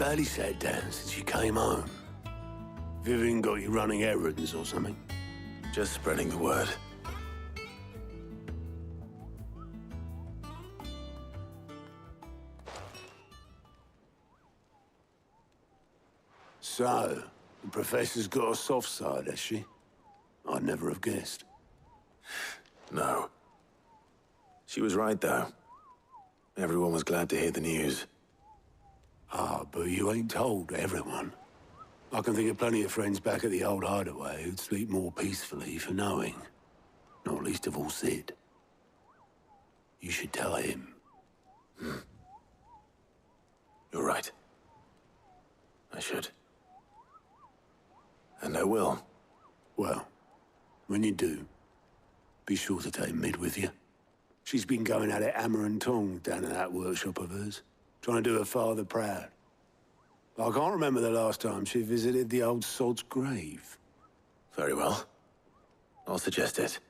barely sat down since you came home. Vivian got you running errands or something? Just spreading the word. So, the Professor's got a soft side, has she? I'd never have guessed. No. She was right, though. Everyone was glad to hear the news. Ah, but you ain't told everyone. I can think of plenty of friends back at the old hideaway who'd sleep more peacefully for knowing. Not least of all Sid. You should tell him. You're right. I should. And I will. Well, when you do, be sure to take Mid with you. She's been going at it hammer and tongs down in that workshop of hers, trying to do her father proud. I can't remember the last time she visited the old sod's grave. Very well. I'll suggest it.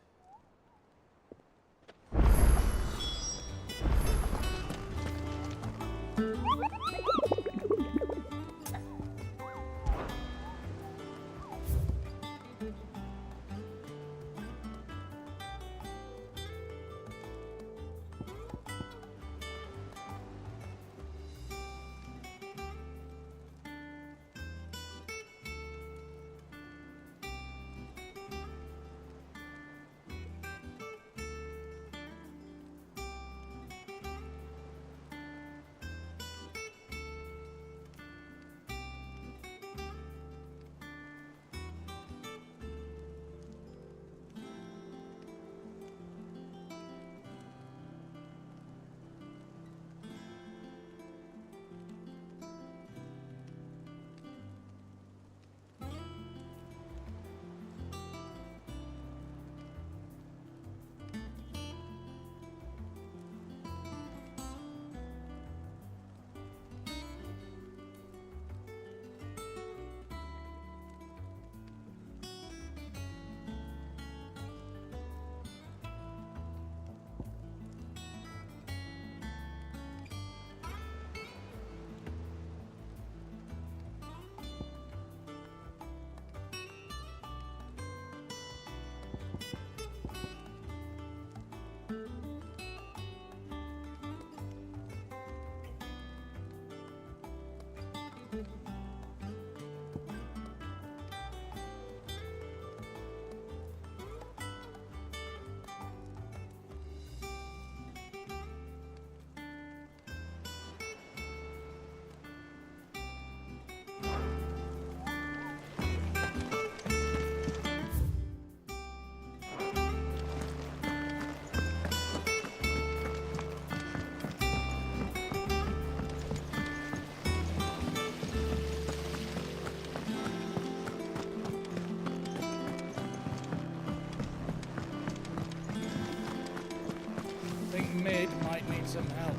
I think Mid might need some help.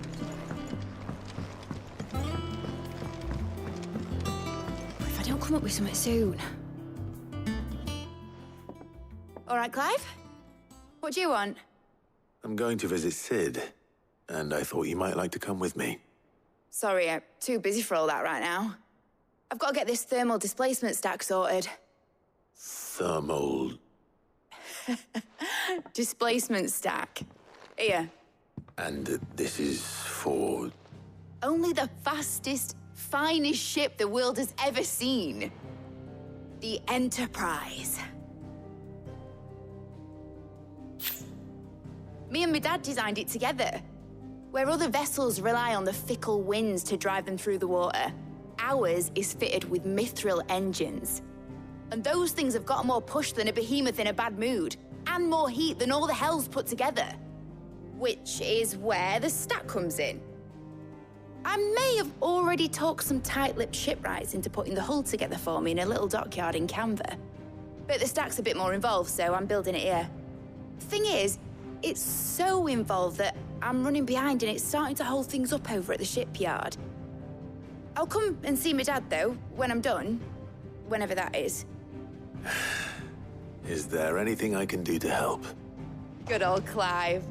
If I don't come up with something soon. All right, Clive? What do you want? I'm going to visit Sid, and I thought you might like to come with me. Sorry, I'm too busy for all that right now. I've got to get this thermal displacement stack sorted. Thermal... Displacement stack. Here. And this is for... Only the fastest, finest ship the world has ever seen. The Enterprise. Me and my dad designed it together. Where other vessels rely on the fickle winds to drive them through the water, ours is fitted with mithril engines. And those things have got more push than a behemoth in a bad mood, and more heat than all the hells put together. Which is where the stack comes in. I may have already talked some tight-lipped shipwrights into putting the hull together for me in a little dockyard in Canva. But the stack's a bit more involved, so I'm building it here. Thing is, it's so involved that I'm running behind and it's starting to hold things up over at the shipyard. I'll come and see my dad, though, when I'm done. Whenever that is. Is there anything I can do to help? Good old Clive.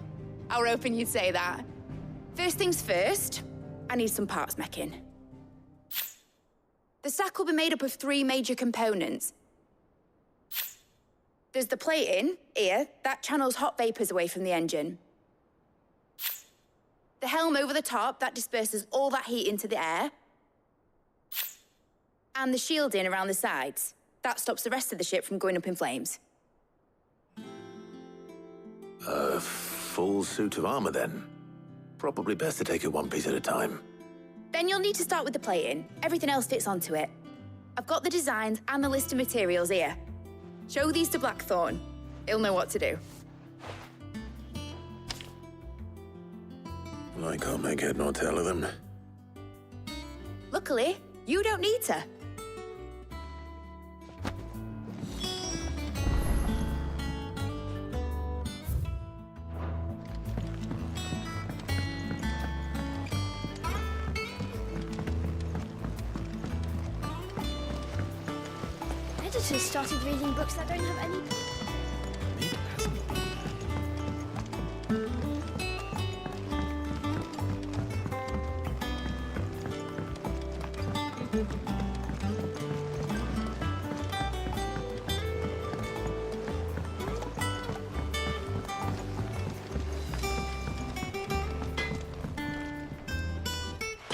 I were hoping you'd say that. First things first, I need some parts meching. The stack will be made up of 3 major components. There's the plating, here, that channels hot vapors away from the engine. The helm over the top, that disperses all that heat into the air. And the shielding around the sides. That stops the rest of the ship from going up in flames. A full suit of armor, then. Probably best to take it one piece at a time. Then you'll need to start with the plating. Everything else fits onto it. I've got the designs and the list of materials here. Show these to Blackthorn. He'll know what to do. Well, I can't make head nor tail of them. Luckily, you don't need to. Editors started reading books that don't have any...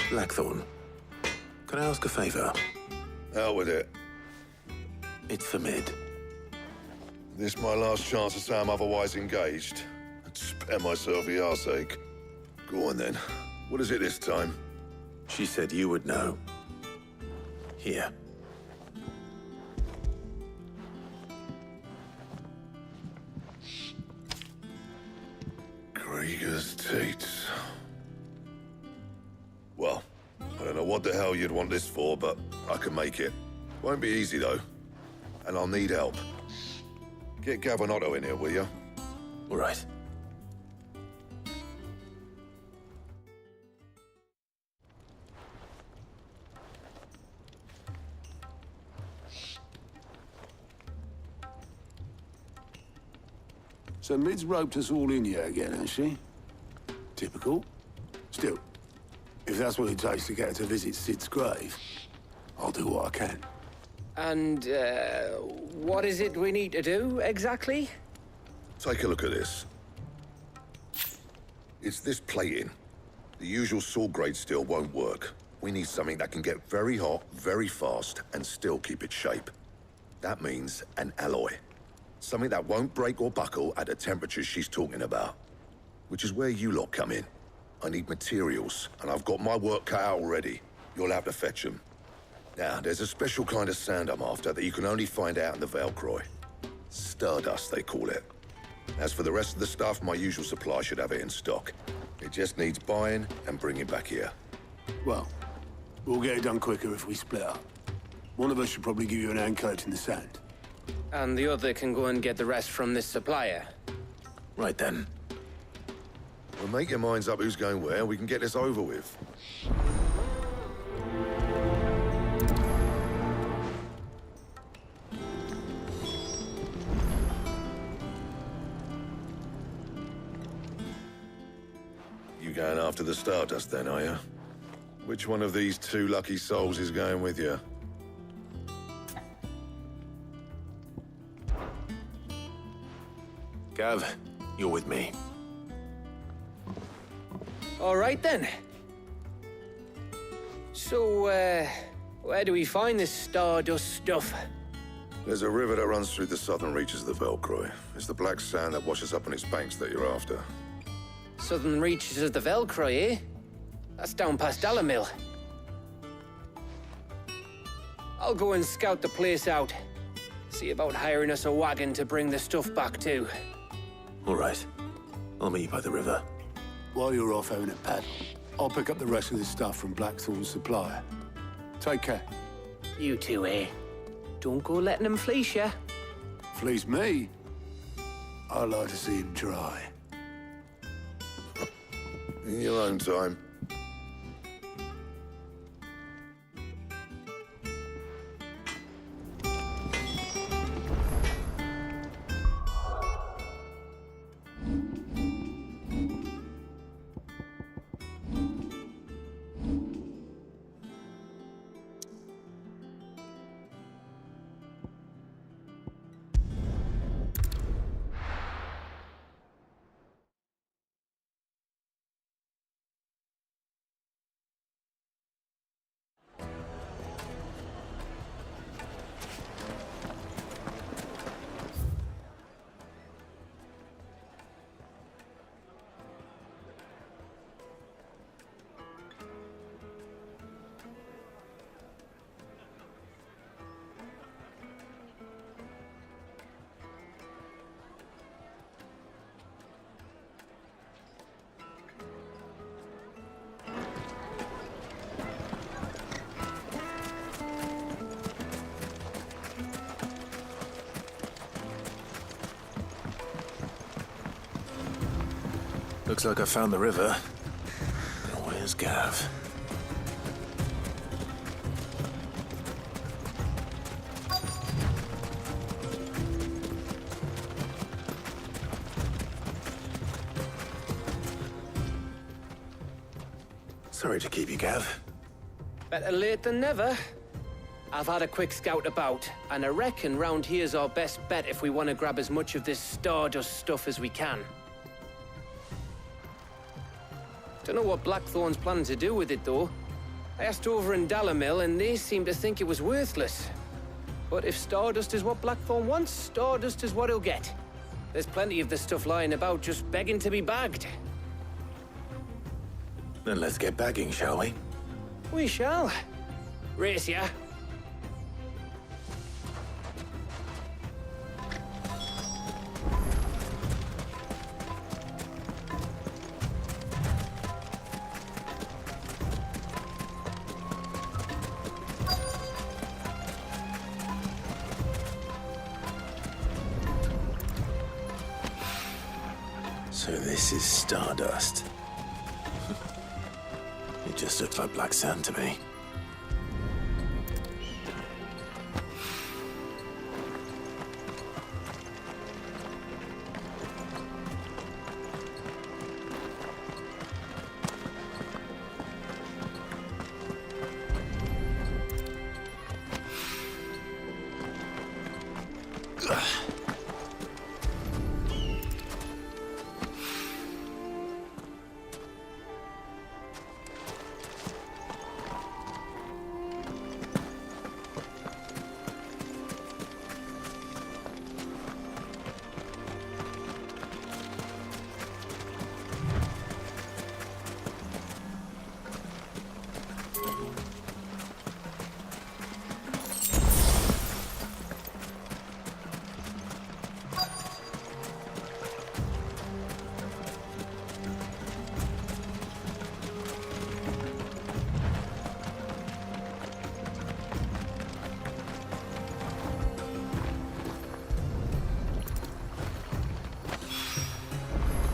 Blackthorn, can I ask a favor? Out with it. It's for Mid. This my last chance to say I'm otherwise engaged. I'd spare myself the arseache. Go on then. What is it this time? She said you would know. Here. Krieger's teats. Well, I don't know what the hell you'd want this for, but I can make it. Won't be easy, though. And I'll need help. Get Gavinotto in here, will you? All right. So Mid's roped us all in here again, has she? Typical. Still, if that's what it takes to get her to visit Sid's grave, I'll do what I can. And, what is it we need to do, exactly? Take a look at this. It's this plating. The usual sword grade steel won't work. We need something that can get very hot, very fast, and still keep its shape. That means an alloy. Something that won't break or buckle at the temperatures she's talking about. Which is where you lot come in. I need materials, and I've got my work cut out already. You'll have to fetch them. Now, there's a special kind of sand I'm after that you can only find out in the Velcroy. Stardust, they call it. As for the rest of the stuff, my usual supply should have it in stock. It just needs buying and bringing back here. Well, we'll get it done quicker if we split up. One of us should probably give you an hand collecting the sand. And the other can go and get the rest from this supplier. Right then. Well, make your minds up who's going where, and we can get this over with. You going after the Stardust then, are you? Which one of these 2 lucky souls is going with you? Gav, you're with me. All right, then. So, where do we find this Stardust stuff? There's a river that runs through the southern reaches of the Velcroy. It's the black sand that washes up on its banks that you're after. Southern reaches of the Velcroy, eh? That's down past Alamill. I'll go and scout the place out. See about hiring us a wagon to bring the stuff back to. All right. I'll meet you by the river. While you're off having a paddle, I'll pick up the rest of this stuff from Blackthorn's supplier. Take care. You two, eh? Don't go letting them fleece ya. Fleece me? I'd like to see him try. In your own time. Looks like I found the river. Now where's Gav? Sorry to keep you, Gav. Better late than never. I've had a quick scout about, and I reckon round here's our best bet if we want to grab as much of this Stardust stuff as we can. Don't know what Blackthorn's planning to do with it, though. I asked over in Dalamil, and they seem to think it was worthless. But if Stardust is what Blackthorn wants, Stardust is what he'll get. There's plenty of this stuff lying about, just begging to be bagged. Then let's get bagging, shall we? We shall. Race ya. So this is Stardust. It just looks like black sand to me.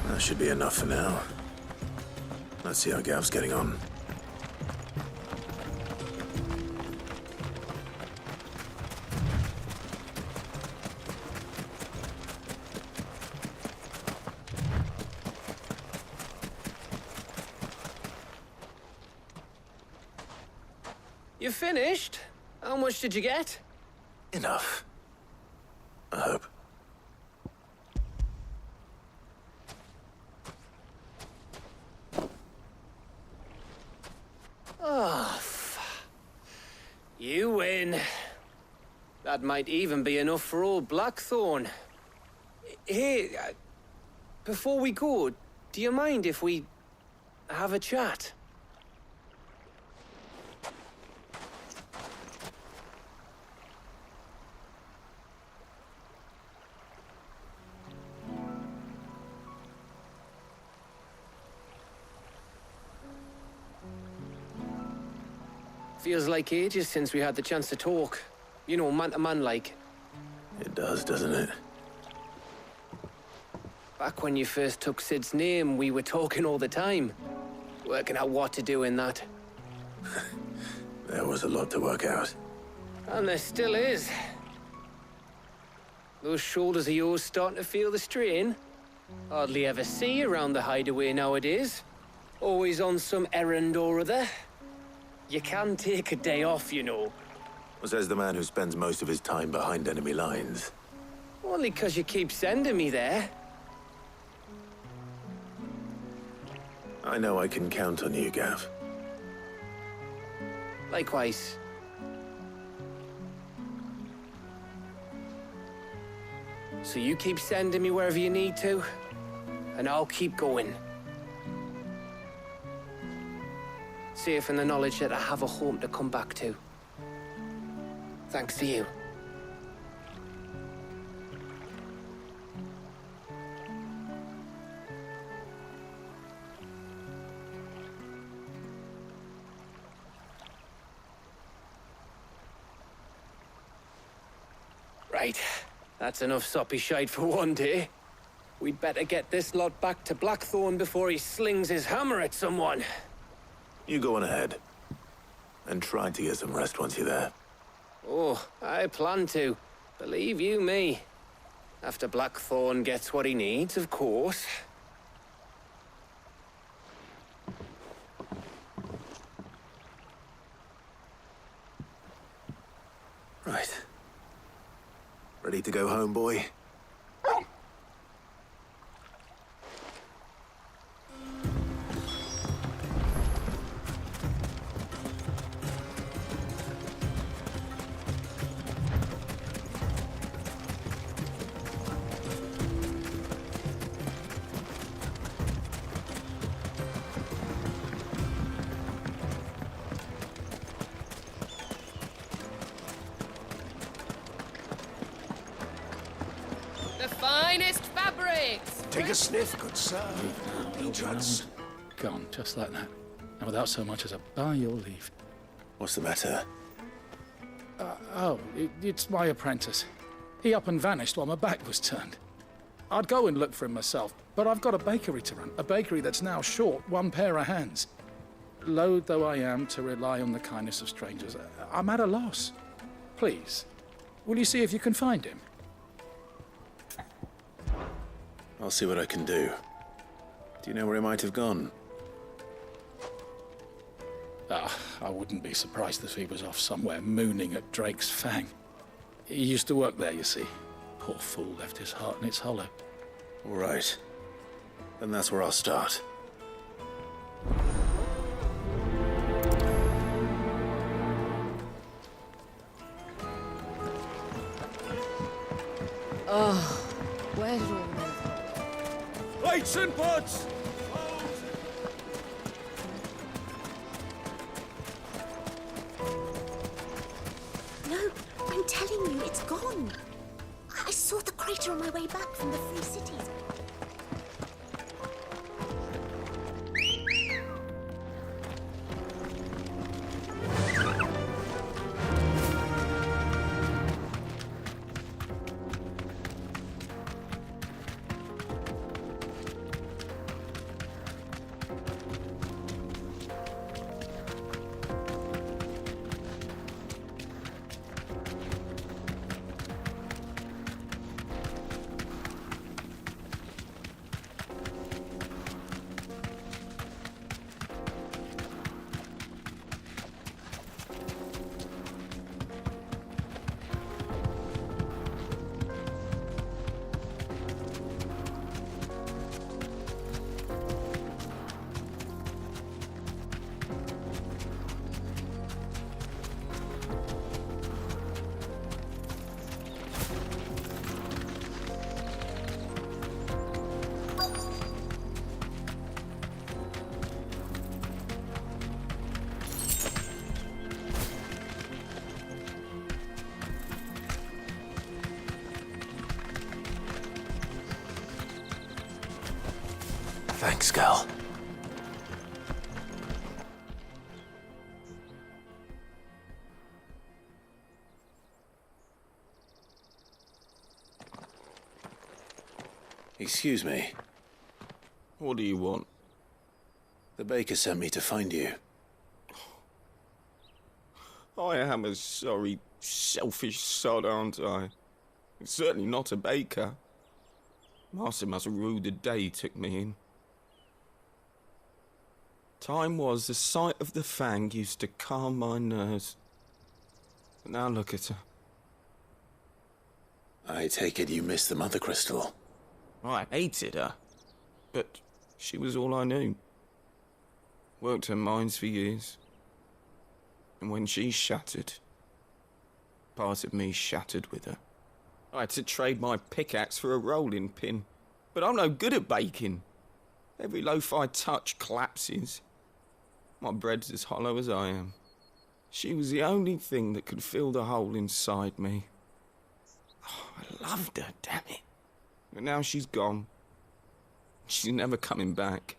That should be enough for now. Let's see how Gav's getting on. You finished? How much did you get? Enough. I hope. You win. That might even be enough for old Blackthorn. Hey, before we go, do you mind if we have a chat? Feels like ages since we had the chance to talk. You know, man to man like. It does, doesn't it? Back when you first took Sid's name, we were talking all the time. Working out what to do in that. There was a lot to work out. And there still is. Those shoulders of yours starting to feel the strain. Hardly ever see you around the hideaway nowadays. Always on some errand or other. You can take a day off, you know. Says the man who spends most of his time behind enemy lines. Only 'cause you keep sending me there. I know I can count on you, Gav. Likewise. So you keep sending me wherever you need to, and I'll keep going. Safe in the knowledge that I have a home to come back to. Thanks to you. Right. That's enough soppy shite for one day. We'd better get this lot back to Blackthorn before he slings his hammer at someone. You go on ahead. And try to get some rest once you're there. Oh, I plan to. Believe you me. After Blackthorn gets what he needs, of course. Right. Ready to go home, boy? The finest fabrics! Take a sniff, good sir. Judge. Gone, just like that. And without so much as a by your leave. What's the matter? It's my apprentice. He up and vanished while my back was turned. I'd go and look for him myself, but I've got a bakery to run. A bakery that's now short one pair of hands. Loath though I am to rely on the kindness of strangers, I'm at a loss. Please, will you see if you can find him? I'll see what I can do. Do you know where he might have gone? I wouldn't be surprised if he was off somewhere mooning at Drake's Fang. He used to work there, you see. Poor fool left his heart in its hollow. All right. Then that's where I'll start. Where did all the men go? Plates and pots! No, I'm telling you, it's gone. I saw the crater on my way back from the Free Cities. Thanks, Gal. Excuse me. What do you want? The baker sent me to find you. I am a sorry, selfish sod, aren't I? Certainly not a baker. Master must have ruled the day he took me in. Time was the sight of the Fang used to calm my nerves. But now look at her. I take it you missed the Mother Crystal. I hated her, but she was all I knew. Worked her mines for years. And when she shattered, part of me shattered with her. I had to trade my pickaxe for a rolling pin, but I'm no good at baking. Every loaf I touch collapses. My bread's as hollow as I am. She was the only thing that could fill the hole inside me. Oh, I loved her, damn it. But now she's gone. She's never coming back.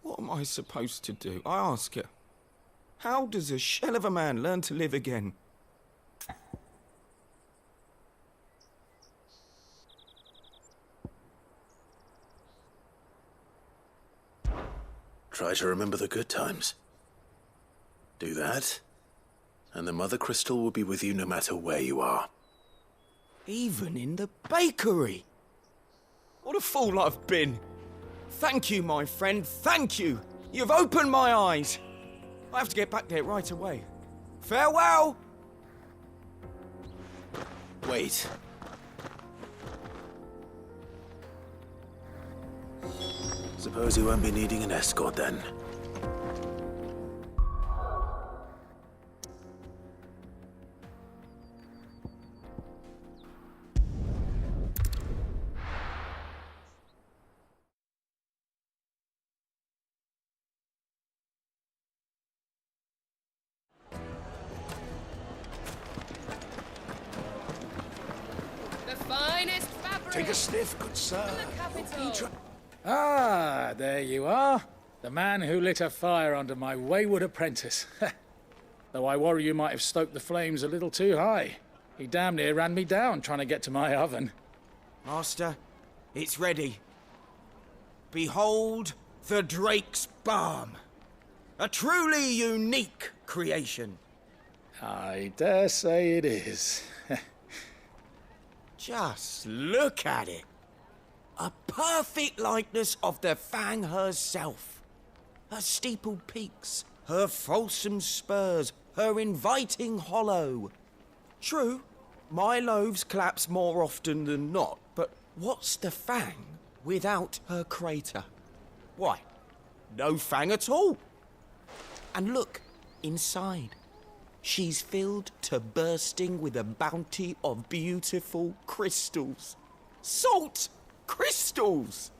What am I supposed to do? I ask her. How does a shell of a man learn to live again? try to remember the good times. Do that, and the Mother Crystal will be with you no matter where you are. Even in the bakery. What a fool I've been. Thank you, my friend, thank you. You've opened my eyes. I have to get back there right away. Farewell! Wait. Suppose you won't be needing an escort then. Take a sniff, good sir. Ah, there you are. The man who lit a fire under my wayward apprentice. Though I worry you might have stoked the flames a little too high. He damn near ran me down trying to get to my oven. Master, it's ready. Behold the Drake's Balm. A truly unique creation. I dare say it is. Just look at it. A perfect likeness of the Fang herself. Her steepled peaks, her fulsome spurs, her inviting hollow. True, my loaves collapse more often than not, but what's the Fang without her crater? Why, no Fang at all. And look, inside. She's filled to bursting with a bounty of beautiful crystals. Salt crystals!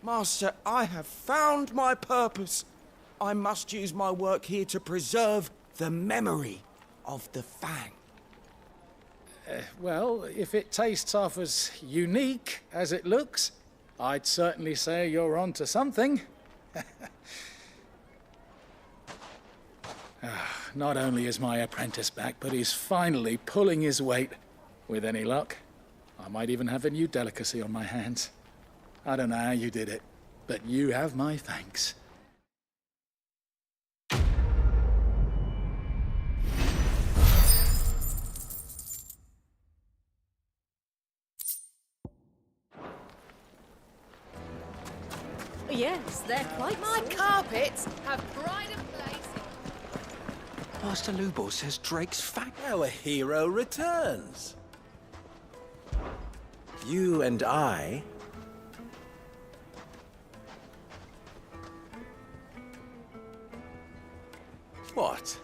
Master, I have found my purpose. I must use my work here to preserve the memory of the Fang. Well, if it tastes half as unique as it looks, I'd certainly say you're onto something. Not only is my apprentice back, but he's finally pulling his weight. With any luck, I might even have a new delicacy on my hands. I don't know how you did it, but you have my thanks. Yes, they're quite My saucy. carpets have pride of place. Master Lubor says Drake's Fang. Our hero returns. You and I... What?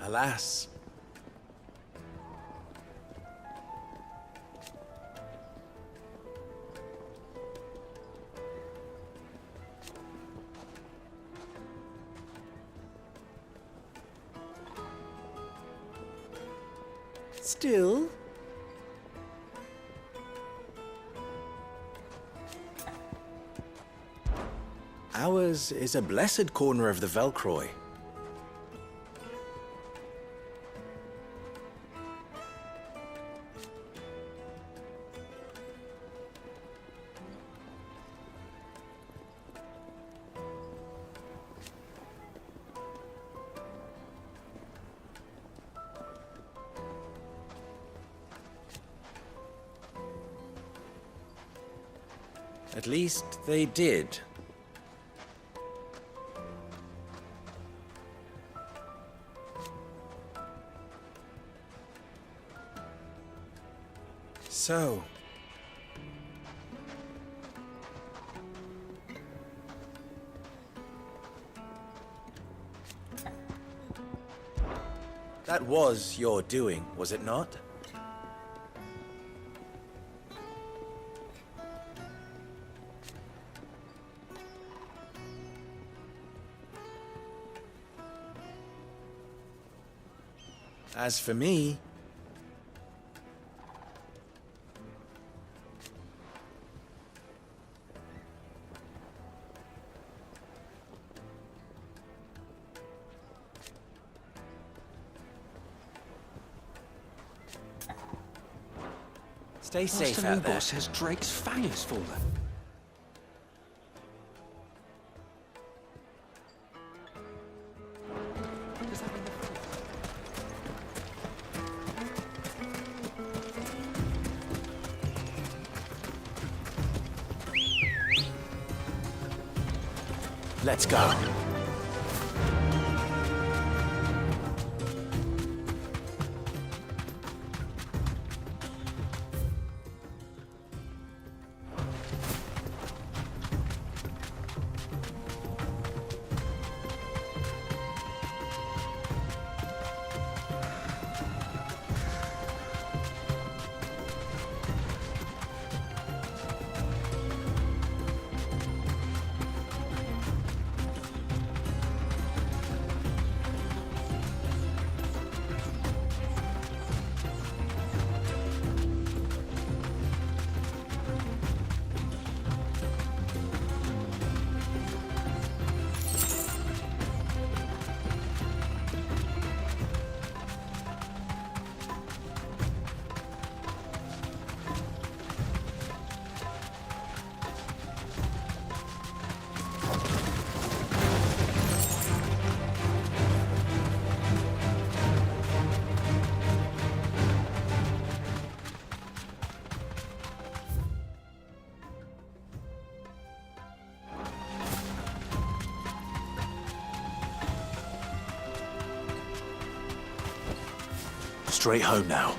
Alas. Still... ours is a blessed corner of the Velcroy. At least they did. So... that was your doing, was it not? As for me... Stay safe Master out there. Lugo says Drake's fang has fallen. Does that mean Let's go. Straight home now.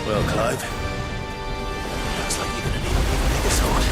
Well, Clive, looks like you're gonna need a bigger sword.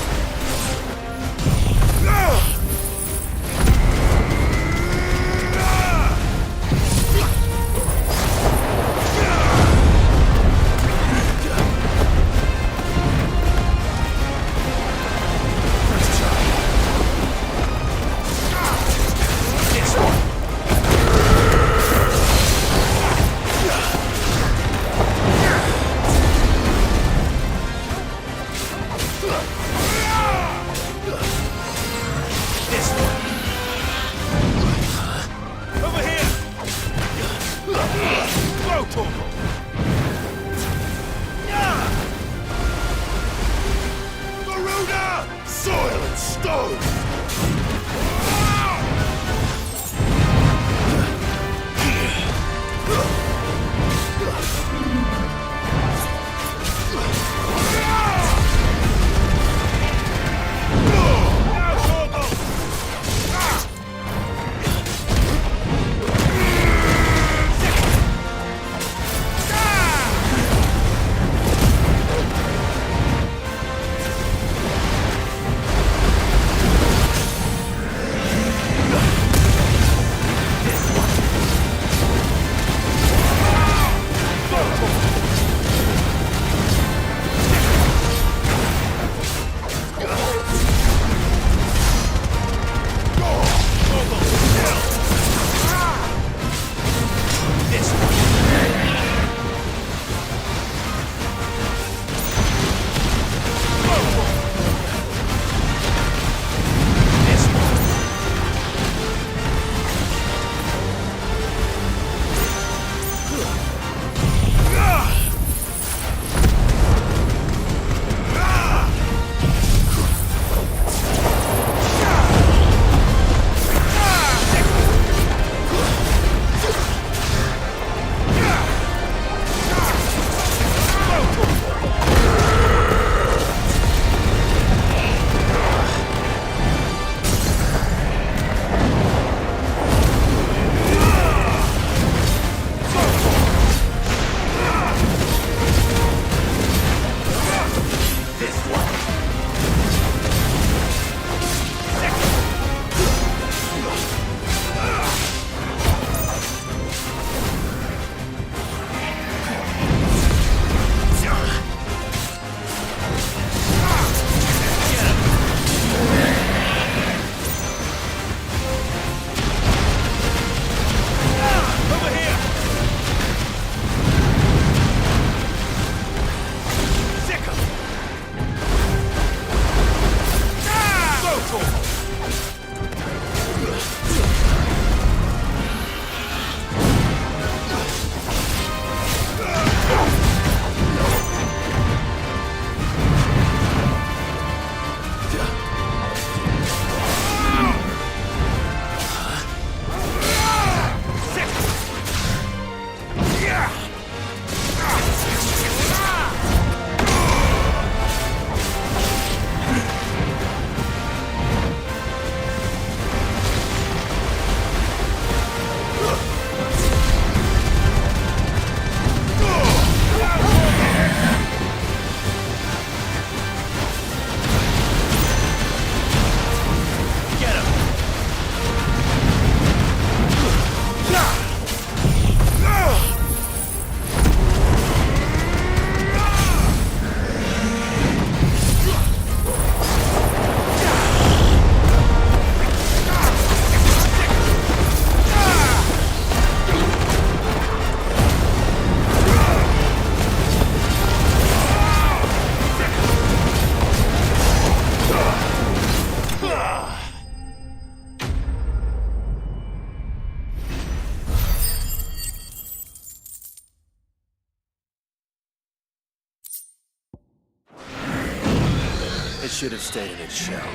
should have stayed in its shell.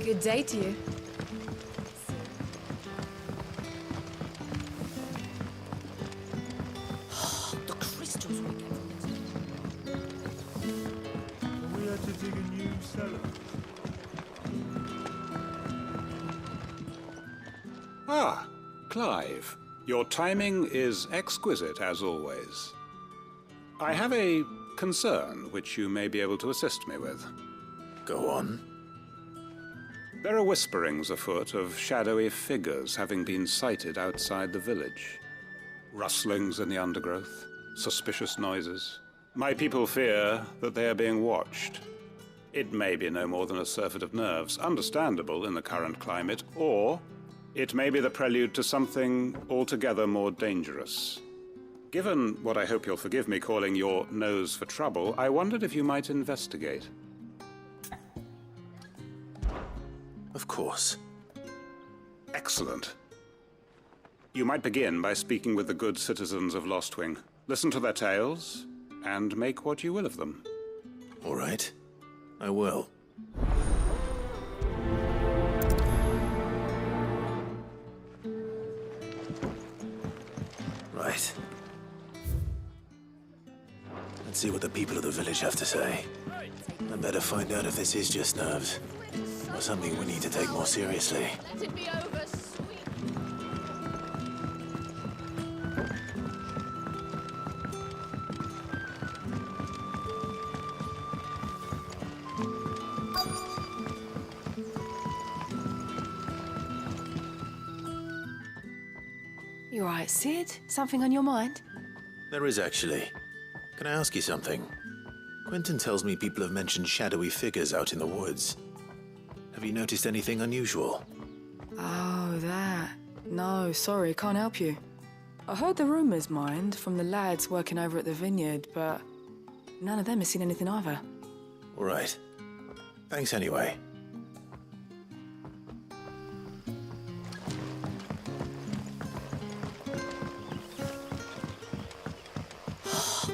Good day to you. The crystals we get from it. We had to dig a new cellar. Ah, Clive. Your timing is exquisite, as always. I have a concern which you may be able to assist me with. Go on. There are whisperings afoot of shadowy figures having been sighted outside the village. Rustlings in the undergrowth, suspicious noises. My people fear that they are being watched. It may be no more than a surfeit of nerves, understandable in the current climate, or it may be the prelude to something altogether more dangerous. Given what I hope you'll forgive me calling your nose for trouble, I wondered if you might investigate. Of course. Excellent. You might begin by speaking with the good citizens of Lostwing. Listen to their tales, and make what you will of them. All right. I will. Right. Let's see what the people of the village have to say. I better find out if this is just nerves, or something we need to take more seriously. Let it be over, sweet. You all right, Sid? Something on your mind? There is actually. Can I ask you something? Quentin tells me people have mentioned shadowy figures out in the woods. Have you noticed anything unusual? Oh, that. No, sorry, can't help you. I heard the rumours, mind, from the lads working over at the vineyard, but none of them has seen anything either. All right. Thanks anyway.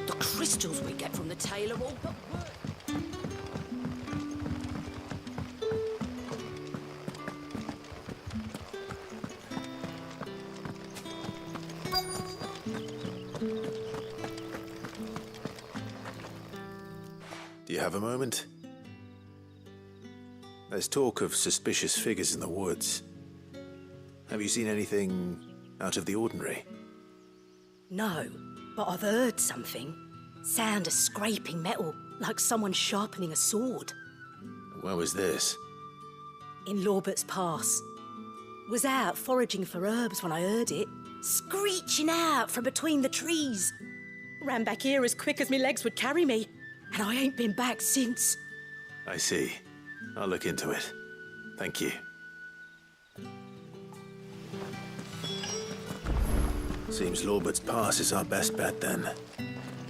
The crystals we get from the tailor all but work. Do you have a moment? There's talk of suspicious figures in the woods. Have you seen anything out of the ordinary? No, but I've heard something. Sound of scraping metal, like someone sharpening a sword. Where was this? In Lorbert's Pass. Was out foraging for herbs when I heard it, screeching out from between the trees. Ran back here as quick as my legs would carry me, and I ain't been back since. I see. I'll look into it. Thank you. Seems Lorbert's Pass is our best bet then.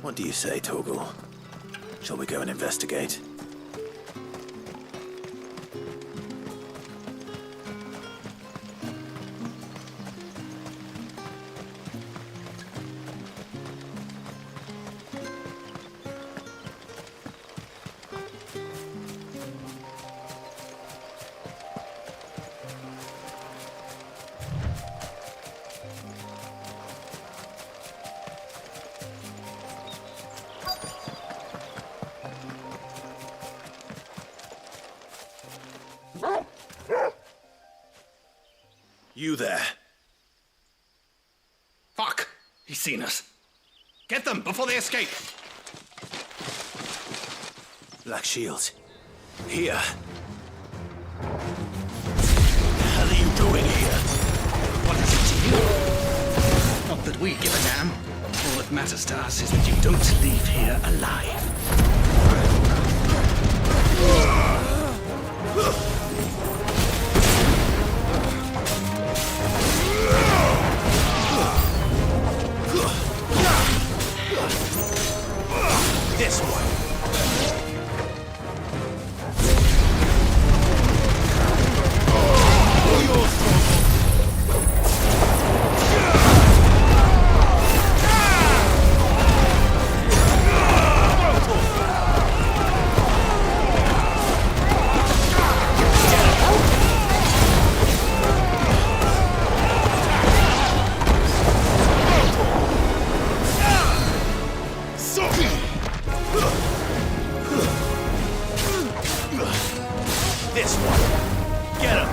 What do you say, Torgal? Shall we go and investigate? You there. Fuck! He's seen us. Get them before they escape! Black Shields. Here. What the hell are you doing here? What is it to you? Not that we give a damn. All that matters to us is that you don't leave here alive. This one. This one. Get him.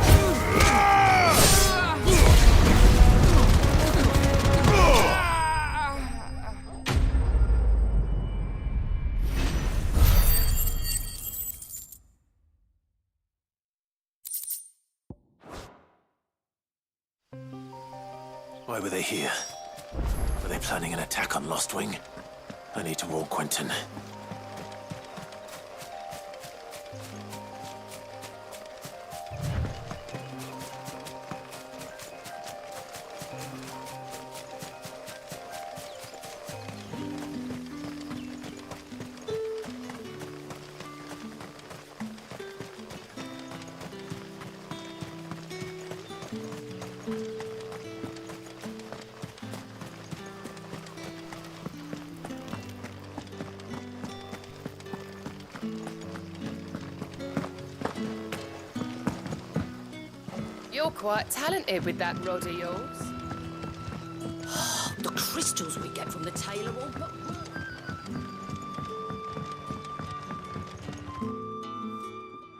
Why were they here? Were they planning an attack on Lostwing? I need to warn Quentin. You're quite talented with that rod of yours. The crystals we get from the tailor won't look.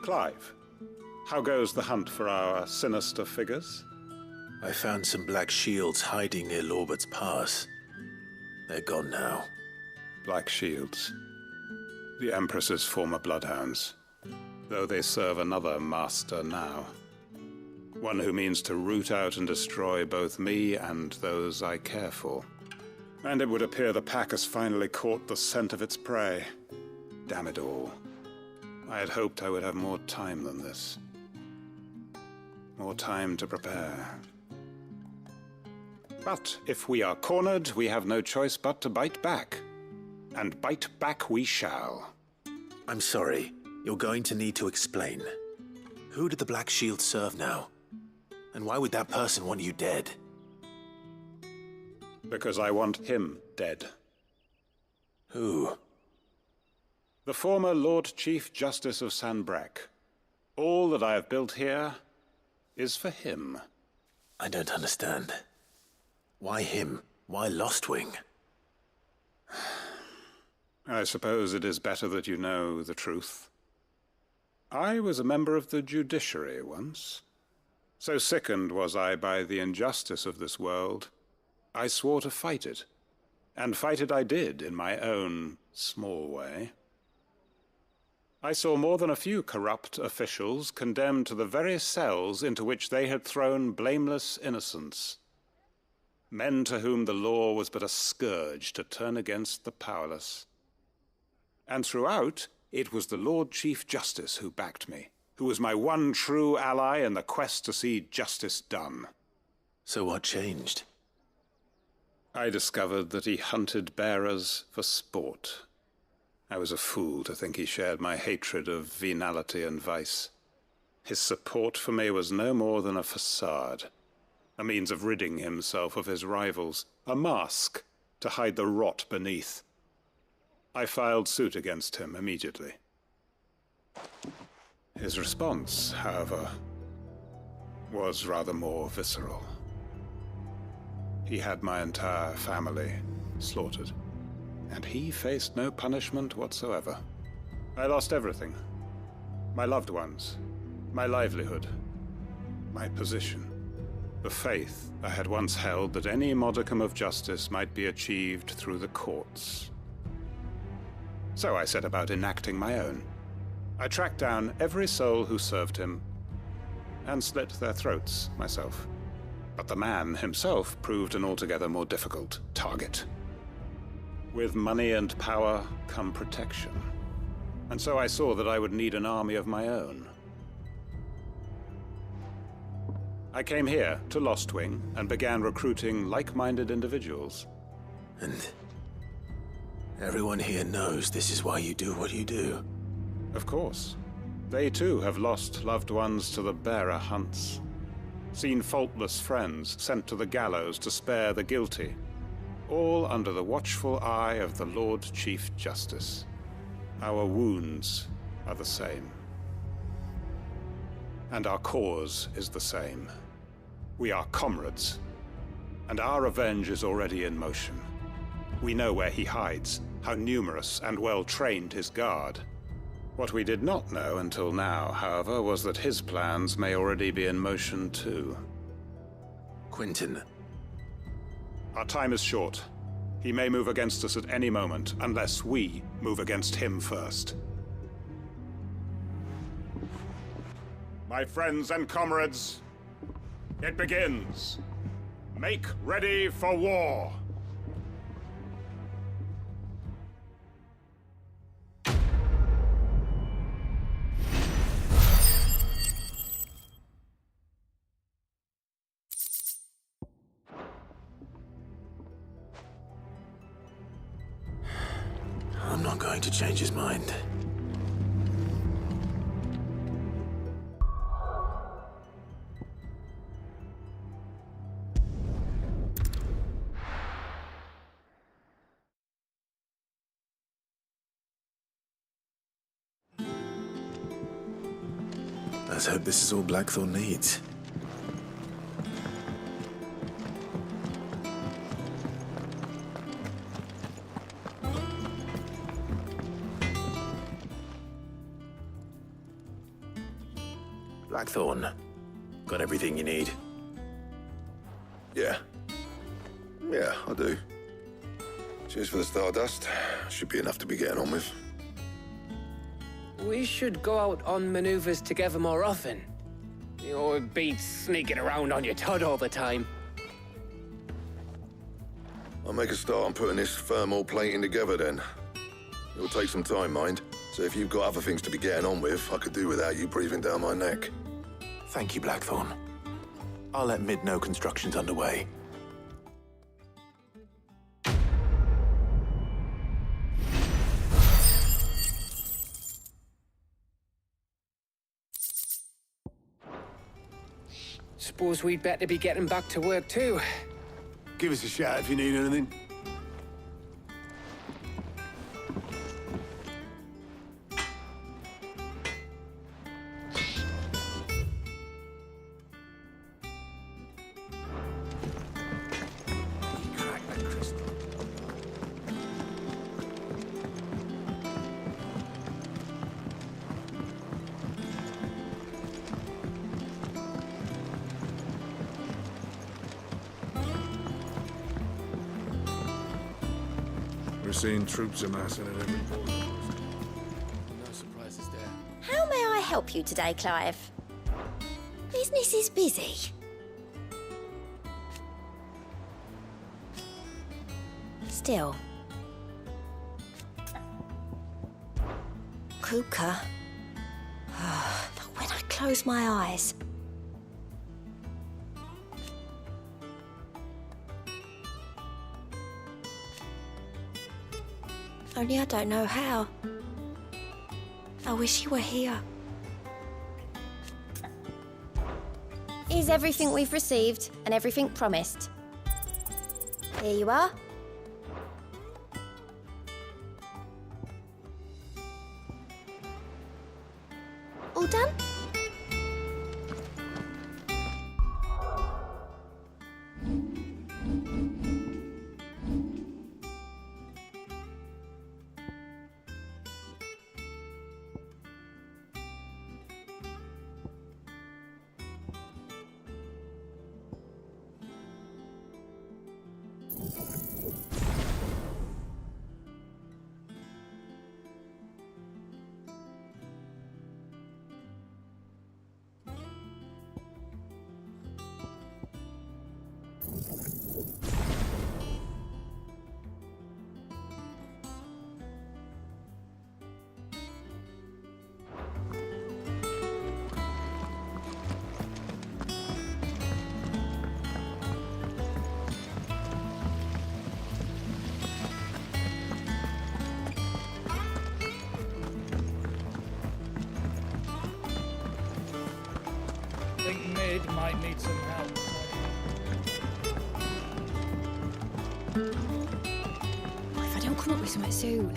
Clive, how goes the hunt for our sinister figures? I found some black shields hiding near Lorbert's Pass. They're gone now. Black Shields. The Empress's former bloodhounds. Though they serve another master now. One who means to root out and destroy both me and those I care for. And it would appear the pack has finally caught the scent of its prey. Damn it all. I had hoped I would have more time than this. More time to prepare. But if we are cornered, we have no choice but to bite back. And bite back we shall. I'm sorry. You're going to need to explain. Who did the Black Shield serve now? And why would that person want you dead? Because I want him dead. Who? The former Lord Chief Justice of Sanbreque. All that I have built here is for him. I don't understand. Why him? Why Lostwing? I suppose it is better that you know the truth. I was a member of the judiciary once. So sickened was I by the injustice of this world, I swore to fight it. And fight it I did in my own small way. I saw more than a few corrupt officials condemned to the very cells into which they had thrown blameless innocents. Men to whom the law was but a scourge to turn against the powerless. And throughout, it was the Lord Chief Justice who backed me, who was my one true ally in the quest to see justice done. So what changed? I discovered that he hunted bearers for sport. I was a fool to think he shared my hatred of venality and vice. His support for me was no more than a facade, a means of ridding himself of his rivals, a mask to hide the rot beneath. I filed suit against him immediately. His response, however, was rather more visceral. He had my entire family slaughtered, and he faced no punishment whatsoever. I lost everything. My loved ones, my livelihood, my position, the faith I had once held that any modicum of justice might be achieved through the courts. So I set about enacting my own. I tracked down every soul who served him, and slit their throats myself. But the man himself proved an altogether more difficult target. With money and power come protection. And so I saw that I would need an army of my own. I came here to Lostwing and began recruiting like-minded individuals. And everyone here knows this is why you do what you do. Of course. They too have lost loved ones to the bearer hunts. Seen faultless friends sent to the gallows to spare the guilty, all under the watchful eye of the Lord Chief Justice. Our wounds are the same. And our cause is the same. We are comrades, and our revenge is already in motion. We know where he hides, how numerous and well-trained his guard. What we did not know until now, however, was that his plans may already be in motion too. Quentin. Our time is short. He may move against us at any moment, unless we move against him first. My friends and comrades, it begins. Make ready for war. I'm not going to change his mind. Let's hope this is all Blackthorn needs. Blackthorn, got everything you need? Yeah, I do. Cheers for the Stardust. Should be enough to be getting on with. We should go out on maneuvers together more often. It beats sneaking around on your Todd all the time. I'll make a start on putting this thermal plating together then. It'll take some time, mind. So if you've got other things to be getting on with, I could do without you breathing down my neck. Thank you, Blackthorn. I'll let Mid know construction's underway. Suppose we'd better be getting back to work too. Give us a shout if you need anything. seen troops amassing at every corner. No surprises there. How may I help you today, Clive? Business is busy. Still. Kuka. But when I close my eyes... Only I don't know how. I wish you were here. Is everything we've received and everything promised? Here you are. All done? I think Mid might need some help. If I don't come up with something soon.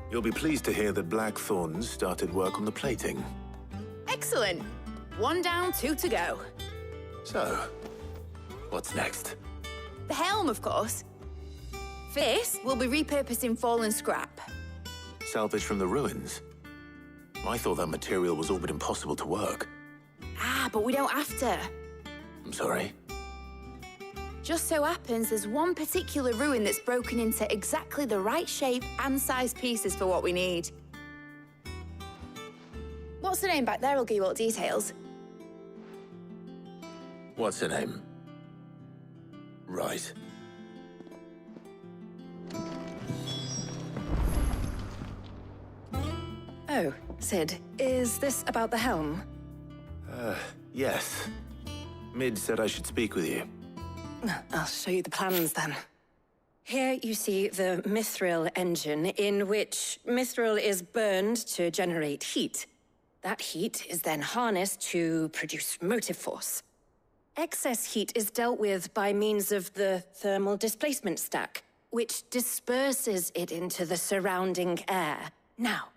You'll be pleased to hear that Blackthorn started work on the plating. Excellent. 1 down, 2 to go. So, what's next? The helm, of course. For this, we'll be repurposing fallen scrap. Salvage from the ruins? I thought that material was all but impossible to work. Ah, but we don't have to. I'm sorry. Just so happens there's one particular ruin that's broken into exactly the right shape and size pieces for what we need. What's the name back there? I'll give you all the details. What's her name? Right. Oh, Sid, is this about the helm? Yes. Mid said I should speak with you. I'll show you the plans then. Here you see the mithril engine, in which mithril is burned to generate heat. That heat is then harnessed to produce motive force. Excess heat is dealt with by means of the thermal displacement stack, which disperses it into the surrounding air. Now,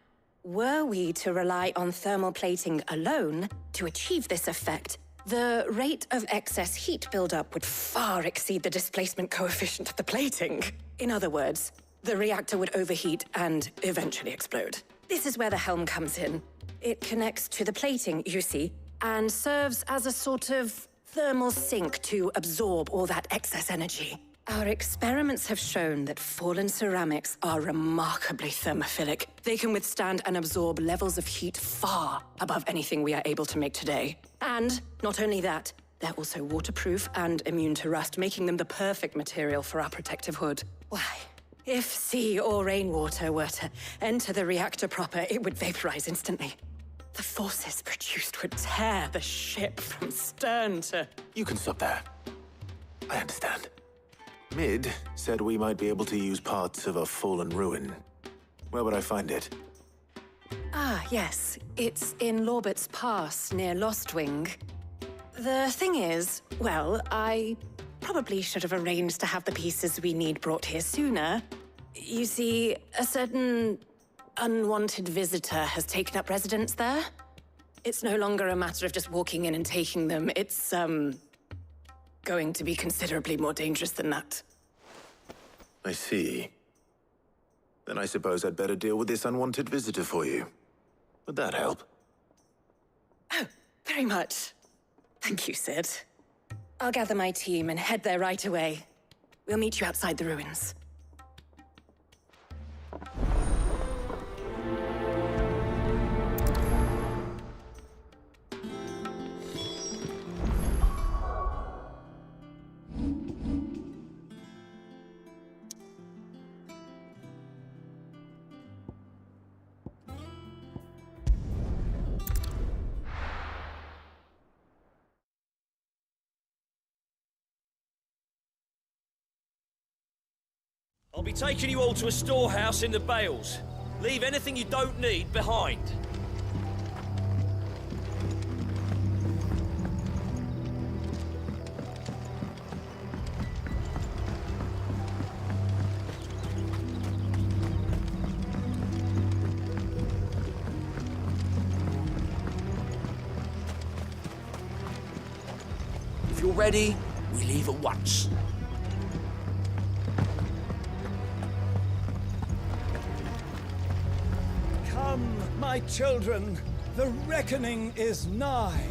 were we to rely on thermal plating alone to achieve this effect, the rate of excess heat buildup would far exceed the displacement coefficient of the plating. In other words, the reactor would overheat and eventually explode. This is where the helm comes in. It connects to the plating, you see, and serves as a sort of thermal sink to absorb all that excess energy. Our experiments have shown that fallen ceramics are remarkably thermophilic. They can withstand and absorb levels of heat far above anything we are able to make today. And not only that, they're also waterproof and immune to rust, making them the perfect material for our protective hood. Why, if sea or rainwater were to enter the reactor proper, it would vaporize instantly. The forces produced would tear the ship from stern to... You can stop there. I understand. Mid said we might be able to use parts of a fallen ruin. Where would I find it? Ah, yes. It's in Lorbert's Pass, near Lostwing. The thing is, well, I probably should have arranged to have the pieces we need brought here sooner. You see, a certain unwanted visitor has taken up residence there. It's no longer a matter of just walking in and taking them. It's, going to be considerably more dangerous than that. I see. Then I suppose I'd better deal with this unwanted visitor for you. Would that help? Oh, very much. Thank you, Sid. I'll gather my team and head there right away. We'll meet you outside the ruins. I'll be taking you all to a storehouse in the Bales. Leave anything you don't need behind. If you're ready, we leave at once. Come, my children, the reckoning is nigh.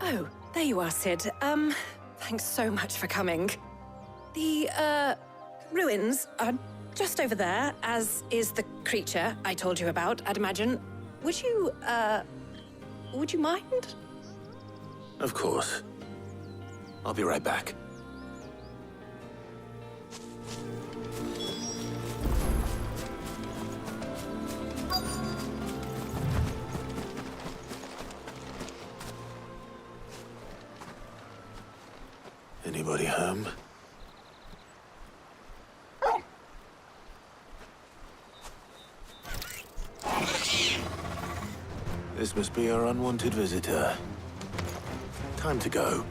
Oh, there you are, Sid. Thanks so much for coming. The, ruins are just over there, as is the creature I told you about, I'd imagine. Would you mind? Of course. I'll be right back. Anybody home? This must be our unwanted visitor. Time to go.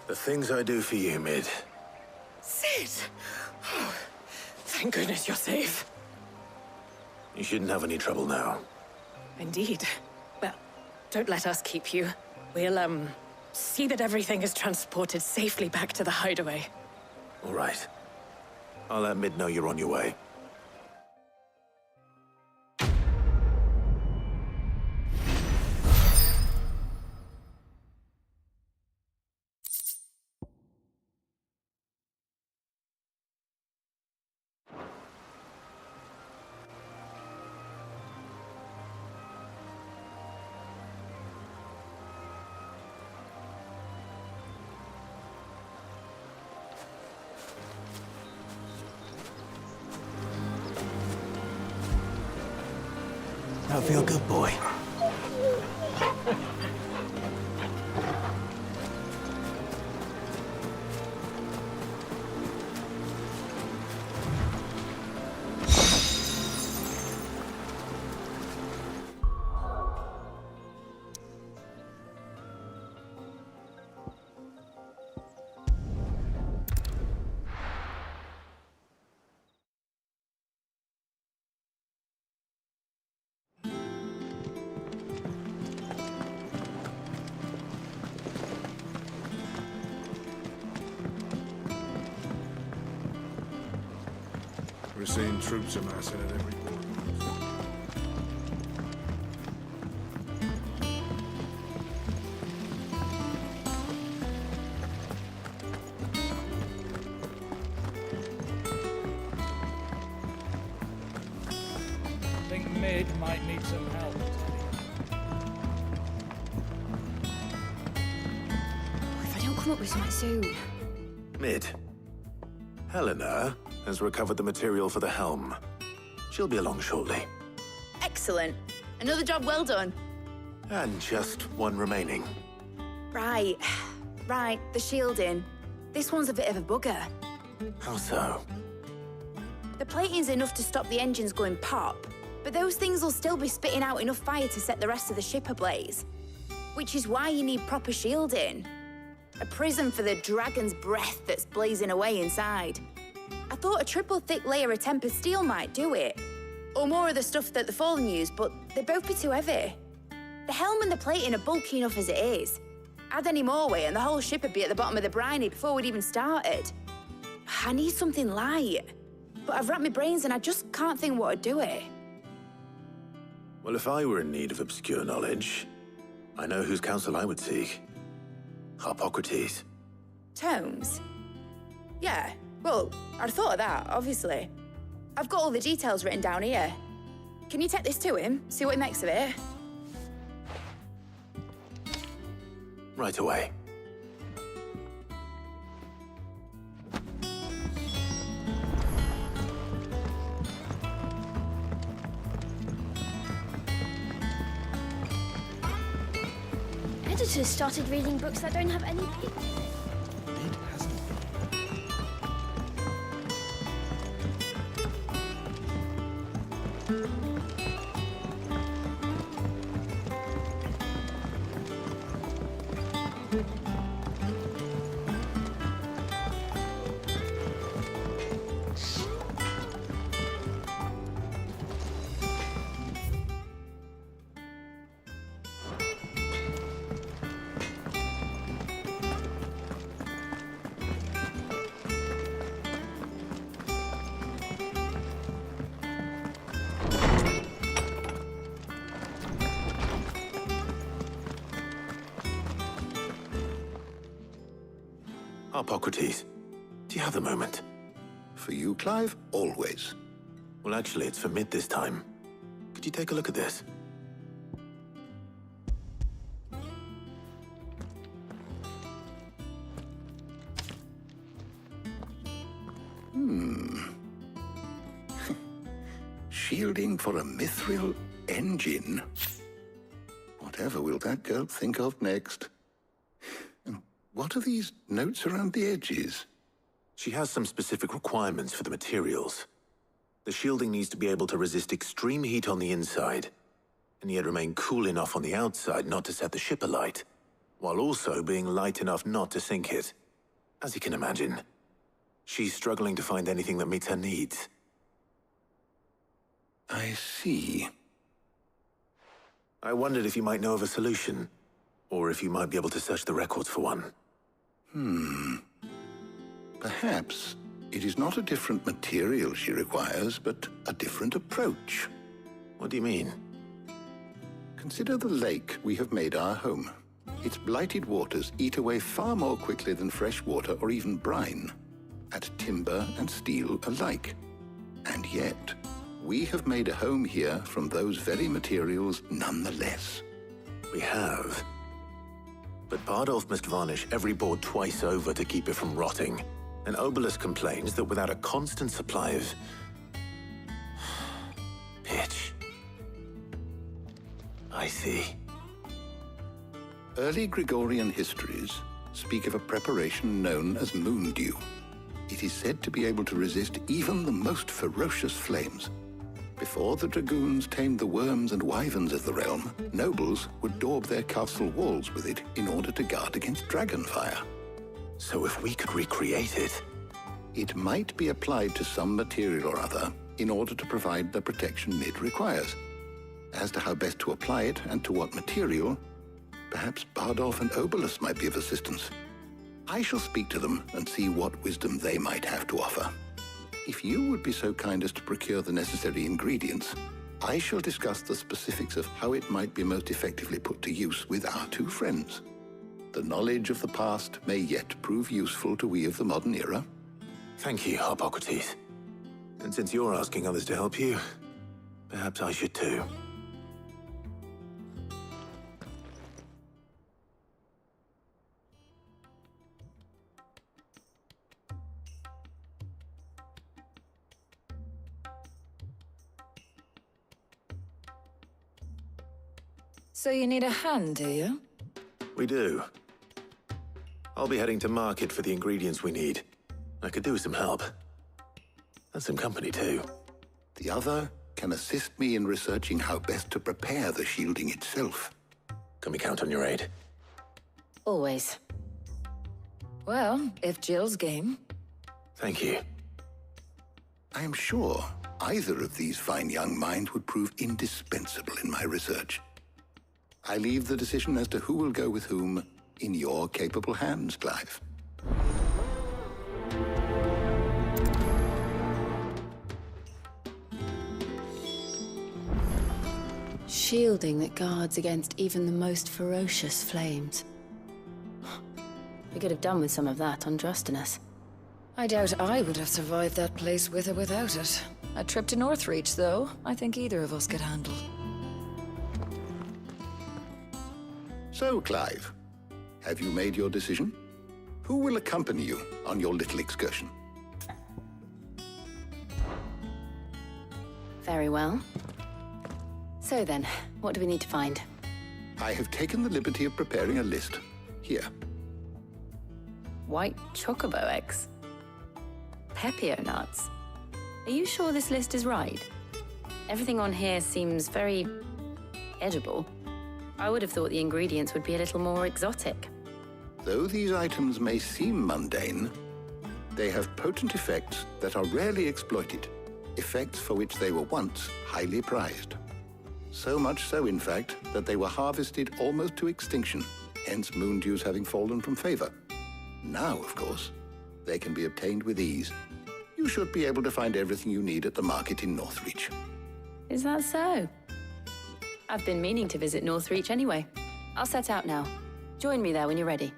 The things I do for you, Mid. Sid! Oh, thank goodness you're safe. You shouldn't have any trouble now. Indeed. Well, don't let us keep you. We'll, see that everything is transported safely back to the hideaway. All right. I'll let Mid know you're on your way. That feel good, boy. We're seeing troops amassing at every corner. I think Mid might need some help. If I don't come up with something soon. Mid. Helena has recovered the material for the helm. She'll be along shortly. Excellent. Another job well done. And just one remaining. Right. Right, the shielding. This one's a bit of a bugger. How so? The plating's enough to stop the engines going pop, but those things will still be spitting out enough fire to set the rest of the ship ablaze. Which is why you need proper shielding. A prison for the dragon's breath that's blazing away inside. I thought a triple thick layer of tempered steel might do it. Or more of the stuff that the Fallen use, but they'd both be too heavy. The helm and the plating are bulky enough as it is. Add any more weight and the whole ship would be at the bottom of the briny before we'd even started. I need something light. But I've racked my brains and I just can't think what would do it. Well, if I were in need of obscure knowledge, I know whose counsel I would seek. Harpocrates. Tomes? Yeah, well, I'd thought of that, obviously. I've got all the details written down here. Can you take this to him, see what he makes of it? Right away. Editors started reading books that don't have any pages. Mid hasn't Harpocrates, do you have the moment? For you, Clive? Always. Well, actually, it's for Mid this time. Could you take a look at this? Shielding for a mithril engine. Whatever will that girl think of next? And what are these notes around the edges? She has some specific requirements for the materials. The shielding needs to be able to resist extreme heat on the inside, and yet remain cool enough on the outside not to set the ship alight, while also being light enough not to sink it. As you can imagine, she's struggling to find anything that meets her needs. I see. I wondered if you might know of a solution, or if you might be able to search the records for one. Perhaps it is not a different material she requires, but a different approach. What do you mean? Consider the lake we have made our home. Its blighted waters eat away far more quickly than fresh water or even brine, at timber and steel alike. And yet, we have made a home here from those very materials nonetheless. We have. But Bardolph must varnish every board twice over to keep it from rotting. And Obelisk complains that without a constant supply of pitch. I see. Early Gregorian histories speak of a preparation known as moon dew. It is said to be able to resist even the most ferocious flames. Before the dragoons tamed the worms and wyverns of the realm, nobles would daub their castle walls with it in order to guard against dragonfire. So if we could recreate it... It might be applied to some material or other in order to provide the protection it requires. As to how best to apply it and to what material, perhaps Bardolph and Obelisk might be of assistance. I shall speak to them and see what wisdom they might have to offer. If you would be so kind as to procure the necessary ingredients, I shall discuss the specifics of how it might be most effectively put to use with our two friends. The knowledge of the past may yet prove useful to we of the modern era. Thank you, Hippocrates. And since you're asking others to help you, perhaps I should too. So you need a hand, do you? We do. I'll be heading to market for the ingredients we need. I could do with some help. And some company, too. The other can assist me in researching how best to prepare the shielding itself. Can we count on your aid? Always. Well, if Jill's game. Thank you. I am sure either of these fine young minds would prove indispensable in my research. I leave the decision as to who will go with whom in your capable hands, Clive. Shielding that guards against even the most ferocious flames. We could have done with some of that on Drustinus. I doubt I would have survived that place with or without it. A trip to Northreach, though, I think either of us could handle. So, Clive, have you made your decision? Who will accompany you on your little excursion? Very well. So then, what do we need to find? I have taken the liberty of preparing a list. Here. White chocobo eggs. Pepio nuts. Are you sure this list is right? Everything on here seems very edible. I would have thought the ingredients would be a little more exotic. Though these items may seem mundane, they have potent effects that are rarely exploited, effects for which they were once highly prized. So much so, in fact, that they were harvested almost to extinction, hence moon dews having fallen from favor. Now, of course, they can be obtained with ease. You should be able to find everything you need at the market in Northreach. Is that so? I've been meaning to visit Northreach anyway. I'll set out now. Join me there when you're ready.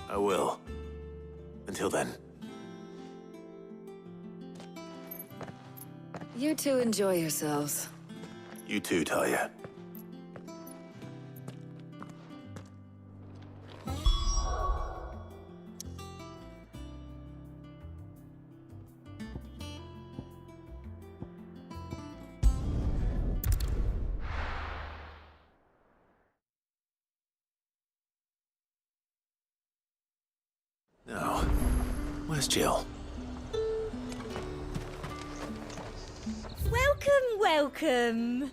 I will. Until then. You two enjoy yourselves. You too, Talia. Now, where's Jill? Welcome, welcome.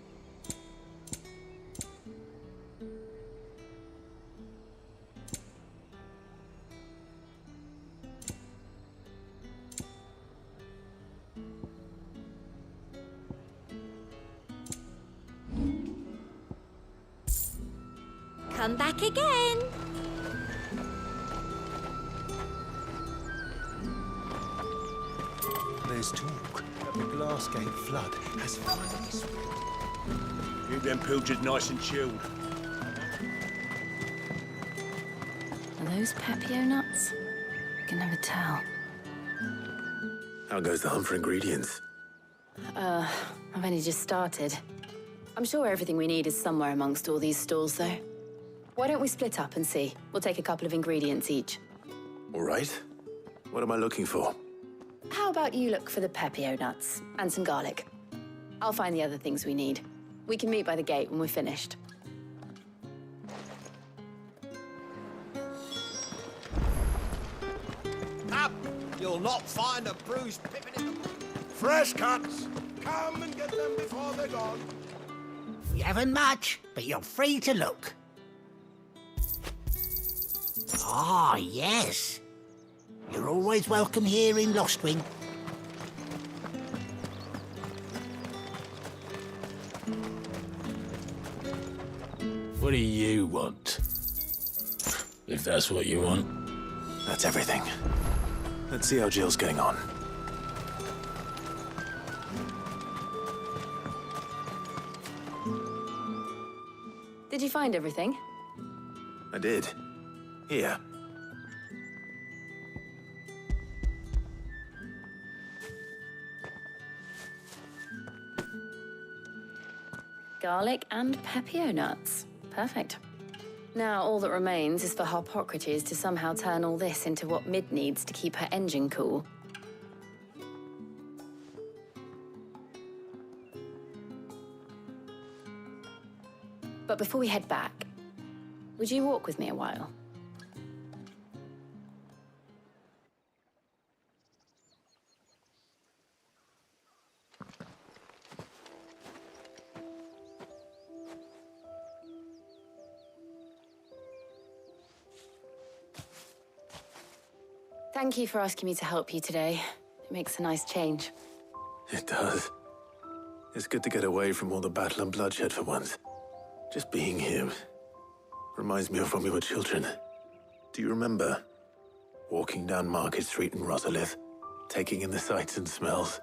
I'm back again. There's talk that the Glassgate flood has finally spread. Keep them pilchards nice and chilled. Are those Pepio nuts? I can never tell. How goes the hunt for ingredients? I've only just started. I'm sure everything we need is somewhere amongst all these stalls, though. Why don't we split up and see? We'll take a couple of ingredients each. All right. What am I looking for? How about you look for the Pepio nuts and some garlic? I'll find the other things we need. We can meet by the gate when we're finished. Up! You'll not find a bruised pippin in the... Fresh cuts! Come and get them before they're gone. We haven't much, but you're free to look. Ah, yes. You're always welcome here in Lostwing. What do you want? If that's what you want. That's everything. Let's see how Jill's getting on. Did you find everything? I did. Here. Garlic and Pepio nuts. Perfect. Now all that remains is for Harpocrates to somehow turn all this into what Mid needs to keep her engine cool. But before we head back, would you walk with me a while? Thank you for asking me to help you today. It makes a nice change. It does. It's good to get away from all the battle and bloodshed for once. Just being here reminds me of when we were children. Do you remember? Walking down Market Street in Rosalith, taking in the sights and smells.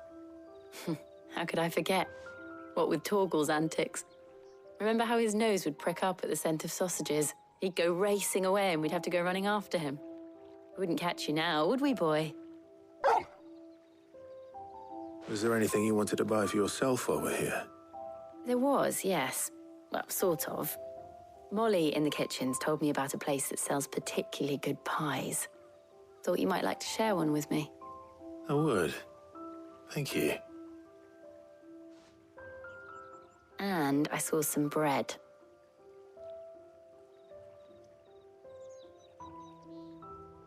How could I forget? What with Torgal's antics. Remember how his nose would prick up at the scent of sausages? He'd go racing away and we'd have to go running after him. We wouldn't catch you now, would we, boy? Was there anything you wanted to buy for yourself while we're here? There was, yes. Well, sort of. Molly in the kitchens told me about a place that sells particularly good pies. Thought you might like to share one with me. I would. Thank you. And I saw some bread.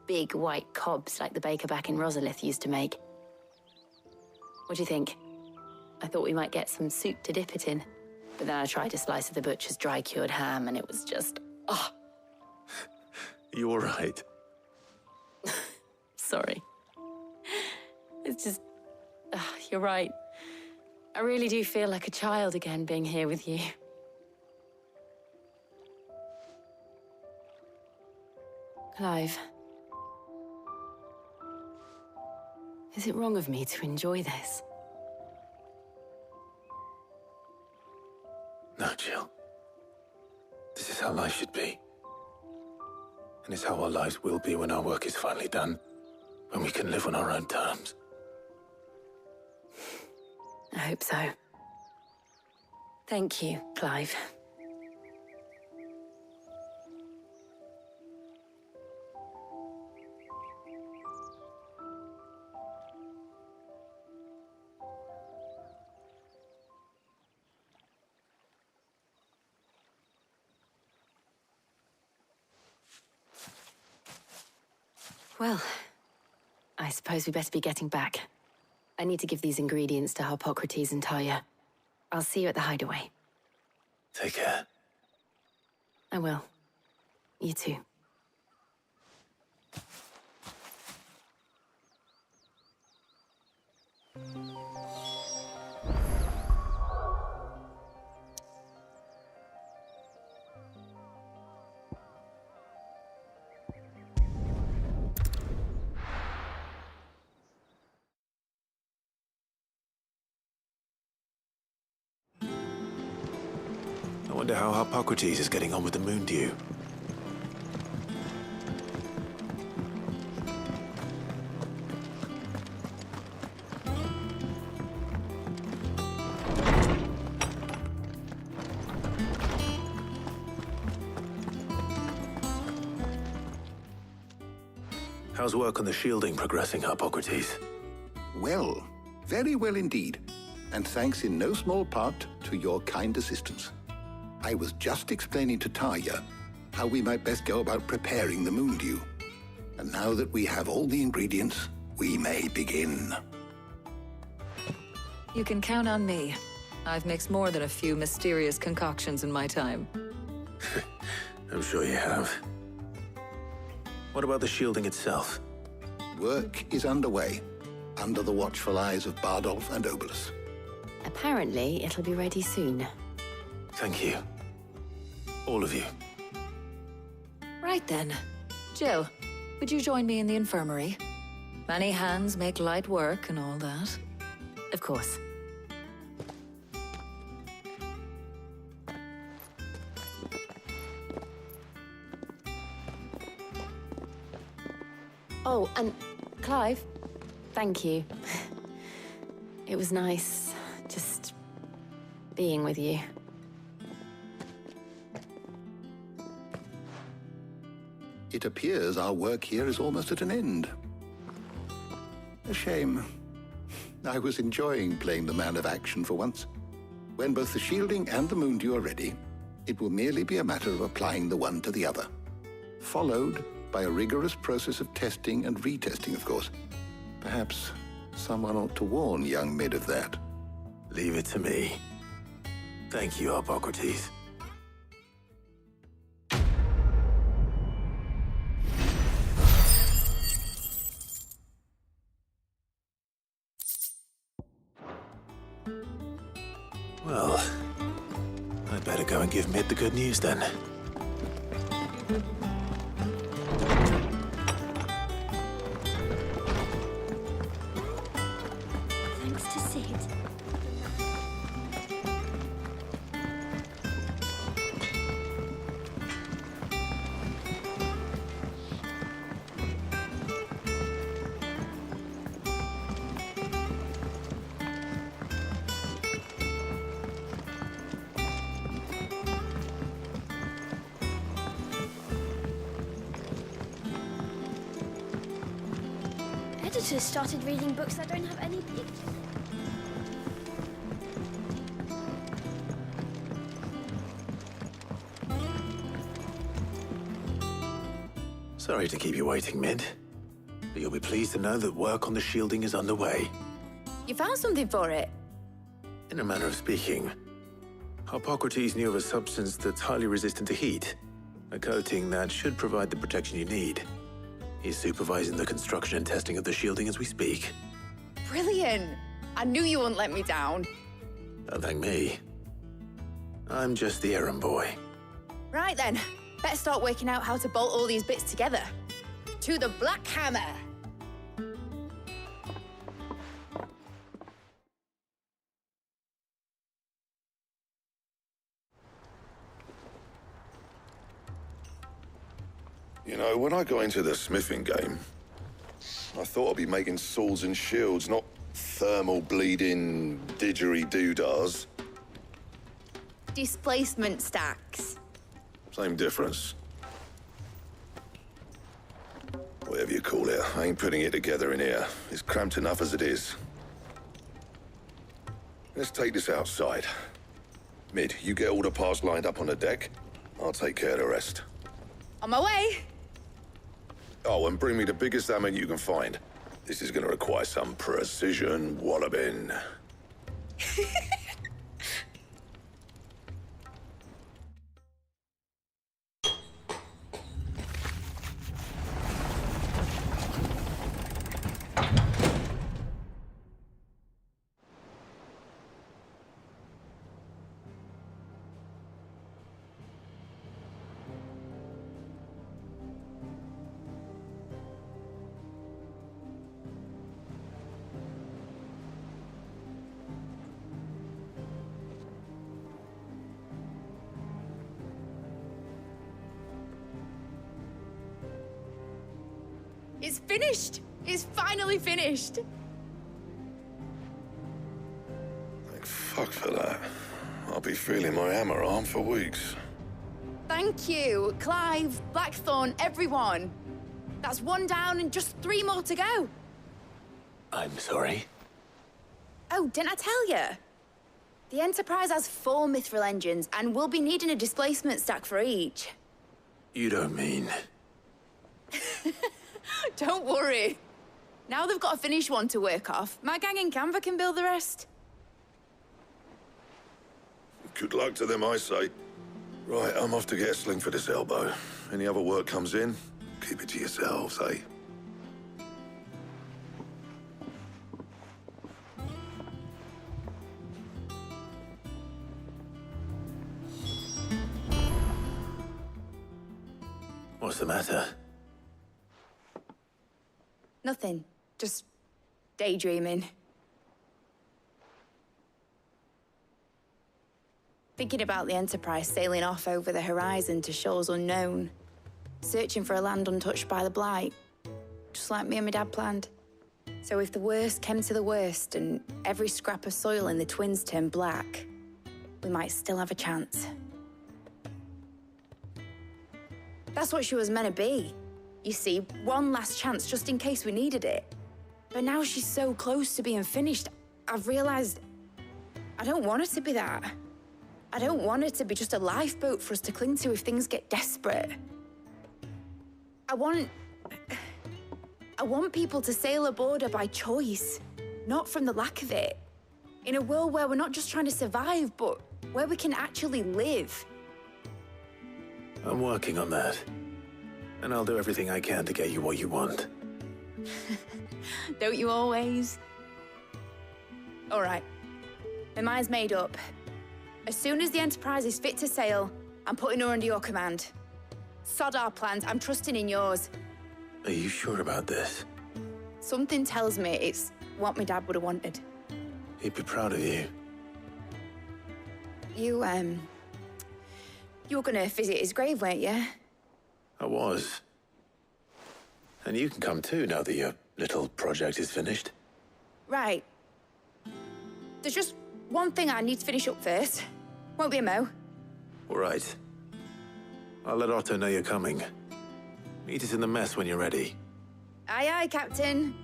Big white cobs like the baker back in Rosalith used to make. What do you think? I thought we might get some soup to dip it in. But then I tried a slice of the butcher's dry-cured ham and it was just... oh! You all right? Sorry. It's just... you're right. I really do feel like a child again being here with you. Clive. Is it wrong of me to enjoy this? No, Jill. This is how life should be. And it's how our lives will be when our work is finally done. When we can live on our own terms. I hope so. Thank you, Clive. Well, I suppose we better be getting back. I need to give these ingredients to Harpocrates and Talia. I'll see you at the hideaway. Take care. I will. You too. Wonder how Hippocrates is getting on with the moon dew. How's work on the shielding progressing, Hippocrates? Well, very well indeed. And thanks in no small part to your kind assistance. I was just explaining to Tarja how we might best go about preparing the moon dew. And now that we have all the ingredients, we may begin. You can count on me. I've mixed more than a few mysterious concoctions in my time. I'm sure you have. What about the shielding itself? Work is underway, under the watchful eyes of Bardolph and Obolus. Apparently, it'll be ready soon. Thank you. All of you. Right then. Jill, would you join me in the infirmary? Many hands make light work and all that. Of course. Oh, and Clive, thank you. It was nice just being with you. It appears our work here is almost at an end. A shame. I was enjoying playing the man of action for once. When both the shielding and the moon dew are ready, it will merely be a matter of applying the one to the other. Followed by a rigorous process of testing and retesting, of course. Perhaps someone ought to warn young Mid of that. Leave it to me. Thank you, Hippocrates. Well, I'd better go and give Mid the good news then. Thanks to Sid. Editors started reading books that don't have any pictures. Sorry to keep you waiting, Mid. But you'll be pleased to know that work on the shielding is underway. You found something for it? In a manner of speaking, Hippocrates knew of a substance that's highly resistant to heat, a coating that should provide the protection you need. He's supervising the construction and testing of the shielding as we speak. Brilliant! I knew you wouldn't let me down. Don't thank me. I'm just the errand boy. Right then, better start working out how to bolt all these bits together. To the Black Hammer! You know, when I got into the smithing game, I thought I'd be making swords and shields, not thermal bleeding didgeridoo-dahs. Displacement stacks. Same difference. Whatever you call it, I ain't putting it together in here. It's cramped enough as it is. Let's take this outside. Mid, you get all the parts lined up on the deck. I'll take care of the rest. On my way! Oh, and bring me the biggest hammer you can find. This is gonna require some precision walloping. It's finished! It's finally finished! Thank fuck for that. I'll be feeling my hammer arm for weeks. Thank you, Clive, Blackthorn, everyone. That's 1 down and just 3 more to go. I'm sorry. Oh, didn't I tell you? The Enterprise has 4 mithril engines, and we'll be needing a displacement stack for each. You don't mean... Don't worry. Now they've got a finished one to work off. My gang in Canva can build the rest. Good luck to them, I say. Right, I'm off to get a sling for this elbow. Any other work comes in, keep it to yourselves, eh? What's the matter? Nothing. Just daydreaming. Thinking about the Enterprise sailing off over the horizon to shores unknown. Searching for a land untouched by the Blight. Just like me and my dad planned. So if the worst came to the worst and every scrap of soil in the Twins turned black, we might still have a chance. That's what she was meant to be. You see, one last chance just in case we needed it. But now she's so close to being finished, I've realized I don't want her to be that. I don't want her to be just a lifeboat for us to cling to if things get desperate. I want people to sail aboard her by choice, not from the lack of it. In a world where we're not just trying to survive, but where we can actually live. I'm working on that. And I'll do everything I can to get you what you want. Don't you always? All right. My mind's made up. As soon as the Enterprise is fit to sail, I'm putting her under your command. Sod our plans, I'm trusting in yours. Are you sure about this? Something tells me it's what my dad would have wanted. He'd be proud of you. You were gonna visit his grave, weren't you? I was. And you can come too now that your little project is finished. Right. There's just one thing I need to finish up first. Won't be a mo. All right. I'll let Otto know you're coming. Meet us in the mess when you're ready. Aye, aye, Captain.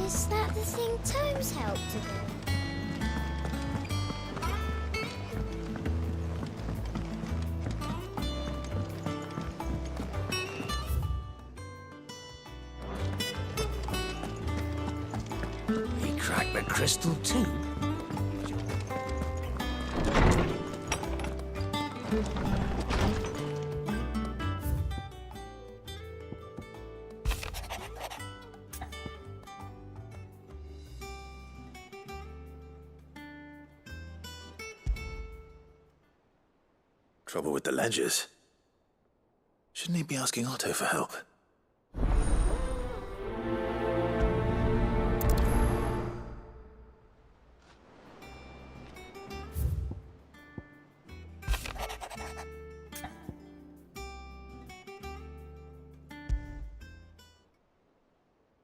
Is that the thing Tomes helped to do? He cracked the crystal too. Trouble with the ledgers. Shouldn't he be asking Otto for help?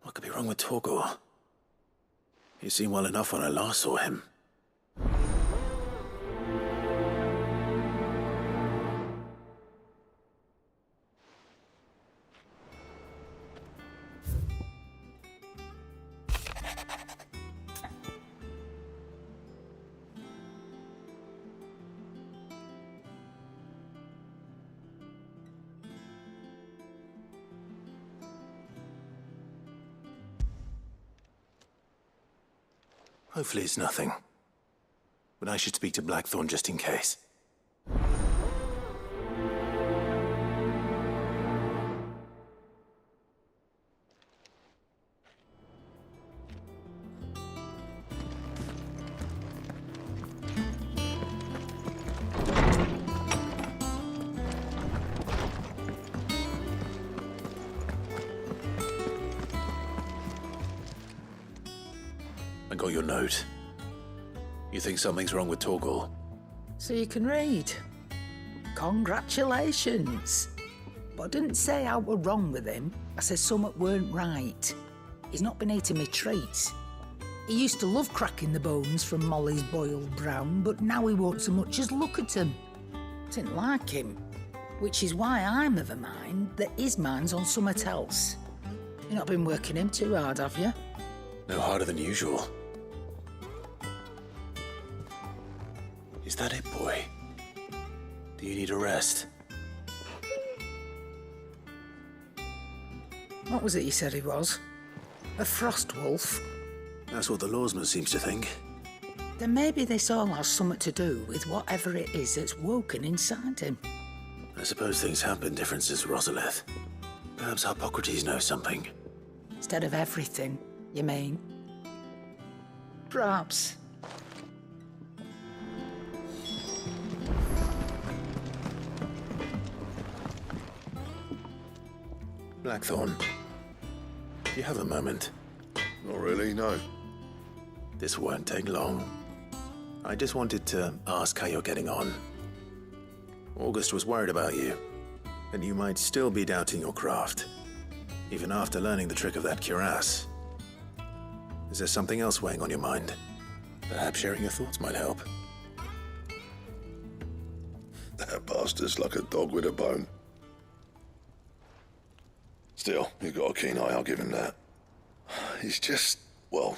What could be wrong with Torgor? He seemed well enough when I last saw him. Hopefully it's nothing. But I should speak to Blackthorn just in case. got your note. You think something's wrong with Torgal? So you can read. Congratulations. But I didn't say I were wrong with him. I said something weren't right. He's not been eating me treats. He used to love cracking the bones from Molly's boiled brown, but now he won't so much as look at 'em. Didn't like him. Which is why I'm of a mind that his mind's on something else. You've not been working him too hard, have you? No harder than usual. Is that it, boy? Do you need a rest? What was it you said he was? A frost wolf? That's what the lawsman seems to think. Then maybe this all has something to do with whatever it is that's woken inside him. I suppose things have been different since Rosalith. Perhaps Hippocrates knows something. Instead of everything, you mean? Perhaps. Blackthorn, do you have a moment? Not really, no. This won't take long. I just wanted to ask how you're getting on. August was worried about you, that you might still be doubting your craft, even after learning the trick of that cuirass. Is there something else weighing on your mind? Perhaps sharing your thoughts might help. That bastard's like a dog with a bone. Still, you've got a keen eye, I'll give him that. He's just, well,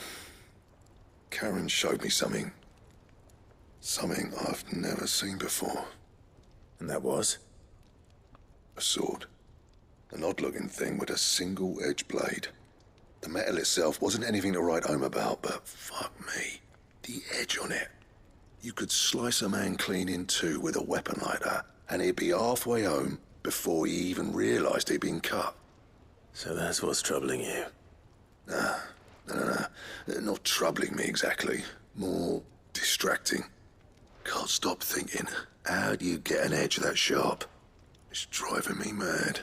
Karen showed me something. Something I've never seen before. And that was? A sword. An odd-looking thing with a single-edged blade. The metal itself wasn't anything to write home about, but fuck me, the edge on it. You could slice a man clean in two with a weapon like that, and he'd be halfway home before he even realised he'd been cut. So that's what's troubling you? Nah, no. Not troubling me exactly. More distracting. Can't stop thinking, how do you get an edge that sharp? It's driving me mad.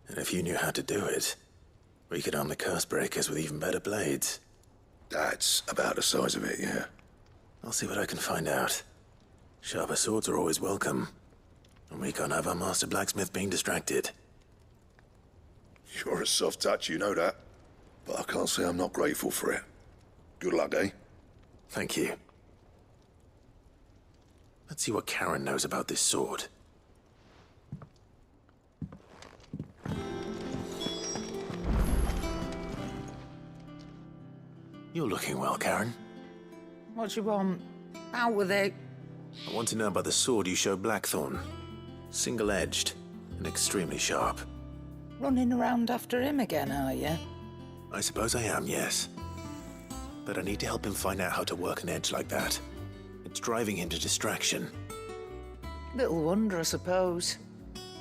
And if you knew how to do it, we could arm the curse breakers with even better blades. That's about the size of it, yeah. I'll see what I can find out. Sharper swords are always welcome. And we can't have our master blacksmith being distracted. You're a soft touch, you know that. But I can't say I'm not grateful for it. Good luck, eh? Thank you. Let's see what Karen knows about this sword. You're looking well, Karen. What do you want? Out with it. I want to know about the sword you showed Blackthorn. Single-edged and extremely sharp. Running around after him again, are you? I suppose I am, yes. But I need to help him find out how to work an edge like that. It's driving him to distraction. Little wonder, I suppose.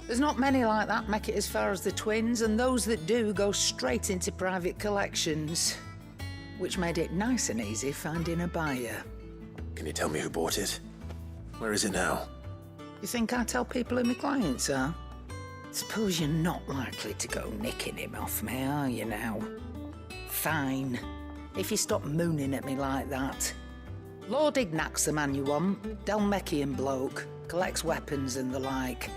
There's not many like that make it as far as the twins, and those that do go straight into private collections. Which made it nice and easy finding a buyer. Can you tell me who bought it? Where is it now? You think I tell people who my clients are? Suppose you're not likely to go nicking him off me, are you now? Fine. If you stop mooning at me like that. Lord Ignac's the man you want. Dalmekian bloke. Collects weapons and the like.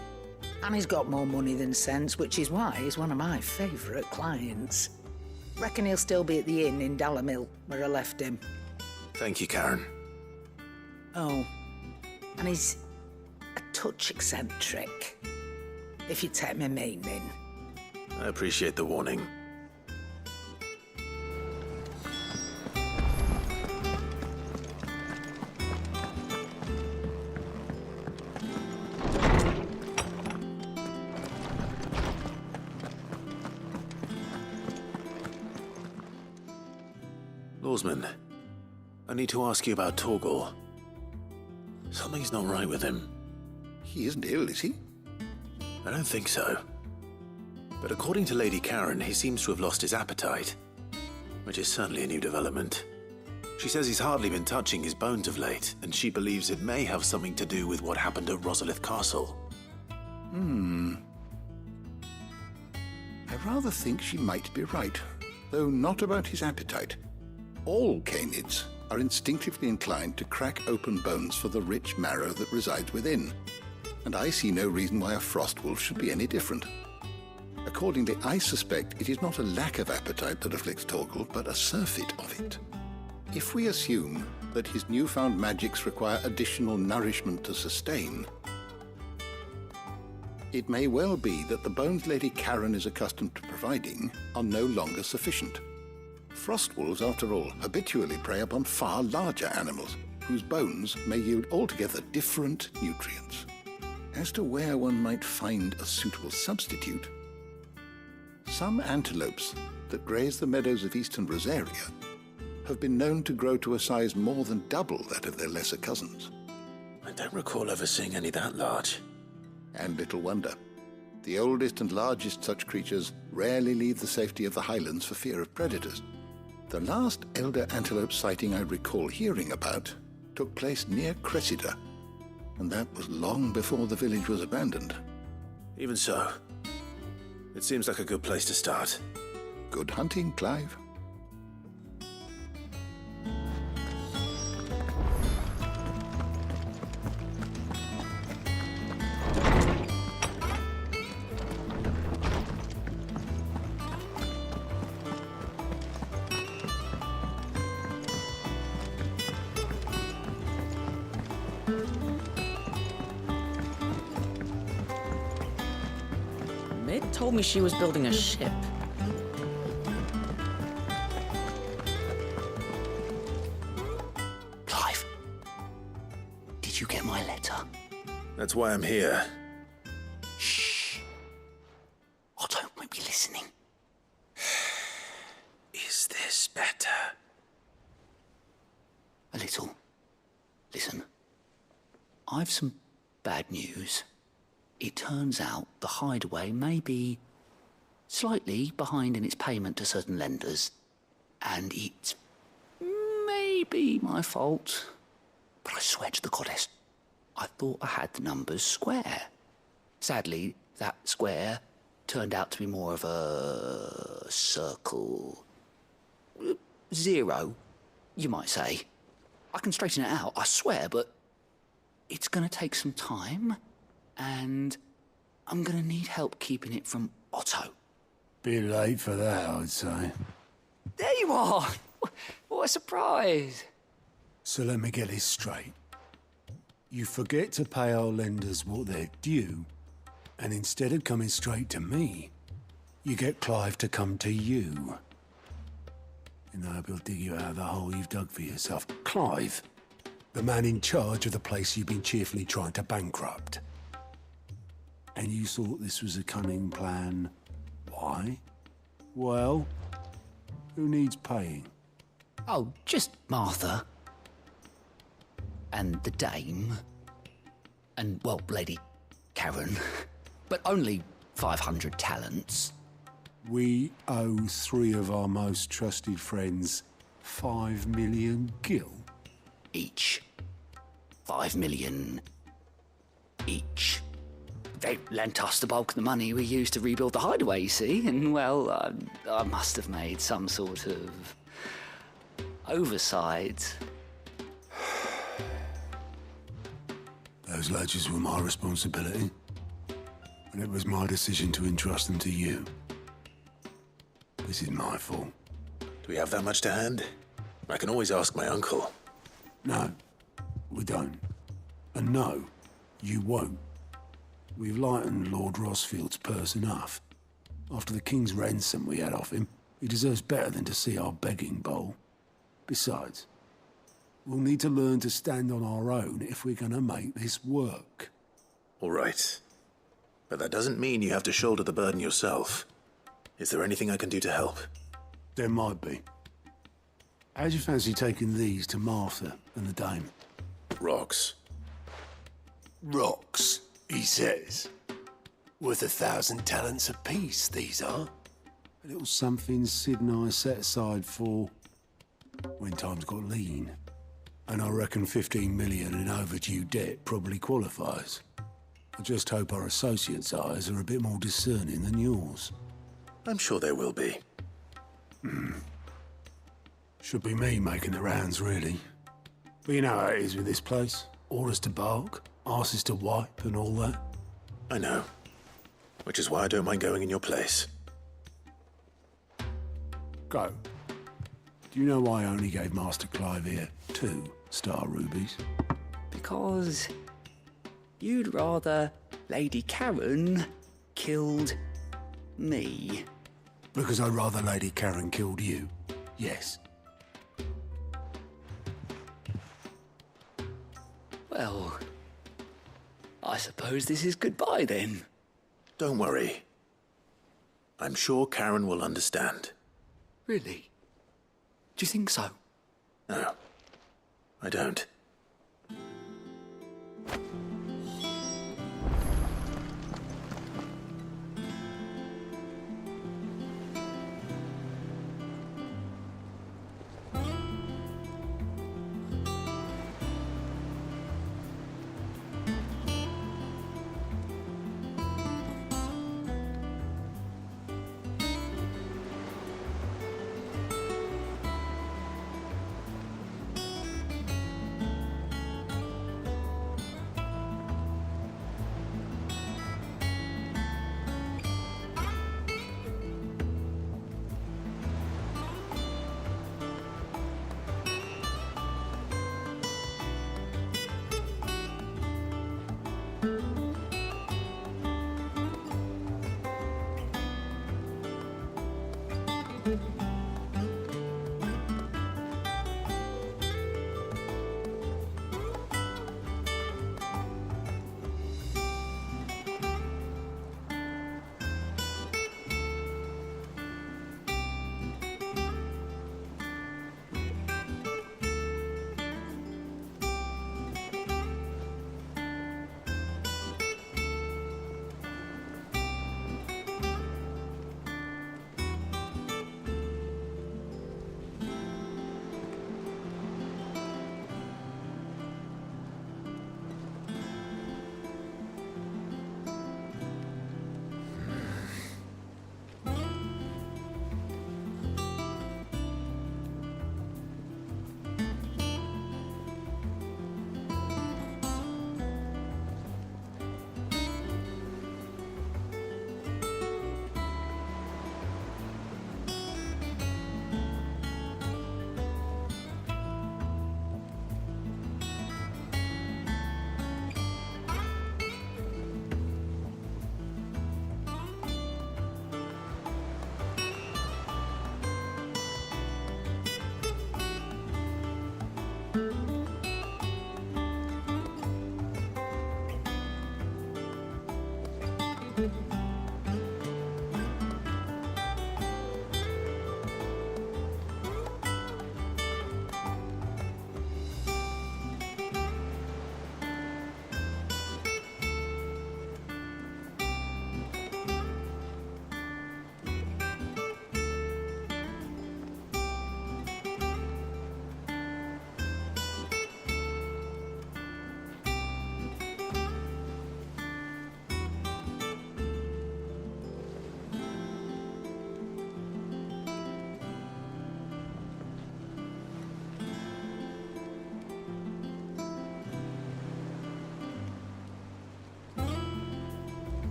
And he's got more money than sense, which is why he's one of my favourite clients. Reckon he'll still be at the inn in Dalamil, where I left him. Thank you, Karen. Oh, and he's a touch eccentric, if you take my meaning. I appreciate the warning. Lawsman, I need to ask you about Torgal. Something's not right with him. He isn't ill, is he? I don't think so. But according to Lady Karen, he seems to have lost his appetite, which is certainly a new development. She says he's hardly been touching his bones of late, and she believes it may have something to do with what happened at Rosalith Castle. I rather think she might be right, though not about his appetite. all canids are instinctively inclined to crack open bones for the rich marrow that resides within, and I see no reason why a frost wolf should be any different. Accordingly, I suspect it is not a lack of appetite that afflicts Torgal, but a surfeit of it. If we assume that his newfound magics require additional nourishment to sustain, it may well be that the bones Lady Karen is accustomed to providing are no longer sufficient. Frost wolves, after all, habitually prey upon far larger animals, whose bones may yield altogether different nutrients. As to where one might find a suitable substitute, some antelopes that graze the meadows of eastern Rosaria have been known to grow to a size more than double that of their lesser cousins. I don't recall ever seeing any that large. And little wonder. The oldest and largest such creatures rarely leave the safety of the highlands for fear of predators. The last elder antelope sighting I recall hearing about took place near Cressida, and that was long before the village was abandoned. Even so, it seems like a good place to start. Good hunting, Clive. Mid told me she was building a ship. Clive, did you get my letter? That's why I'm here. Shh. Otto might be listening. Is this better? A little. Listen, I've some bad news. It turns out the hideaway may be slightly behind in its payment to certain lenders, and it's maybe my fault. But I swear to the goddess, I thought I had the numbers square. Sadly, that square turned out to be more of a circle. 0, you might say. I can straighten it out, I swear, but it's gonna take some time. And I'm gonna need help keeping it from Otto. Bit late for that, I'd say. There you are! What a surprise! So let me get this straight. You forget to pay our lenders what they're due, and instead of coming straight to me, you get Clive to come to you. And I hope he'll dig you out of the hole you've dug for yourself. Clive, the man in charge of the place you've been cheerfully trying to bankrupt. And you thought this was a cunning plan. Why? Well, who needs paying? Oh, just Martha. And the dame. And, well, Lady Karen. But only 500 talents. We owe 3 of our most trusted friends 5 million gil. Each. 5 million each. They lent us the bulk of the money we used to rebuild the hideaway, you see, and, well, I must have made some sort of oversight. Those ledgers were my responsibility, and it was my decision to entrust them to you. This is my fault. Do we have that much to hand? I can always ask my uncle. No, we don't. And no, you won't. We've lightened Lord Rosfield's purse enough. After the king's ransom we had off him, he deserves better than to see our begging bowl. Besides, we'll need to learn to stand on our own if we're gonna make this work. All right. But that doesn't mean you have to shoulder the burden yourself. Is there anything I can do to help? There might be. How'd you fancy taking these to Martha and the dame? Rocks. Rocks, he says. Worth 1,000 talents apiece, these are. A little something Sid and I set aside for when times got lean. And I reckon 15 million in overdue debt probably qualifies. I just hope our associates' eyes are a bit more discerning than yours. I'm sure there will be. Should be me making the rounds, really. But you know how it is with this place. Orders to bark, arses to wipe, and all that. I know. Which is why I don't mind going in your place. Go. Do you know why I only gave Master Clive here 2 star rubies? Because you'd rather Lady Karen killed me. Because I'd rather Lady Karen killed you. Yes. Well, I suppose this is goodbye then. Don't worry. I'm sure Karen will understand. Really? Do you think so? No, I don't.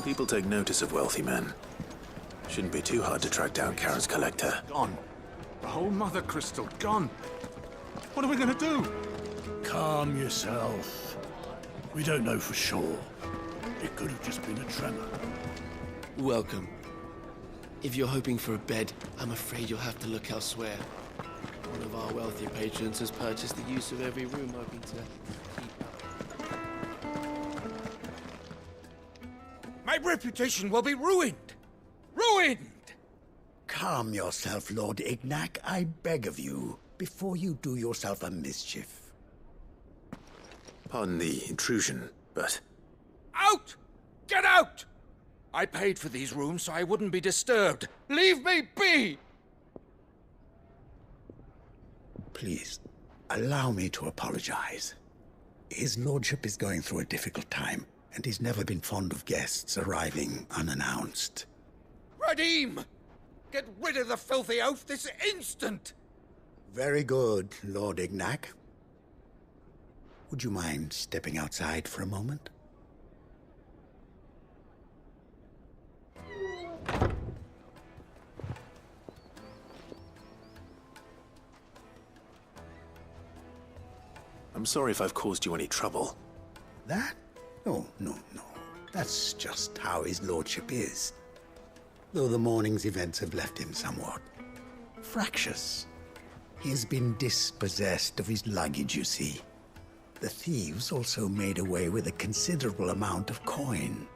People take notice of wealthy men. Shouldn't be too hard to track down Karen's collector. Gone. The whole mother crystal gone. What are we gonna do? Calm yourself. We don't know for sure. It could have just been a tremor. Welcome. If you're hoping for a bed, I'm afraid you'll have to look elsewhere. One of our wealthy patrons has purchased the use of every room hoping to keep up. My reputation will be ruined! Ruined! Calm yourself, Lord Ignac, I beg of you, before you do yourself a mischief. Pardon the intrusion, but... Out! Get out! I paid for these rooms so I wouldn't be disturbed. Leave me be! Please, allow me to apologize. His lordship is going through a difficult time, and he's never been fond of guests arriving unannounced. Radim! Get rid of the filthy oaf this instant! Very good, Lord Ignac. Would you mind stepping outside for a moment? I'm sorry if I've caused you any trouble. That? No. That's just how his lordship is. Though the morning's events have left him somewhat fractious. He has been dispossessed of his luggage, you see. The thieves also made away with a considerable amount of coin.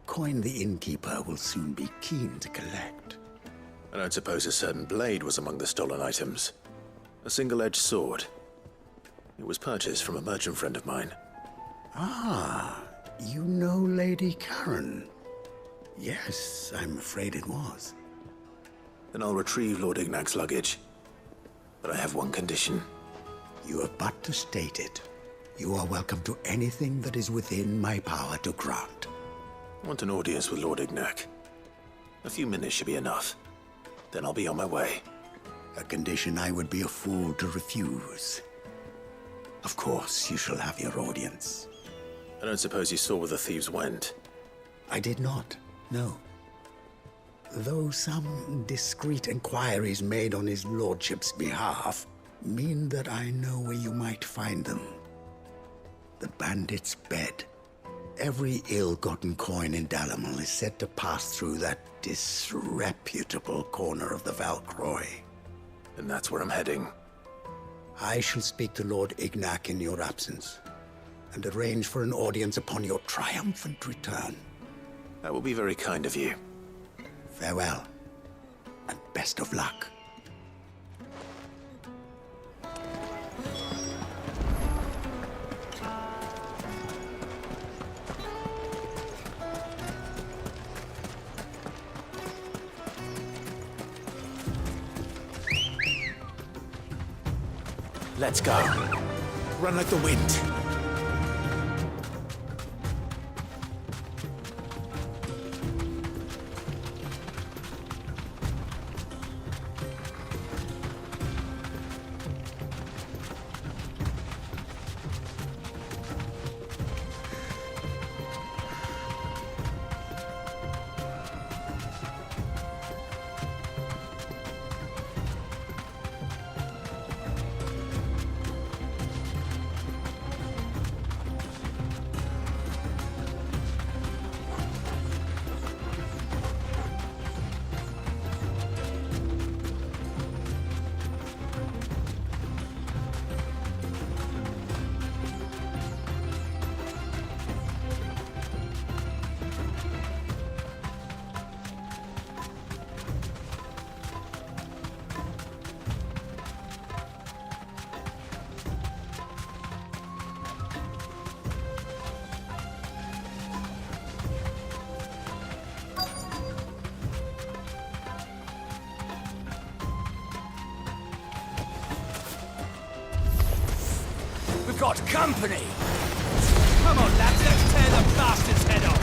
Coin the innkeeper will soon be keen to collect. I don't suppose a certain blade was among the stolen items. A single-edged sword. It was purchased from a merchant friend of mine. Ah, you know Lady Karen. Yes, I'm afraid it was. Then I'll retrieve Lord Ignac's luggage. But I have one condition. You have but to state it. You are welcome to anything that is within my power to grant. I want an audience with Lord Ignac. A few minutes should be enough. Then I'll be on my way. A condition I would be a fool to refuse. Of course, you shall have your audience. I don't suppose you saw where the thieves went? I did not, no. Though some discreet inquiries made on his lordship's behalf mean that I know where you might find them. The bandit's bed. Every ill-gotten coin in Dalamel is said to pass through that disreputable corner of the Valcroy. And that's where I'm heading. I shall speak to Lord Ignac in your absence, and arrange for an audience upon your triumphant return. That will be very kind of you. Farewell, and best of luck. Let's go. Run like the wind. We've got company! Come on, lads, let's tear the bastard's head off!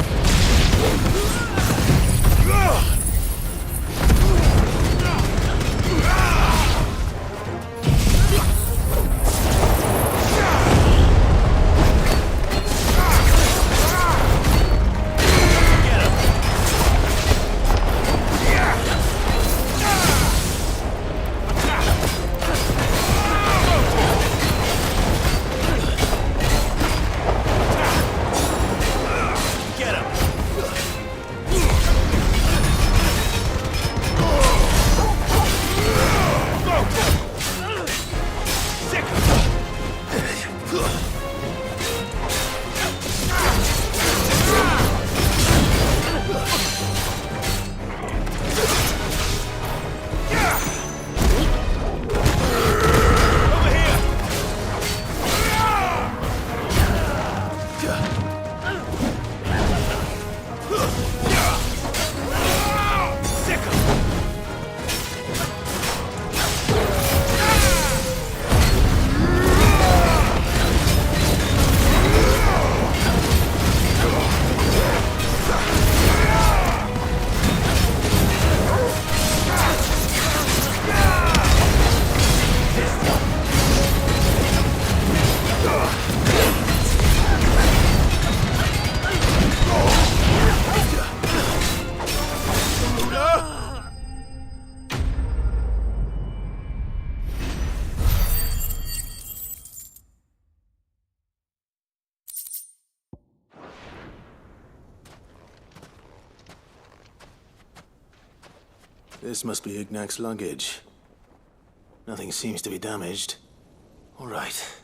This must be Ignac's luggage. Nothing seems to be damaged. All right.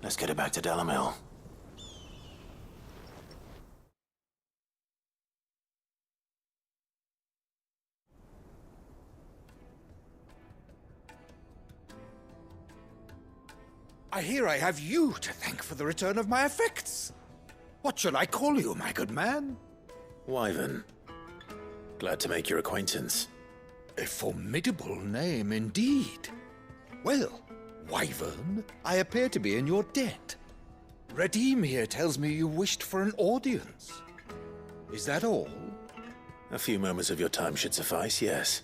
Let's get it back to Delamil. I hear I have you to thank for the return of my effects. What shall I call you, my good man? Wyvern. Glad to make your acquaintance. A formidable name indeed. Well, Wyvern, I appear to be in your debt. Redeem here tells me you wished for an audience. Is that all? A few moments of your time should suffice, yes.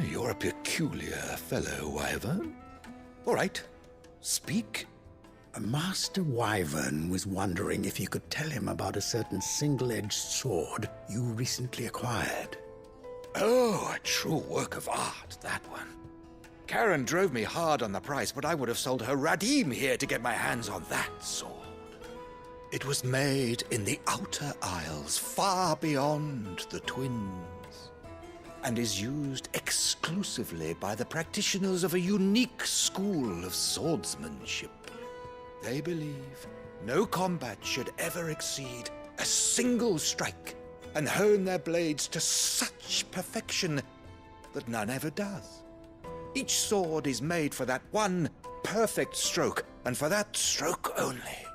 You're a peculiar fellow, Wyvern. All right, speak. Master Wyvern was wondering if you could tell him about a certain single-edged sword you recently acquired. Oh, a true work of art, that one. Karen drove me hard on the price, but I would have sold her Radim here to get my hands on that sword. It was made in the Outer Isles, far beyond the Twins, and is used exclusively by the practitioners of a unique school of swordsmanship. They believe no combat should ever exceed a single strike, and hone their blades to such perfection that none ever does. Each sword is made for that one perfect stroke, and for that stroke only.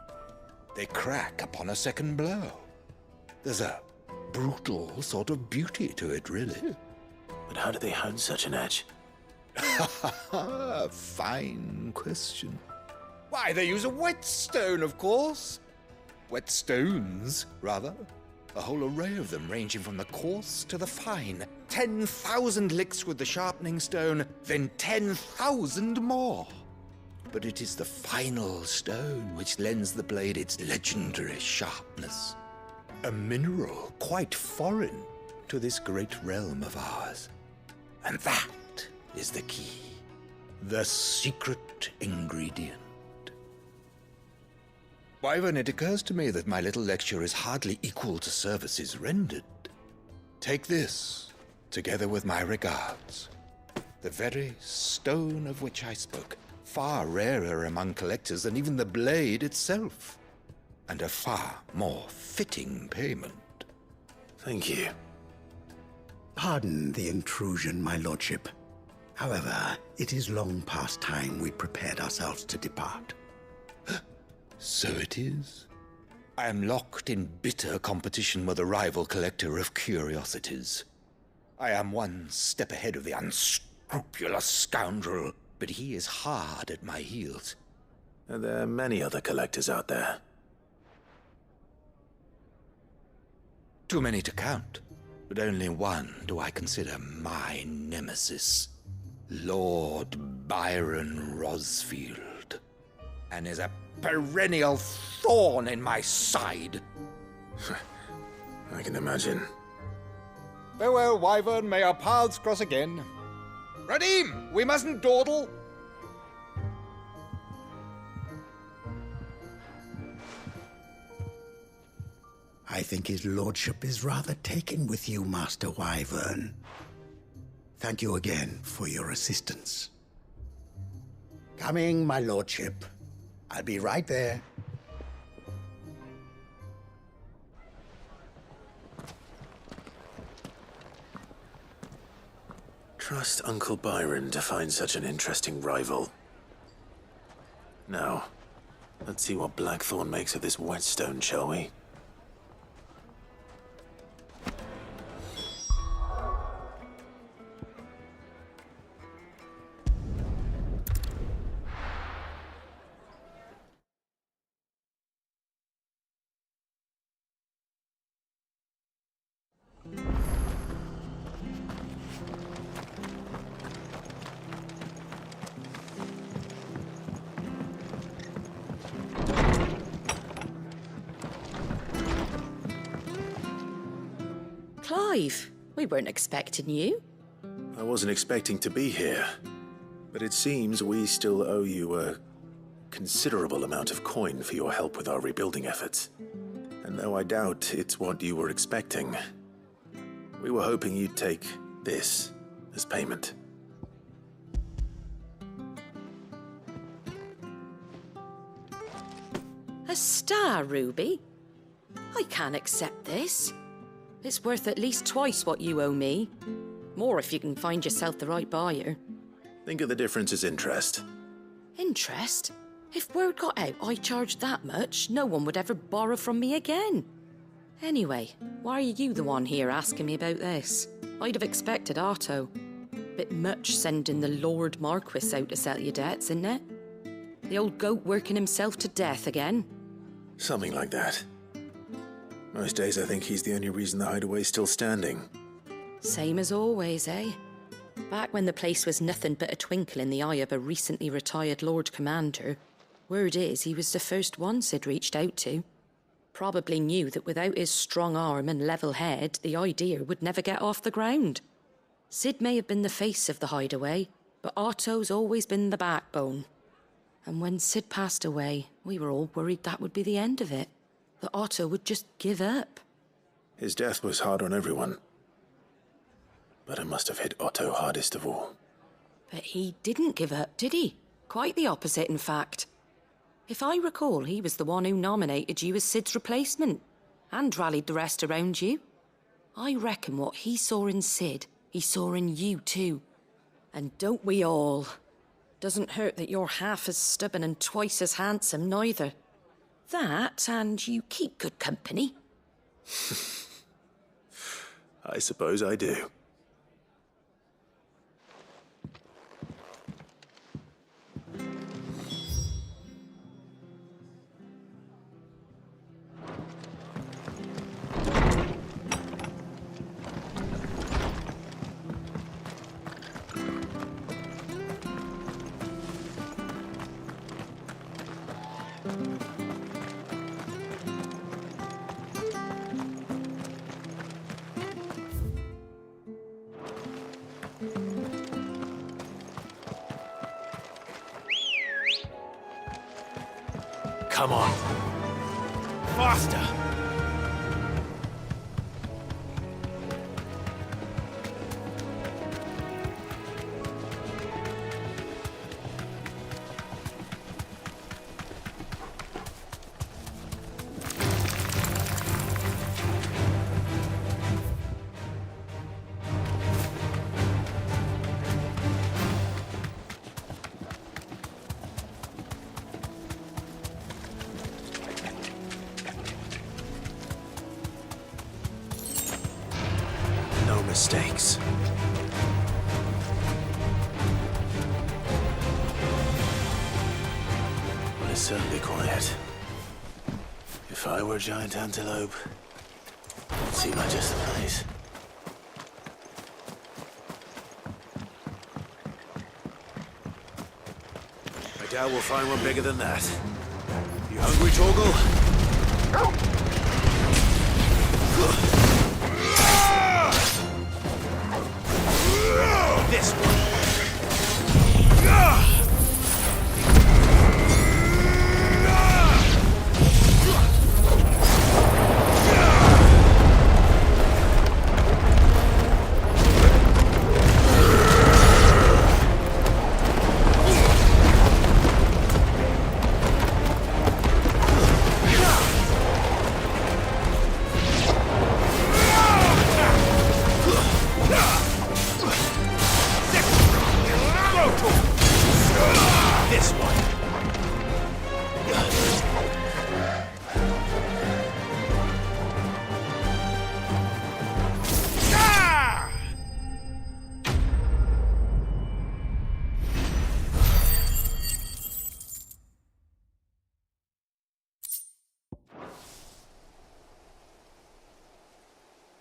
They crack upon a second blow. There's a brutal sort of beauty to it, really. But how do they hone such an edge? Fine question. Why, they use a whetstone, of course. Whetstones, rather. A whole array of them, ranging from the coarse to the fine. 10,000 licks with the sharpening stone, then 10,000 more. But it is the final stone which lends the blade its legendary sharpness. A mineral quite foreign to this great realm of ours. And that is the key. The secret ingredient. Wyvern, it occurs to me that my little lecture is hardly equal to services rendered. Take this, together with my regards. The very stone of which I spoke, far rarer among collectors than even the blade itself, and a far more fitting payment. Thank you. Pardon the intrusion, my lordship. However, it is long past time we prepared ourselves to depart. So it is. I am locked in bitter competition with a rival collector of curiosities. I am one step ahead of the unscrupulous scoundrel, but he is hard at my heels. Are there many other collectors out there? Too many to count, but only one do I consider my nemesis. Lord Byron Rosfield. And is a perennial thorn in my side. I can imagine. Farewell, Wyvern. May our paths cross again. Radim, we mustn't dawdle. I think his lordship is rather taken with you, Master Wyvern. Thank you again for your assistance. Coming, my lordship. I'll be right there. Trust Uncle Byron to find such an interesting rival. Now, let's see what Blackthorn makes of this whetstone, shall we? Clive, we weren't expecting you. I wasn't expecting to be here, but it seems we still owe you a considerable amount of coin for your help with our rebuilding efforts. And though I doubt it's what you were expecting, we were hoping you'd take this as payment. A star ruby? I can't accept this. It's worth at least twice what you owe me. More if you can find yourself the right buyer. Think of the difference as interest. Interest? If word got out I charged that much, no one would ever borrow from me again. Anyway, why are you the one here asking me about this? I'd have expected Otto. Bit much sending the Lord Marquis out to settle your debts, isn't it? The old goat working himself to death again. Something like that. Most days I think he's the only reason the hideaway's still standing. Same as always, eh? Back when the place was nothing but a twinkle in the eye of a recently retired Lord Commander, word is he was the first one Sid reached out to. Probably knew that without his strong arm and level head, the idea would never get off the ground. Sid may have been the face of the hideaway, but Otto's always been the backbone. And when Sid passed away, we were all worried that would be the end of it. That Otto would just give up. His death was hard on everyone. But it must have hit Otto hardest of all. But he didn't give up, did he? Quite the opposite, in fact. If I recall, he was the one who nominated you as Sid's replacement, and rallied the rest around you. I reckon what he saw in Sid, he saw in you too. And don't we all? Doesn't hurt that you're half as stubborn and twice as handsome, neither. That, and you keep good company. I suppose I do. Come on. Faster! Mistakes. Well, as certainly quiet. If I were a giant antelope, it'd seem like just the place. I doubt we'll find one bigger than that. You hungry, Torgal? This one.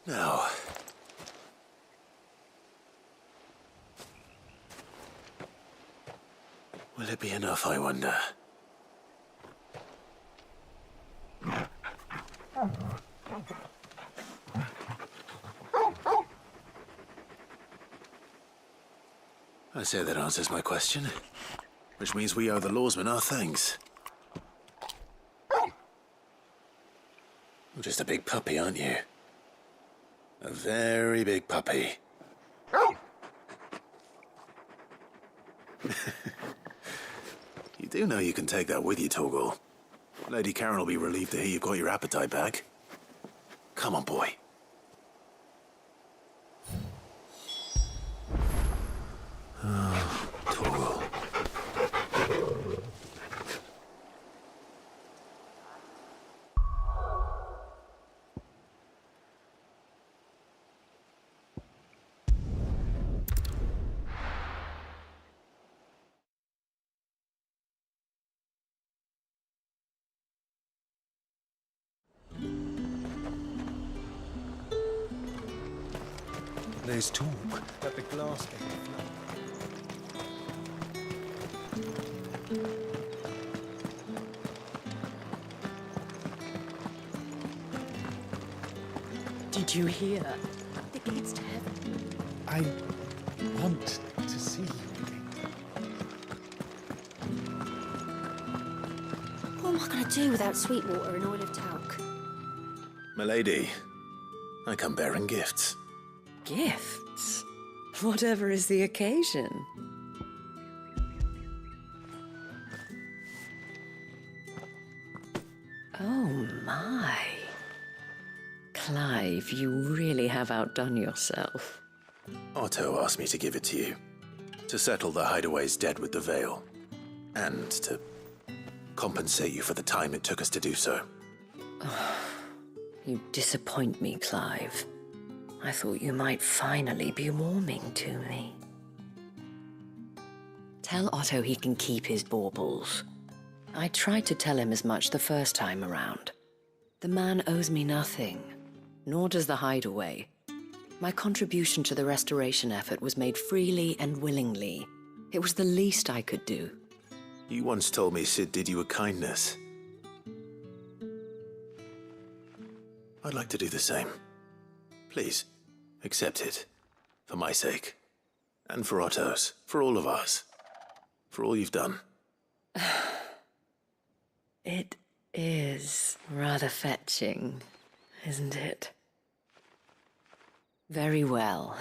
Now, will it be enough, I wonder? I say that answers my question, which means we owe the lawsmen our thanks. You're just a big puppy, aren't you? A very big puppy. You do know you can take that with you, Torgal. Lady Karen will be relieved to hear you've got your appetite back. Come on, boy. Oh, Torgal. There's talk that the glass can Did you hear? The gates to heaven. I want to see you again. What am I going to do without sweet water and oil of talc? Milady, I come bearing gifts. Gifts? Whatever is the occasion. Oh my. Clive, you really have outdone yourself. Otto asked me to give it to you. To settle the Hideaway's debt with the Veil. And to compensate you for the time it took us to do so. You disappoint me, Clive. I thought you might finally be warming to me. Tell Otto he can keep his baubles. I tried to tell him as much the first time around. The man owes me nothing, nor does the Hideaway. My contribution to the restoration effort was made freely and willingly. It was the least I could do. You once told me Sid did you a kindness. I'd like to do the same. Please, accept it. For my sake. And for Otto's. For all of us. For all you've done. It is rather fetching, isn't it? Very well.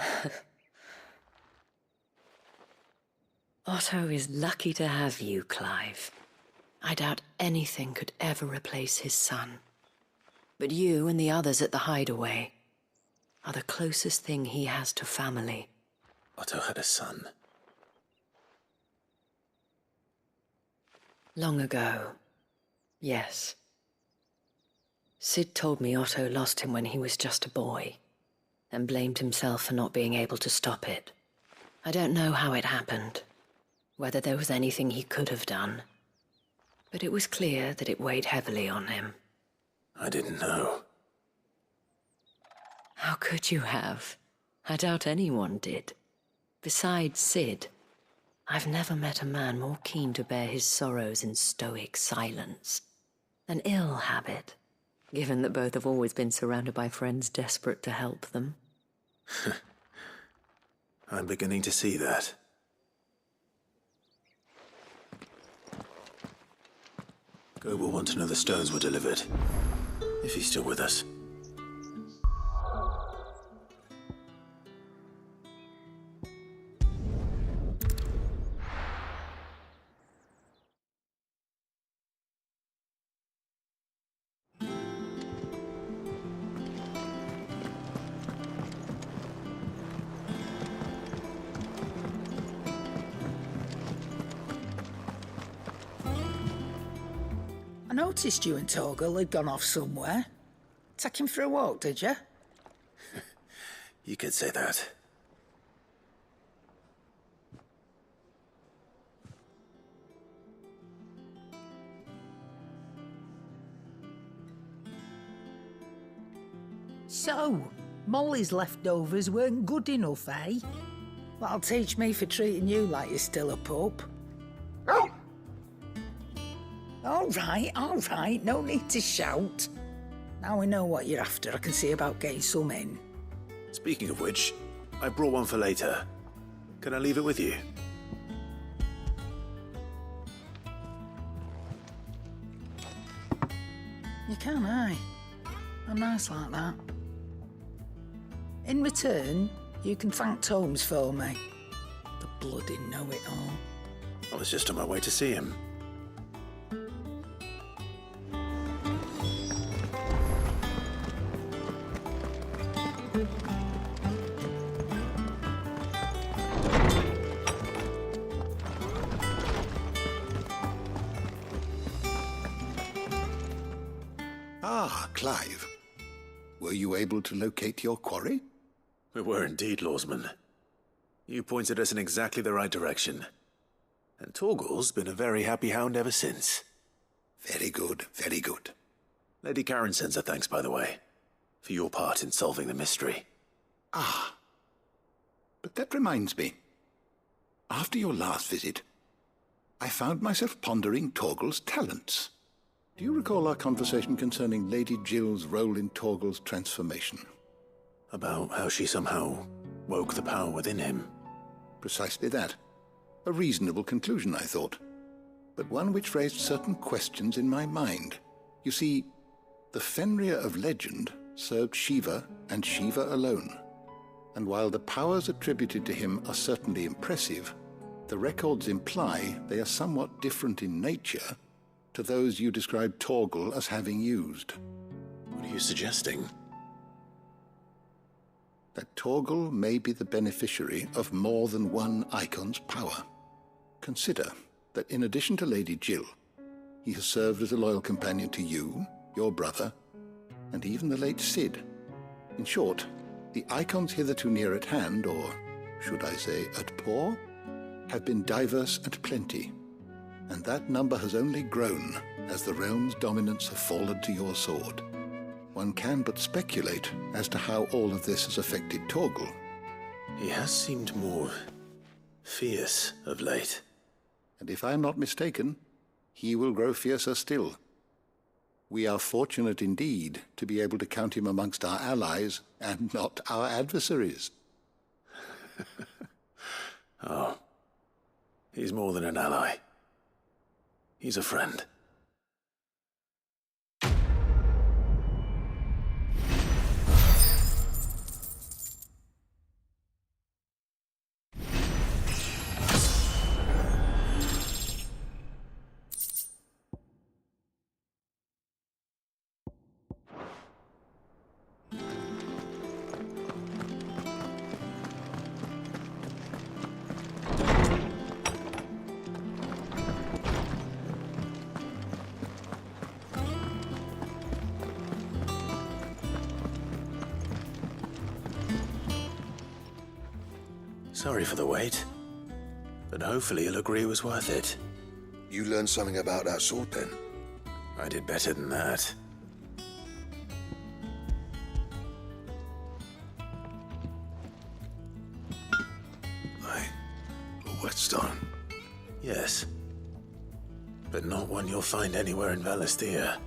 Otto is lucky to have you, Clive. I doubt anything could ever replace his son. But you and the others at the Hideaway are the closest thing he has to family. Otto had a son. Long ago, yes. Sid told me Otto lost him when he was just a boy, and blamed himself for not being able to stop it. I don't know how it happened, whether there was anything he could have done. But it was clear that it weighed heavily on him. I didn't know. How could you have? I doubt anyone did. Besides Sid, I've never met a man more keen to bear his sorrows in stoic silence. An ill habit, given that both have always been surrounded by friends desperate to help them. I'm beginning to see that. Gob will want to know the stones were delivered, if he's still with us. I noticed you and Torgal had gone off somewhere. Take him for a walk, did you? You could say that. So, Molly's leftovers weren't good enough, eh? That'll teach me for treating you like you're still a pup. All right, no need to shout. Now we know what you're after, I can see about getting some in. Speaking of which, I brought one for later. Can I leave it with you? You can, aye. I'm nice like that. In return, you can thank Tomes for me. The bloody know-it-all. I was just on my way to see him. Ah, Clive. Were you able to locate your quarry? We were indeed, Lawsman. You pointed us in exactly the right direction. And Torgal's been a very happy hound ever since. Very good, very good. Lady Karen sends her thanks, by the way, for your part in solving the mystery. Ah. But that reminds me. After your last visit, I found myself pondering Torgal's talents. Do you recall our conversation concerning Lady Jill's role in Torgal's transformation? About how she somehow woke the power within him. Precisely that. A reasonable conclusion, I thought. But one which raised certain questions in my mind. You see, the Fenrir of legend served Shiva and Shiva alone. And while the powers attributed to him are certainly impressive, the records imply they are somewhat different in nature to those you described Torgal as having used. What are you suggesting? That Torgal may be the beneficiary of more than one icon's power. Consider that in addition to Lady Jill, he has served as a loyal companion to you, your brother, and even the late Sid. In short, the icons hitherto near at hand, or should I say at paw, have been diverse and plenty, and that number has only grown as the realm's dominance have fallen to your sword. One can but speculate as to how all of this has affected Torgal. He has seemed more fierce of late. And if I am not mistaken, he will grow fiercer still. We are fortunate indeed to be able to count him amongst our allies and not our adversaries. Oh, he's more than an ally. He's a friend. Sorry for the wait, but hopefully he'll agree it was worth it. You learned something about that sword, then? I did better than that. A whetstone? Yes. But not one you'll find anywhere in Valisthea.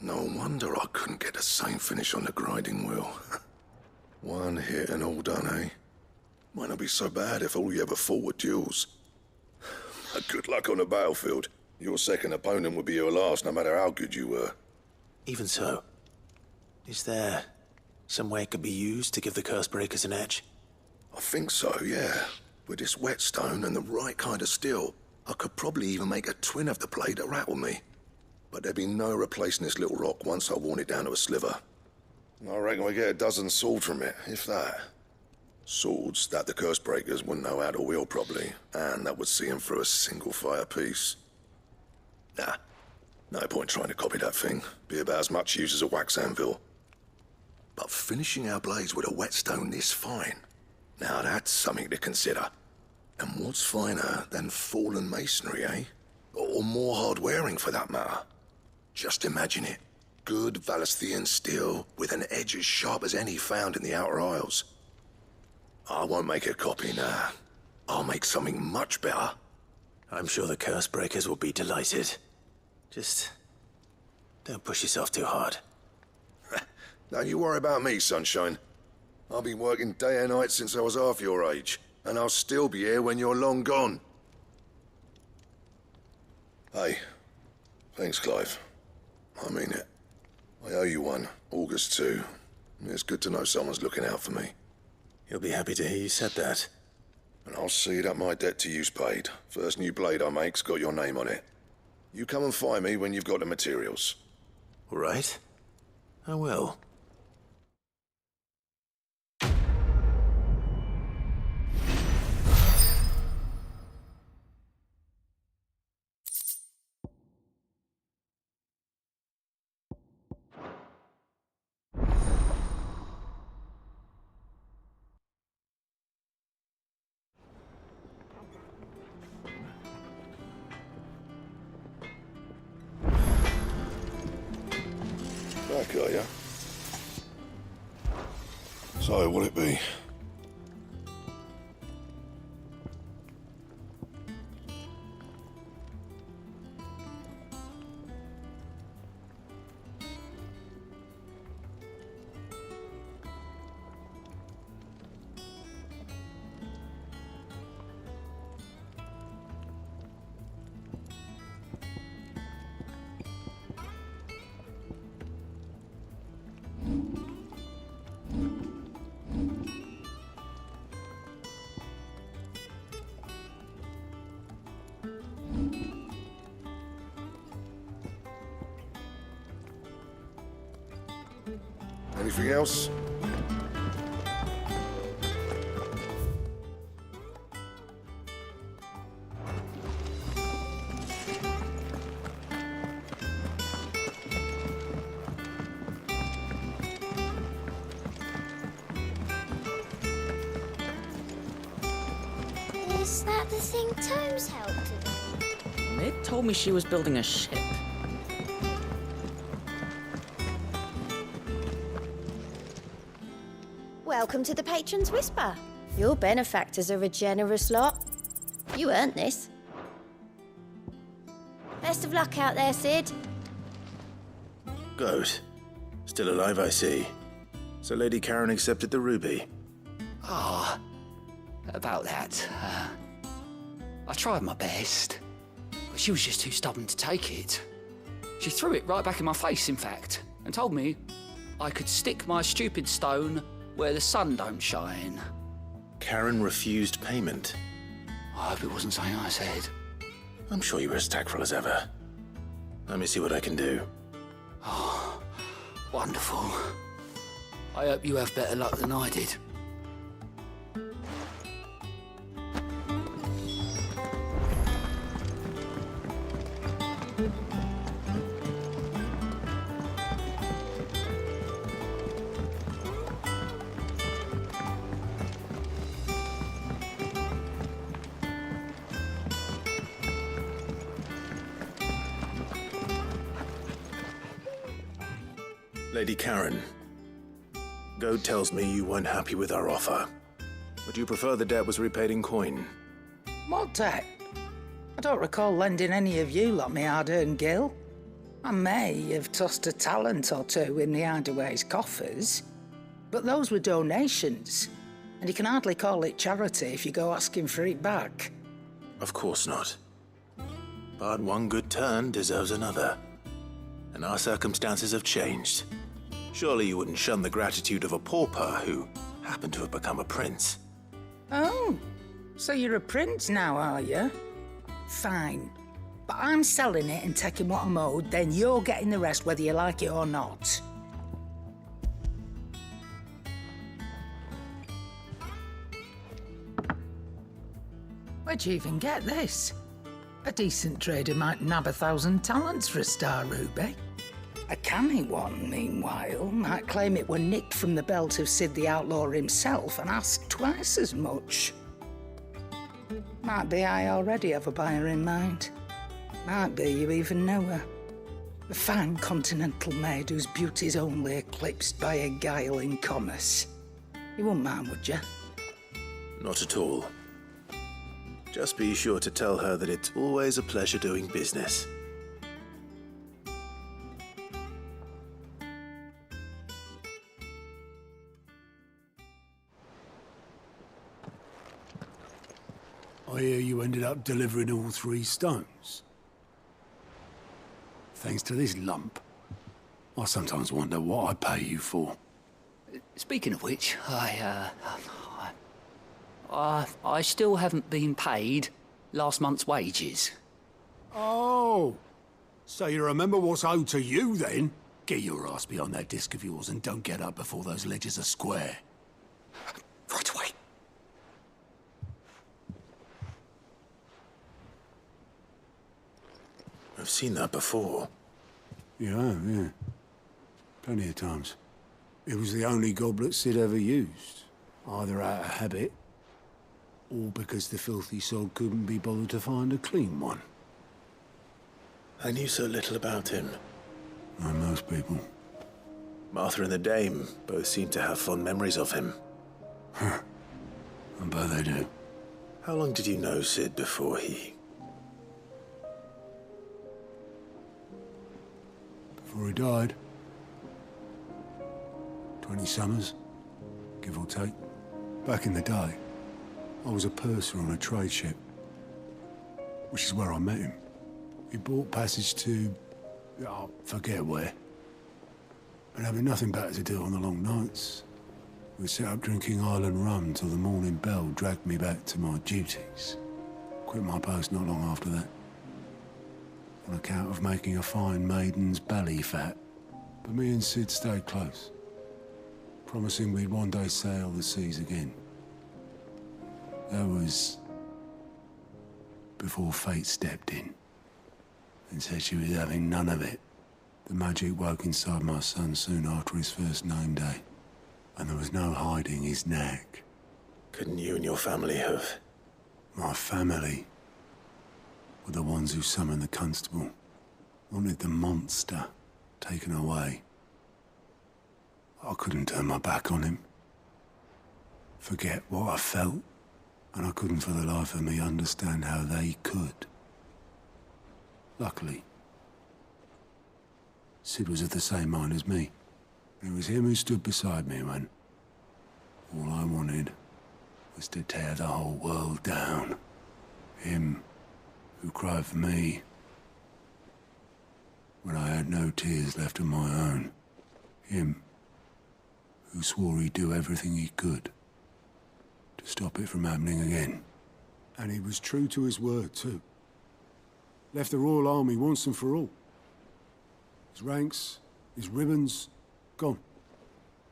No wonder I couldn't get the same finish on the grinding wheel. One hit and all done, eh? Might not be so bad if all you ever fought were duels. Good luck on the battlefield. Your second opponent would be your last, no matter how good you were. Even so, is there some way it could be used to give the Curse Breakers an edge? I think so, yeah. With this whetstone and the right kind of steel, I could probably even make a twin of the blade that rattled me. But there'd be no replacing this little rock once I worn it down to a sliver. I reckon we get a dozen swords from it, if that. Swords that the Curse Breakers wouldn't know how to wield properly, and that would see them through a single fire piece. Nah, no point trying to copy that thing. Be about as much use as a wax anvil. But finishing our blades with a whetstone this fine, now that's something to consider. And what's finer than fallen masonry, eh? Or more hard-wearing, for that matter. Just imagine it. Good Valisthean steel with an edge as sharp as any found in the Outer Isles. I won't make a copy, nah. I'll make something much better. I'm sure the Curse Breakers will be delighted. Just don't push yourself too hard. Don't you worry about me, Sunshine. I've been working day and night since I was half your age, and I'll still be here when you're long gone. Hey, thanks, Clive. I mean it. I owe you one, August too. It's good to know someone's looking out for me. He'll be happy to hear you said that. And I'll see that my debt to you's paid. First new blade I make's got your name on it. You come and find me when you've got the materials. All right. I will. Back, are ya? So, what'll it be? Anything else? Is that the thing Tomes helped with? Nick told me she was building a ship. Welcome to the Patron's Whisper. Your benefactors are a generous lot. You earned this. Best of luck out there, Sid. Good. Still alive, I see. So Lady Karen accepted the ruby. Ah, about that. I tried my best, but she was just too stubborn to take it. She threw it right back in my face, in fact, and told me I could stick my stupid stone where the sun don't shine. Karen refused payment. I hope it wasn't something I said. I'm sure you were as tactful as ever. Let me see what I can do. Oh, wonderful. I hope you have better luck than I did. Lady Karen, Goad tells me you weren't happy with our offer. Would you prefer the debt was repaid in coin? What debt? I don't recall lending any of you lot me hard-earned gil. I may have tossed a talent or two in the Hideaway's coffers, but those were donations, and you can hardly call it charity if you go asking for it back. Of course not. But one good turn deserves another. And our circumstances have changed. Surely you wouldn't shun the gratitude of a pauper who happened to have become a prince. Oh, so you're a prince now, are you? Fine. But I'm selling it and taking what I'm owed, then you're getting the rest whether you like it or not. Where'd you even get this? A decent trader might nab 1,000 talents for a star ruby. A canny one, meanwhile, might claim it were nicked from the belt of Sid the Outlaw himself and ask twice as much. Might be I already have a buyer in mind. Might be you even know her. A fine continental maid whose beauty's only eclipsed by a guile in commerce. You wouldn't mind, would you? Not at all. Just be sure to tell her that it's always a pleasure doing business. I hear you ended up delivering all 3 stones. Thanks to this lump. I sometimes wonder what I pay you for. Speaking of which, I still haven't been paid last month's wages. Oh, so you remember what's owed to you then? Get your ass behind that disc of yours and don't get up before those ledgers are square. Right away. I've seen that before. You have, yeah. Plenty of times. It was the only goblet Sid ever used. Either out of habit, or because the filthy sod couldn't be bothered to find a clean one. I knew so little about him. Like most people. Martha and the Dame both seem to have fond memories of him. Huh. I bet they do. How long did you know Sid before he... Before he died. 20 summers, give or take. Back in the day, I was a purser on a trade ship, which is where I met him. He bought passage to... I forget where. But having nothing better to do on the long nights, we sat up drinking island rum till the morning bell dragged me back to my duties. Quit my post not long after that. On account of making a fine maiden's belly fat. But me and Sid stayed close, promising we'd one day sail the seas again. That was before fate stepped in and said she was having none of it. The magic woke inside my son soon after his first name day, and there was no hiding his knack. Couldn't you and your family have... My family were the ones who summoned the constable, wanted the monster taken away. I couldn't turn my back on him, forget what I felt, and I couldn't for the life of me understand how they could. Luckily, Sid was of the same mind as me. It was him who stood beside me when all I wanted was to tear the whole world down. Him who cried for me when I had no tears left of my own. Him who swore he'd do everything he could to stop it from happening again. And he was true to his word, too. Left the Royal Army once and for all. His ranks, his ribbons, gone.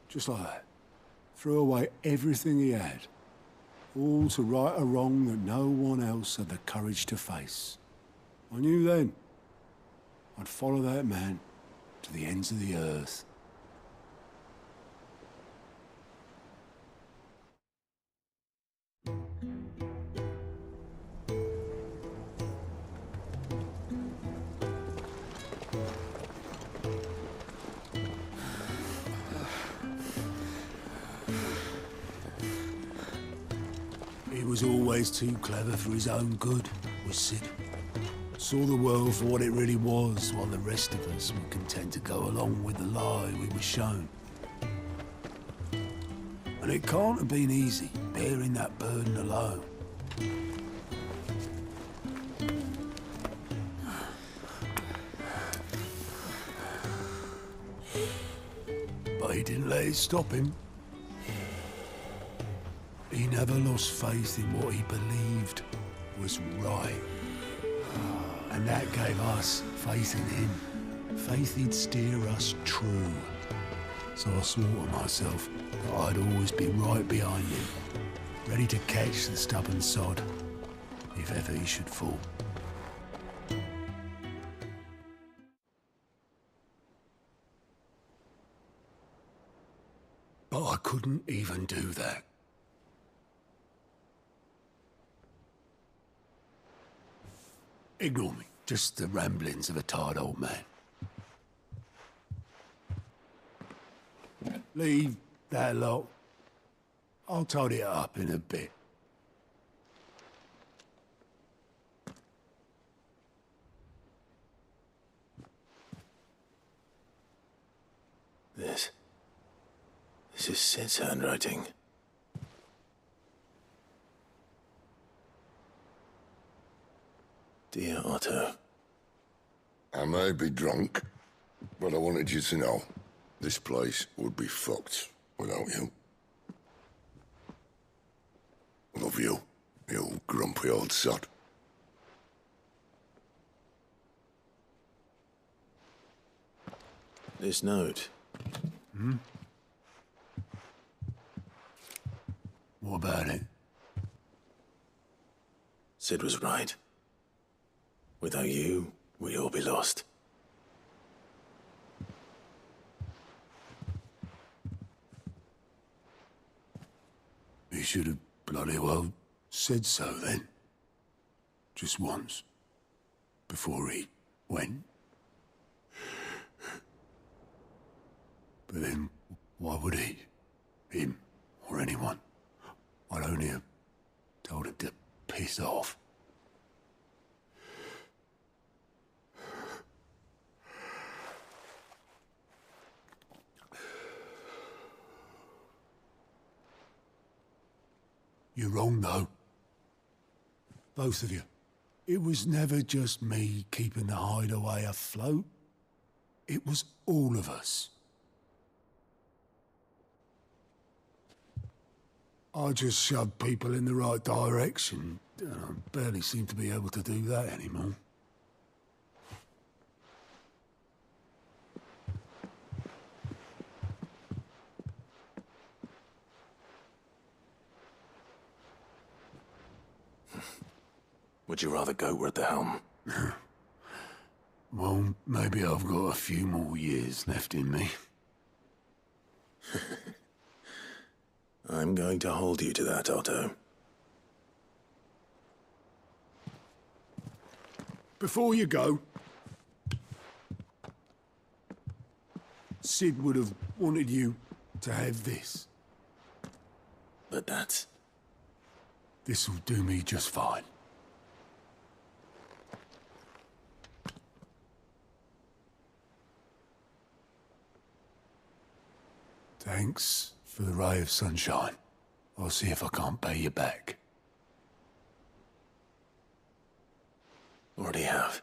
Just like that. Threw away everything he had. All to right a wrong that no one else had the courage to face. I knew then I'd follow that man to the ends of the earth. was always too clever for his own good, was Sid. Saw the world for what it really was, while the rest of us were content to go along with the lie we were shown. And it can't have been easy, bearing that burden alone. But he didn't let it stop him. He never lost faith in what he believed was right. And that gave us faith in him. Faith he'd steer us true. So I swore to myself that I'd always be right behind him, ready to catch the stubborn sod, if ever he should fall. But I couldn't even do that. Ignore me. Just the ramblings of a tired old man. Leave that lot. I'll tidy it up in a bit. This is Sid's handwriting. Dear Otto. I may be drunk, but I wanted you to know this place would be fucked without you. Love you, you grumpy old sod. This note. Hmm? What about it? Sid was right. Without you, we'd all be lost. He should have bloody well said so then. Just once. Before he went. But then, why would he? Him, or anyone? I'd only have told him to piss off. You're wrong, though. Both of you. It was never just me keeping the hideaway afloat. It was all of us. I just shoved people in the right direction. I barely seem to be able to do that anymore. Would you rather go at the helm? Well, maybe I've got a few more years left in me. I'm going to hold you to that, Otto. Before you go, Sid would have wanted you to have this. But that's... This'll do me just fine. Thanks for the ray of sunshine. I'll see if I can't pay you back. Already have.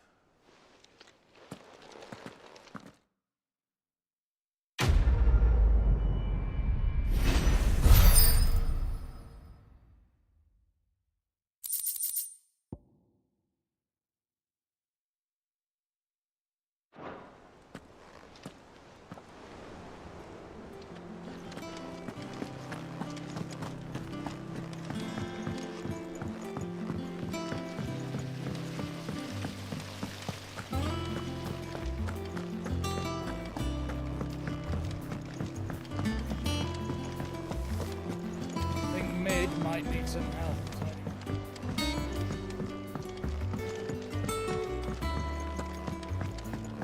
Might need some help.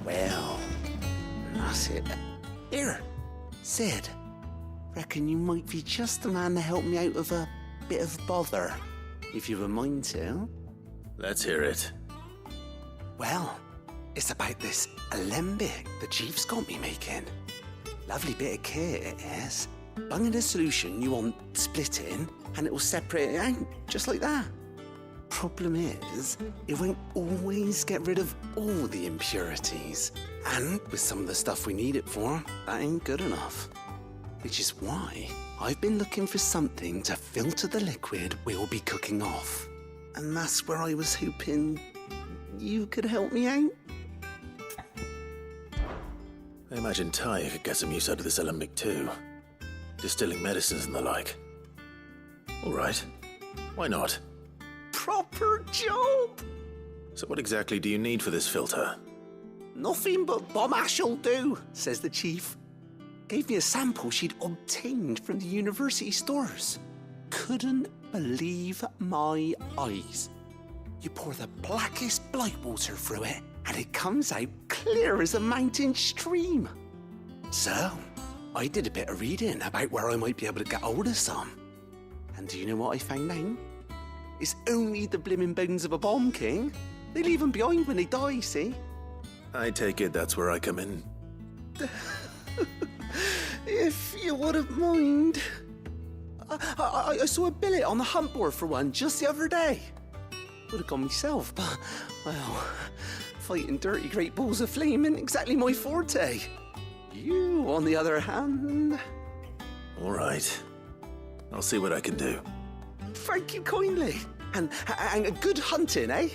Well, that's it. Here, Sid. Reckon you might be just the man to help me out of a bit of bother. if you've a mind to. Let's hear it. Well, it's about this alembic the chief's got me making. Lovely bit of kit it is. Bung in a solution you want splitting, and it will separate it out, just like that. Problem is, it won't always get rid of all the impurities. And with some of the stuff we need it for, that ain't good enough. Which is why I've been looking for something to filter the liquid we'll be cooking off. And that's where I was hoping you could help me out. I imagine Ty could get some use out of this alembic too. Distilling medicines and the like. All right. Why not? Proper job! So what exactly do you need for this filter? Nothing but bomb ash'll do, says the chief. Gave me a sample she'd obtained from the university stores. Couldn't believe my eyes. You pour the blackest blight water through it, and it comes out clear as a mountain stream. So, I did a bit of reading about where I might be able to get hold of some. And do you know what I found out? It's only the blimmin' bones of a bomb king. They leave them behind when they die, see? I take it that's where I come in. If you wouldn't mind. I saw a billet on the hunt board for one just the other day. Would have gone myself, but, well, fighting dirty great balls of flame isn't exactly my forte. You, on the other hand... All right. I'll see what I can do. Thank you kindly. And good hunting, eh?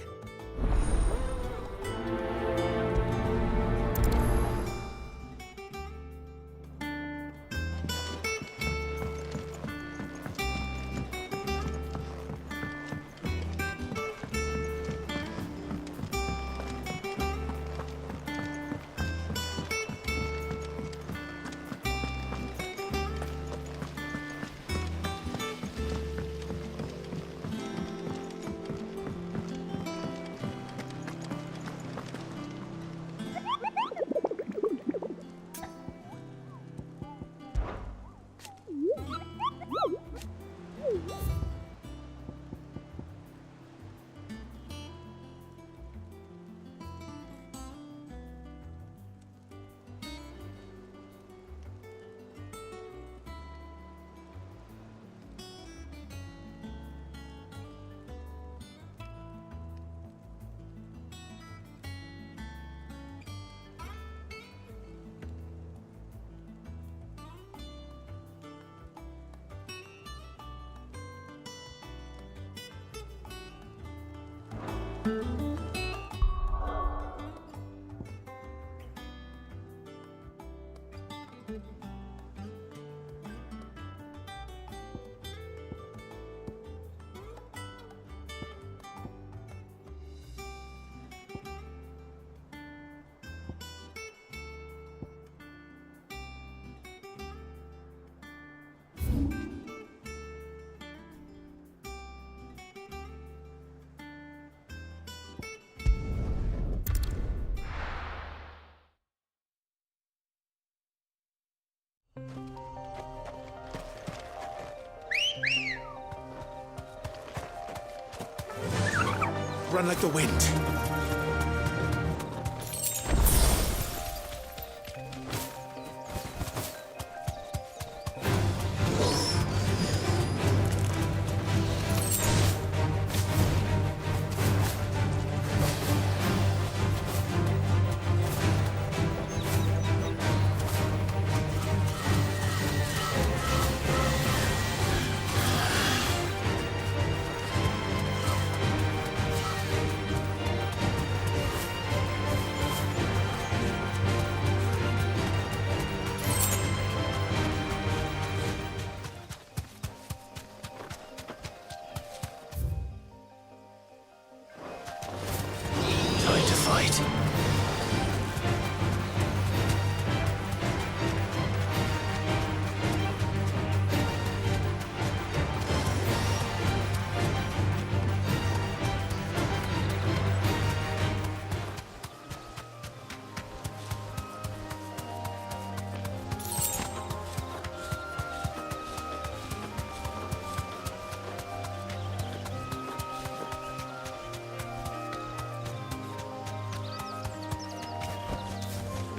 Run like the wind.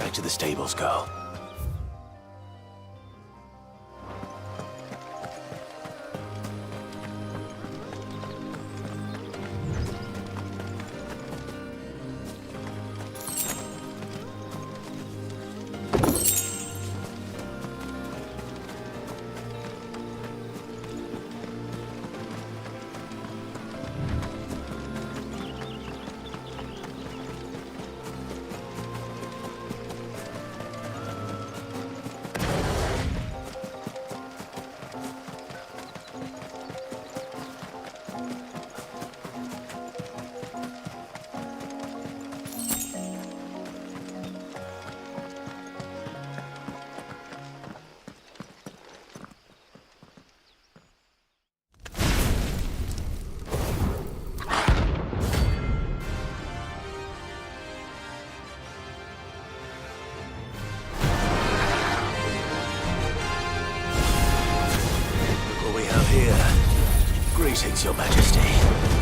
back to the stables, girl. Greetings, Your Majesty.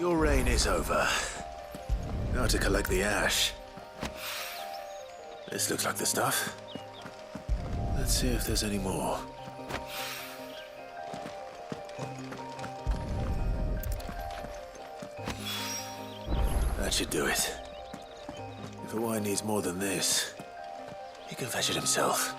Your reign is over. Now to collect the ash. This looks like the stuff. Let's see if there's any more. That should do it. If Hawaii needs more than this, he can fetch it himself.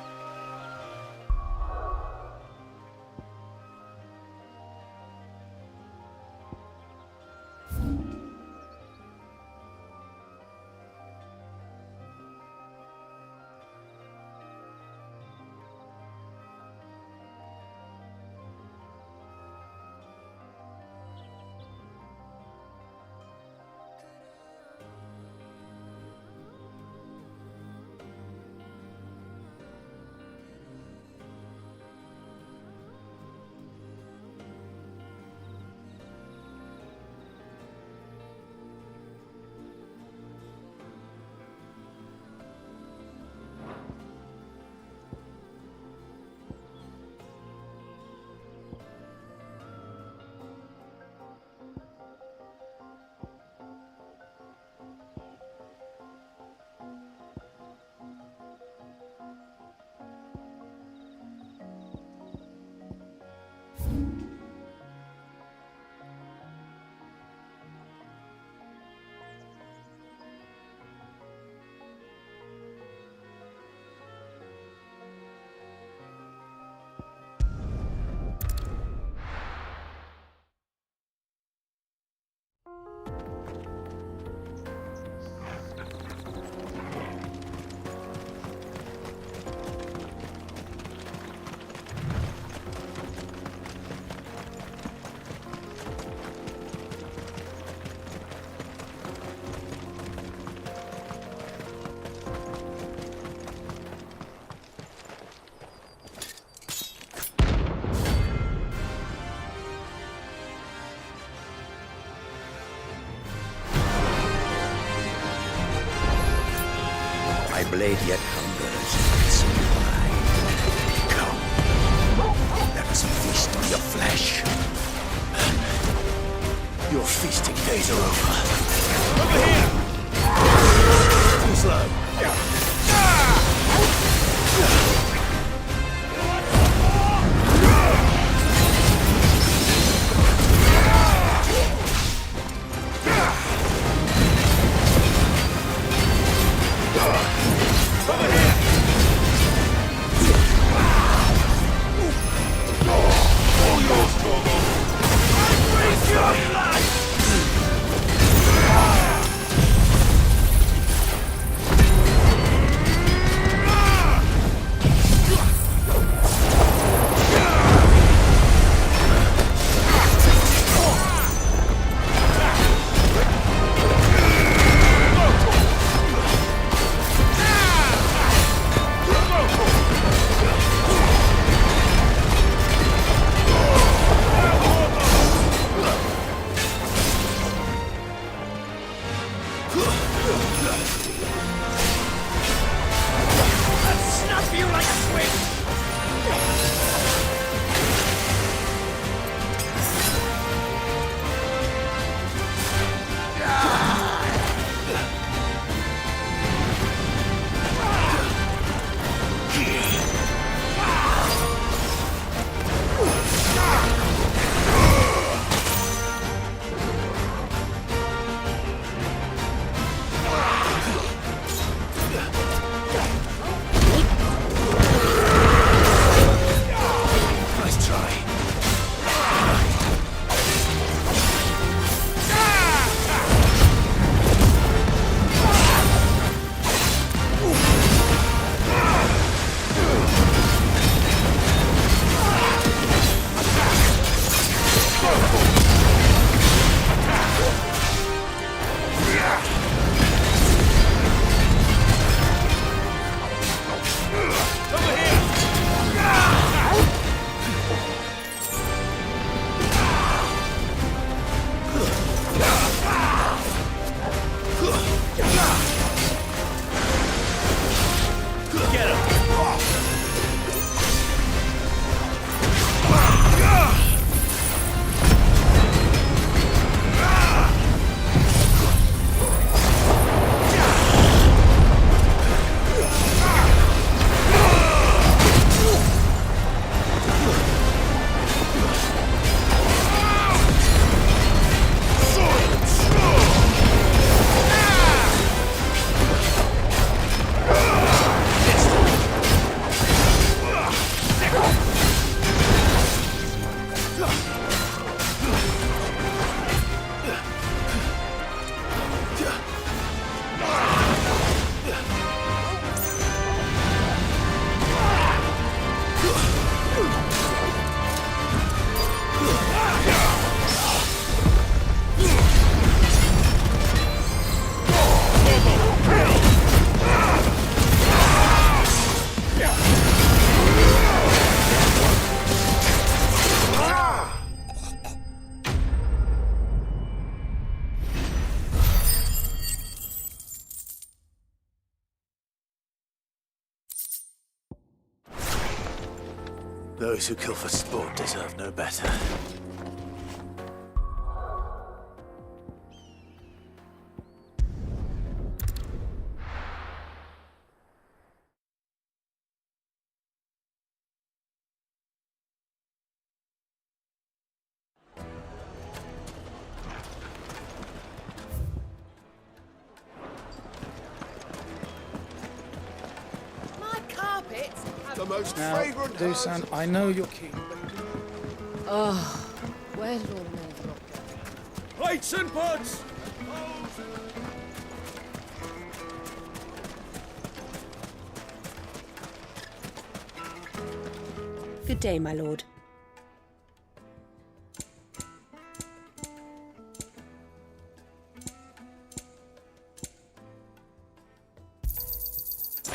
My blade yet hungers, so do I. Come, let us feast on your flesh. Your feasting days are over. Over here! Too slow. Those who kill for sport deserve no better. The most Now, Dusan, I know you're keen, but... Oh, where did all the men of Rock go? Plates and pots! Good day, my lord.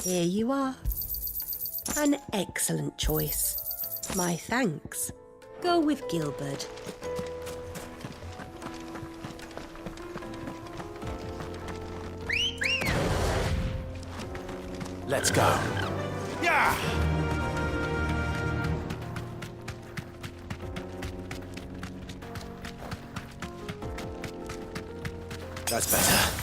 Here you are. An excellent choice. My thanks. Go with Gilbert. Let's go. Yeah! That's better.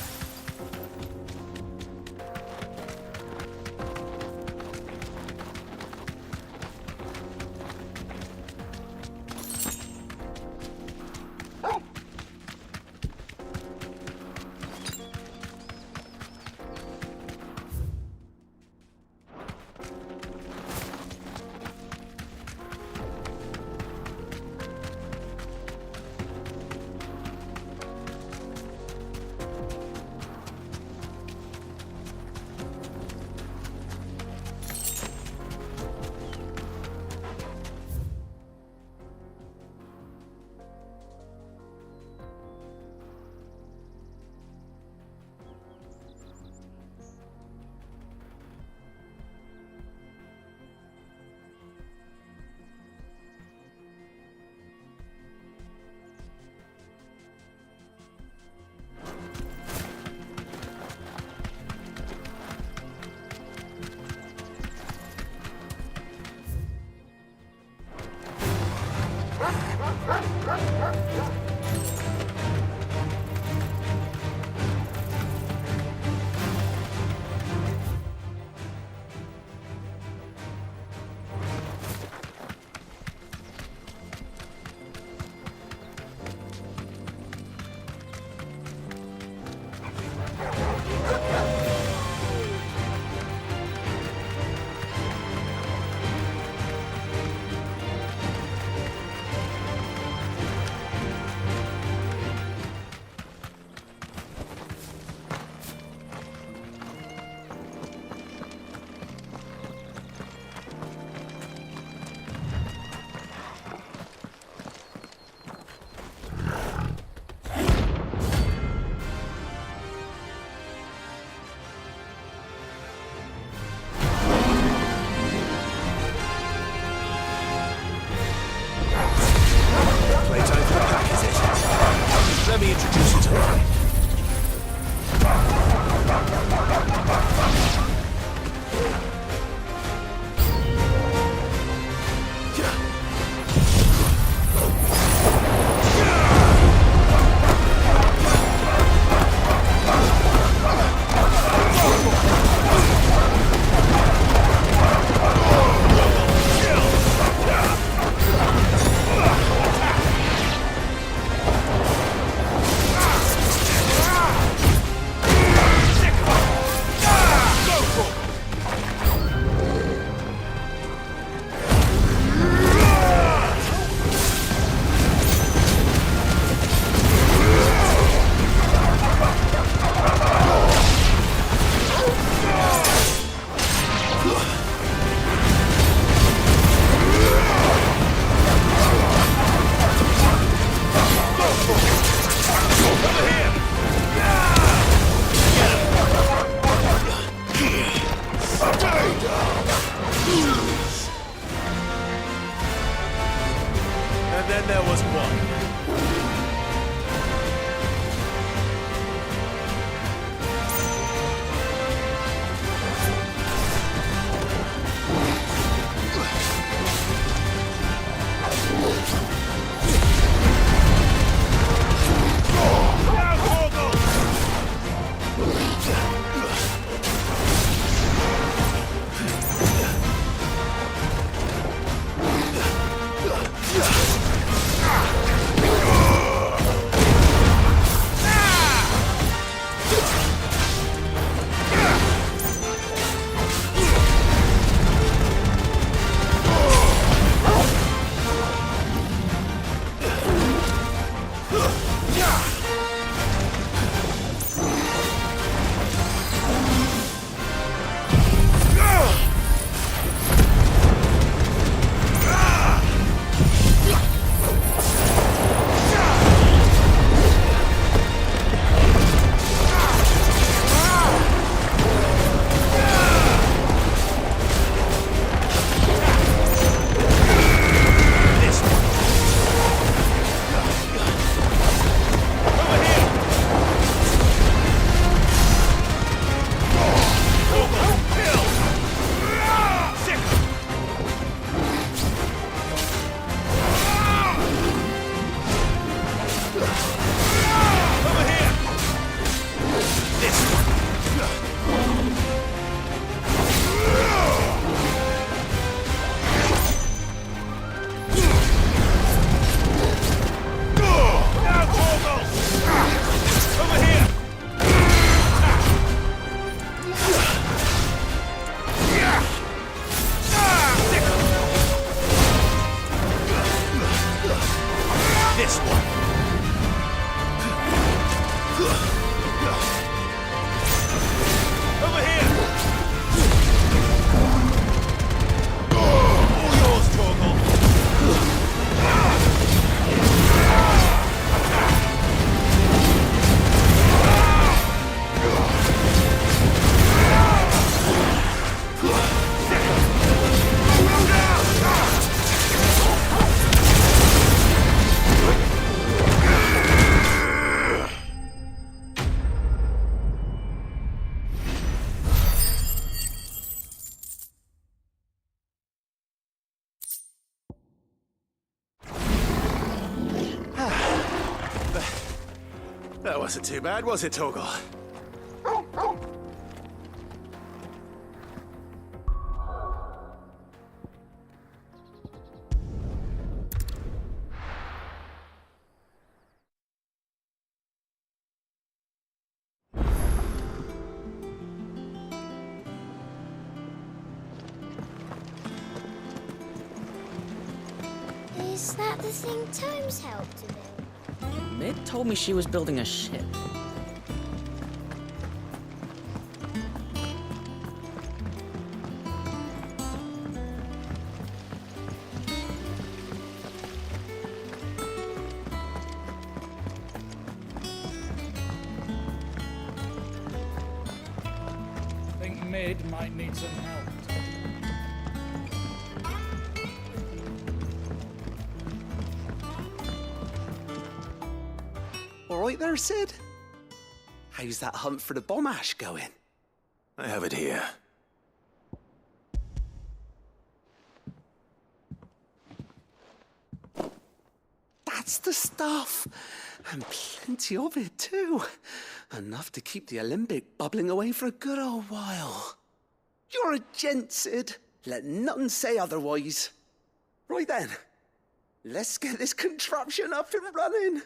wasn't too bad, was it, Torgal? Is that the thing Tomes helped to build? Mid told me she was building a ship. I think Mid might need some help. All right there, Sid? How's that hunt for the bomb ash going? I have it here. That's the stuff. And plenty of it, too. Enough to keep the Olympic bubbling away for a good old while. You're a gent, Sid. Let nothing say otherwise. Right then, let's get this contraption up and running.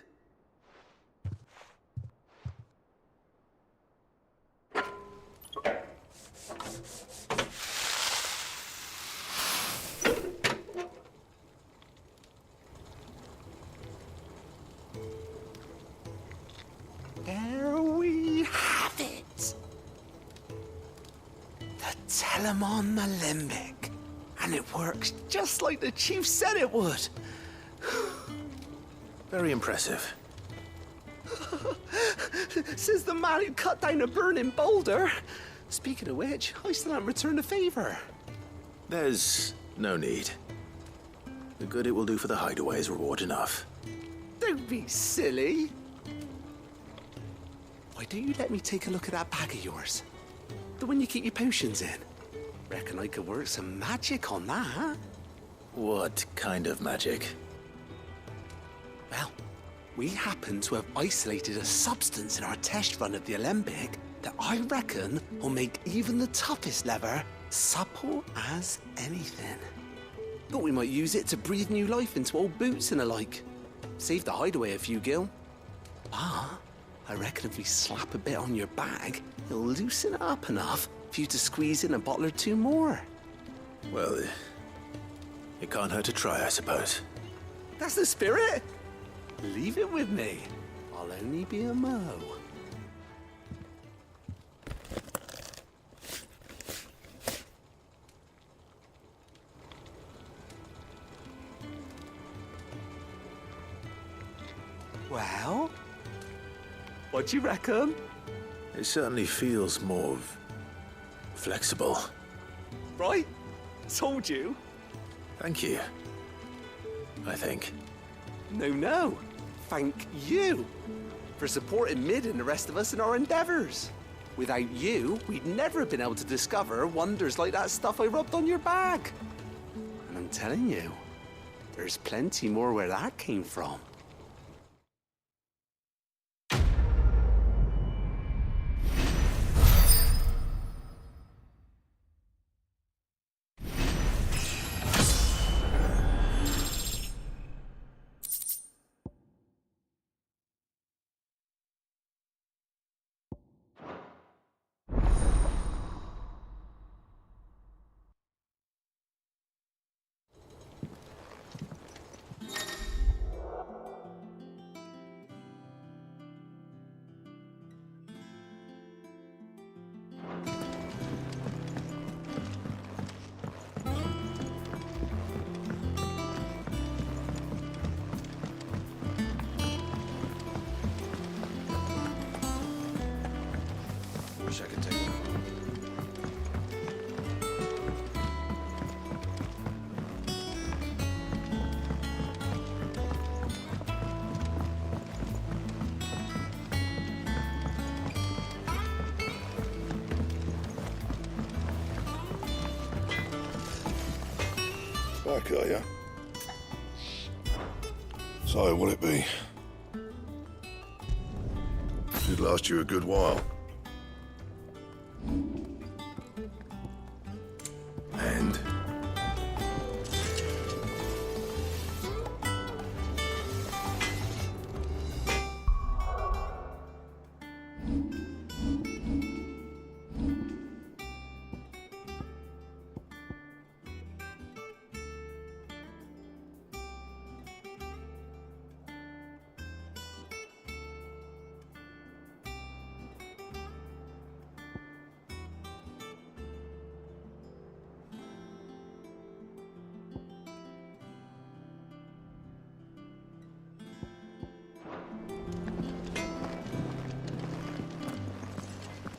There we have it. The Telemon Alembic. And it works just like the chief said it would. Very impressive. Says the man who cut down a burning boulder. Speaking of which, I still haven't returned the favor. There's no need. The good it will do for the hideaway is reward enough. Don't be silly. Why don't you let me take a look at that bag of yours? The one you keep your potions in. Reckon I could work some magic on that. What kind of magic? Well, we happen to have isolated a substance in our test run of the Alembic that I reckon will make even the toughest lever supple as anything. Thought we might use it to breathe new life into old boots and the like. Save the hideaway a few gil. Ah, I reckon if we slap a bit on your bag, it'll loosen it up enough for you to squeeze in a bottle or two more. Well, it can't hurt to try, I suppose. That's the spirit. Leave it with me. I'll only be a mo. Well, what do you reckon? It certainly feels more flexible. Right? Told you. Thank you. I think. No. Thank you for supporting Mid and the rest of us in our endeavors. Without you, we'd never have been able to discover wonders like that stuff I rubbed on your bag. And I'm telling you, there's plenty more where that came from. Wish I could take one. Back, are ya? So, will it be? Should last you a good while. And?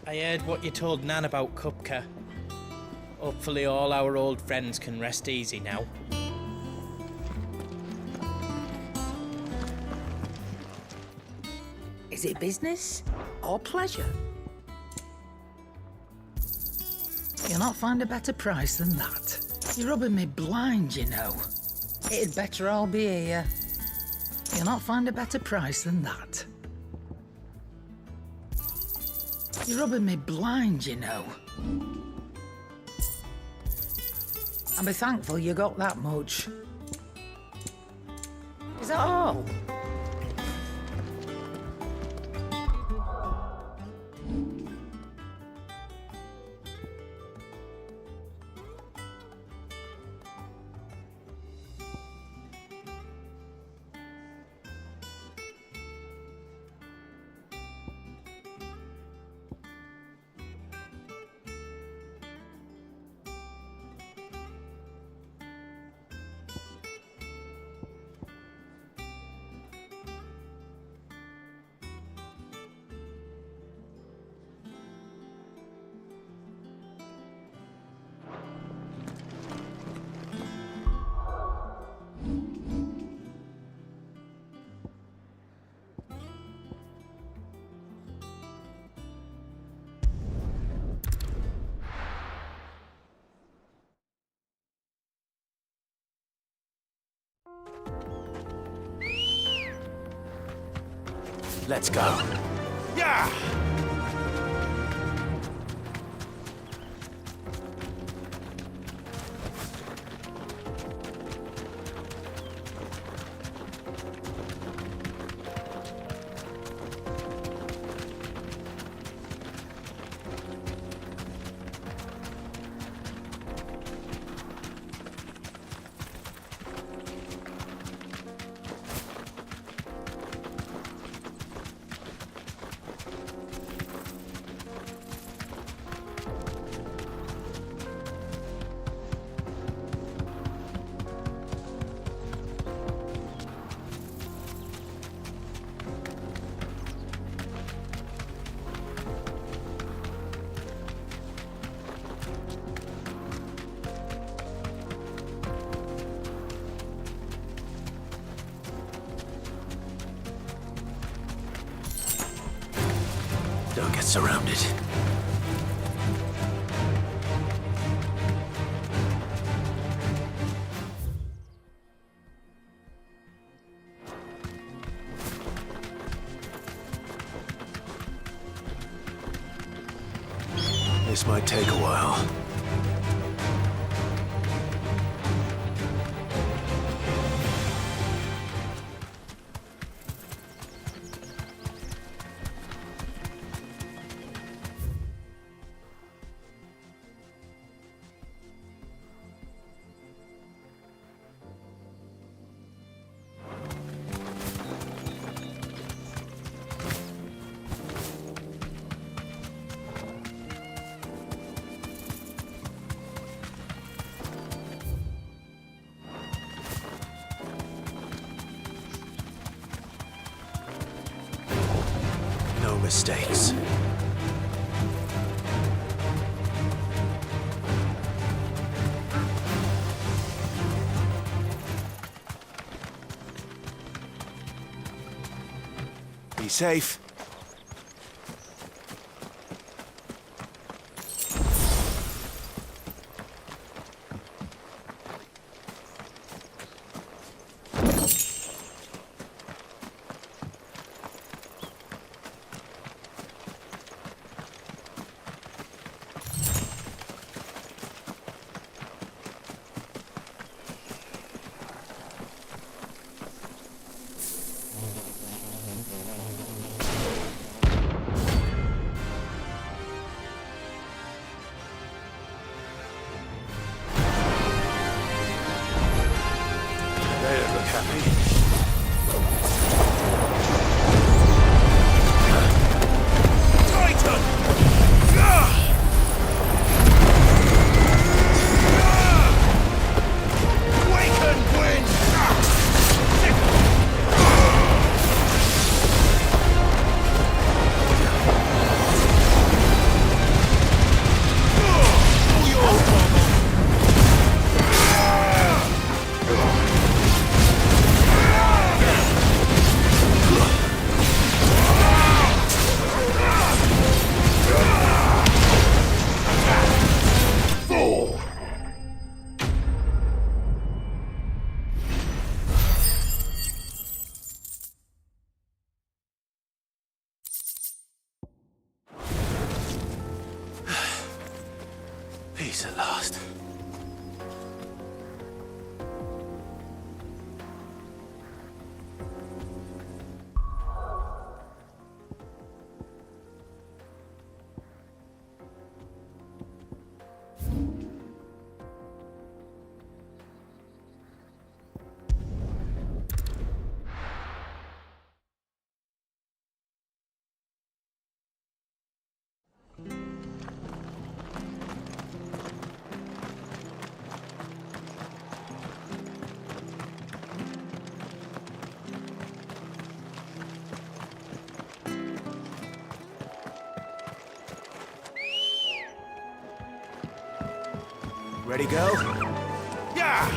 I heard what you told Nan about Kupka. Hopefully all our old friends can rest easy now. Is it business or pleasure? You'll not find a better price than that. You're rubbing me blind, you know. It'd better all be here. You'll not find a better price than that. You're rubbing me blind, you know. I'll be thankful you got that much. Is that all? Let's go. Yeah! Don't get surrounded. This might take a while. No mistakes. Be safe. Peace at last. Ready, go? Yeah!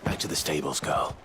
Back to the stables, girl.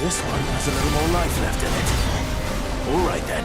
This one has a little more life left in it. All right, then.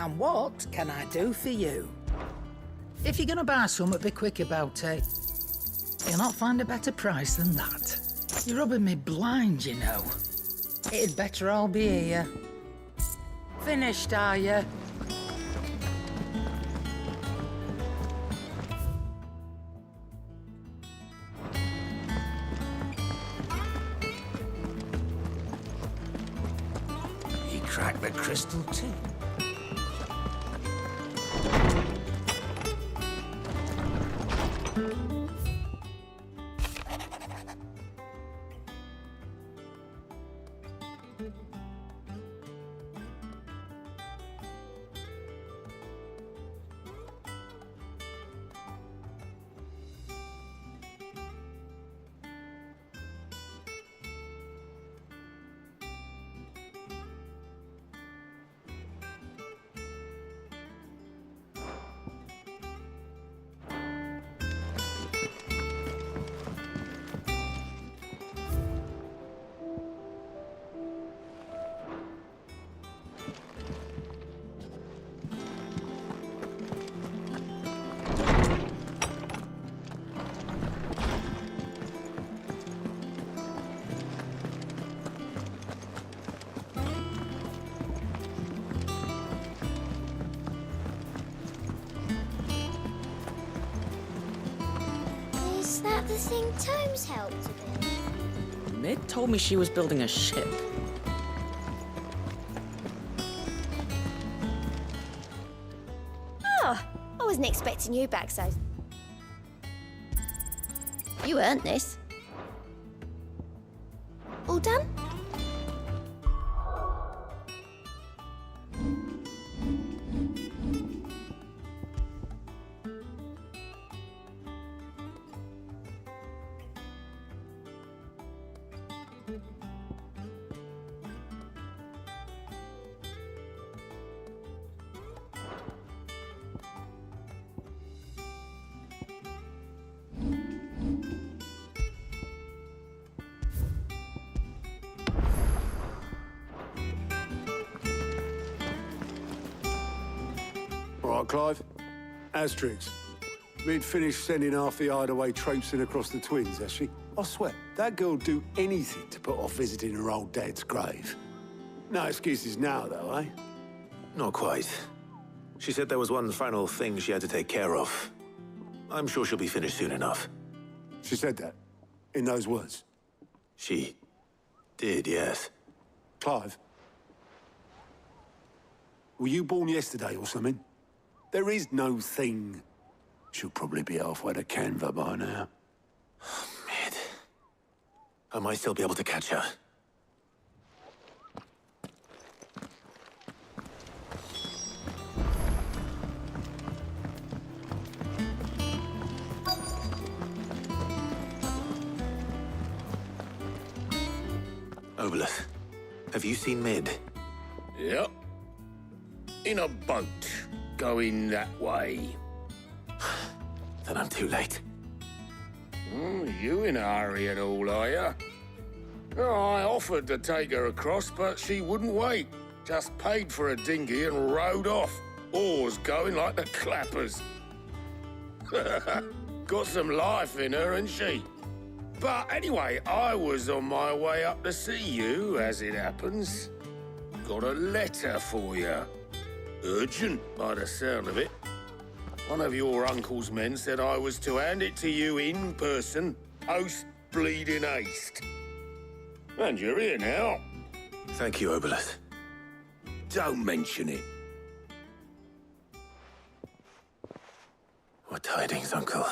And what can I do for you? If you're gonna buy something, be quick about it. You'll not find a better price than that. You're rubbing me blind, you know. It'd better all be here. Finished, are you? He cracked the crystal too. Is that the thing Tomes helped to build? Mid told me she was building a ship. Oh, I wasn't expecting you back so... You earned this. All done? All right, Clive. Asterix. We'd finished sending half the hideaway traipsing across the twins, has she? I swear, that girl'd do anything to put off visiting her old dad's grave. No excuses now, though, eh? Not quite. She said there was one final thing she had to take care of. I'm sure she'll be finished soon enough. She said that? In those words? She did, yes. Clive? Were you born yesterday or something? There is no thing. She'll probably be halfway to Canva by now. Mid. I might still be able to catch her. Obolus, have you seen Mid? Yep. In a boat, going that way. Then I'm too late. You in a hurry and all, are you? Oh, I offered to take her across, but she wouldn't wait. Just paid for a dinghy and rowed off. Oars going like the clappers. Got some life in her, ain't she? But anyway, I was on my way up to see you, as it happens. Got a letter for you. Urgent, by the sound of it. One of your uncle's men said I was to hand it to you in person, post-bleeding haste. And you're here now. Thank you, Obolus. Don't mention it. What tidings, Uncle?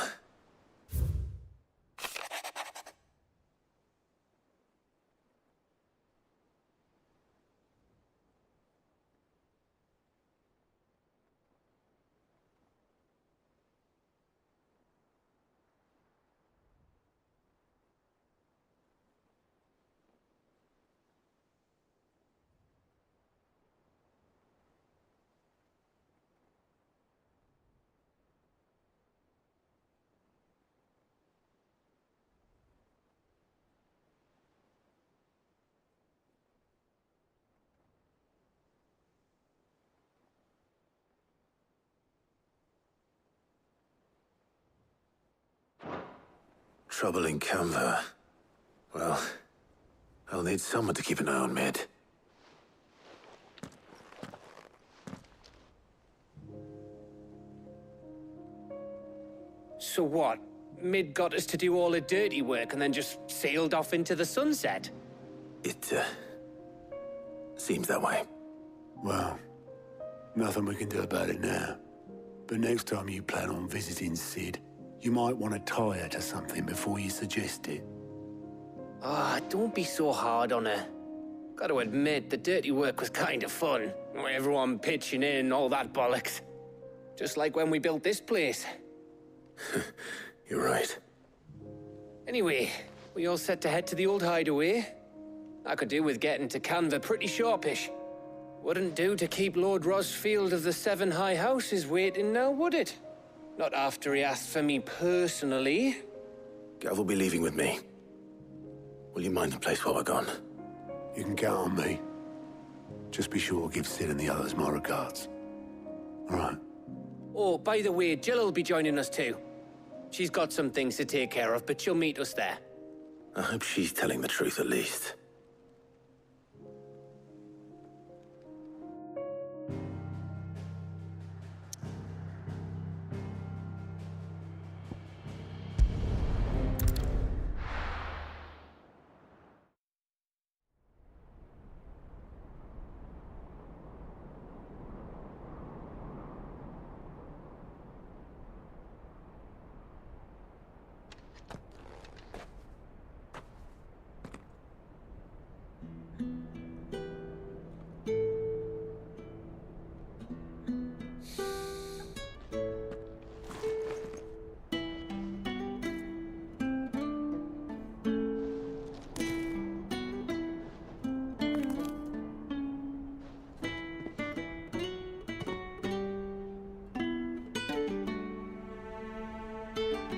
trouble in Canva, well, I'll need someone to keep an eye on Mid. So what? Mid got us to do all the dirty work and then just sailed off into the sunset? It, seems that way. Well, nothing we can do about it now. But next time you plan on visiting Sid, you might want to tie her to something before you suggest it. Ah, don't be so hard on her. Gotta admit, the dirty work was kind of fun. Everyone pitching in, all that bollocks. Just like when we built this place. You're right. Anyway, we all set to head to the old hideaway. I could do with getting to Canva pretty sharpish. Wouldn't do to keep Lord Rosfield of the Seven High Houses waiting now, would it? Not after he asked for me personally. Gav will be leaving with me. Will you mind the place while we're gone? You can count on me. Just be sure to give Sid and the others my regards. All right. Oh, by the way, Jill will be joining us too. She's got some things to take care of, but she'll meet us there. I hope she's telling the truth at least.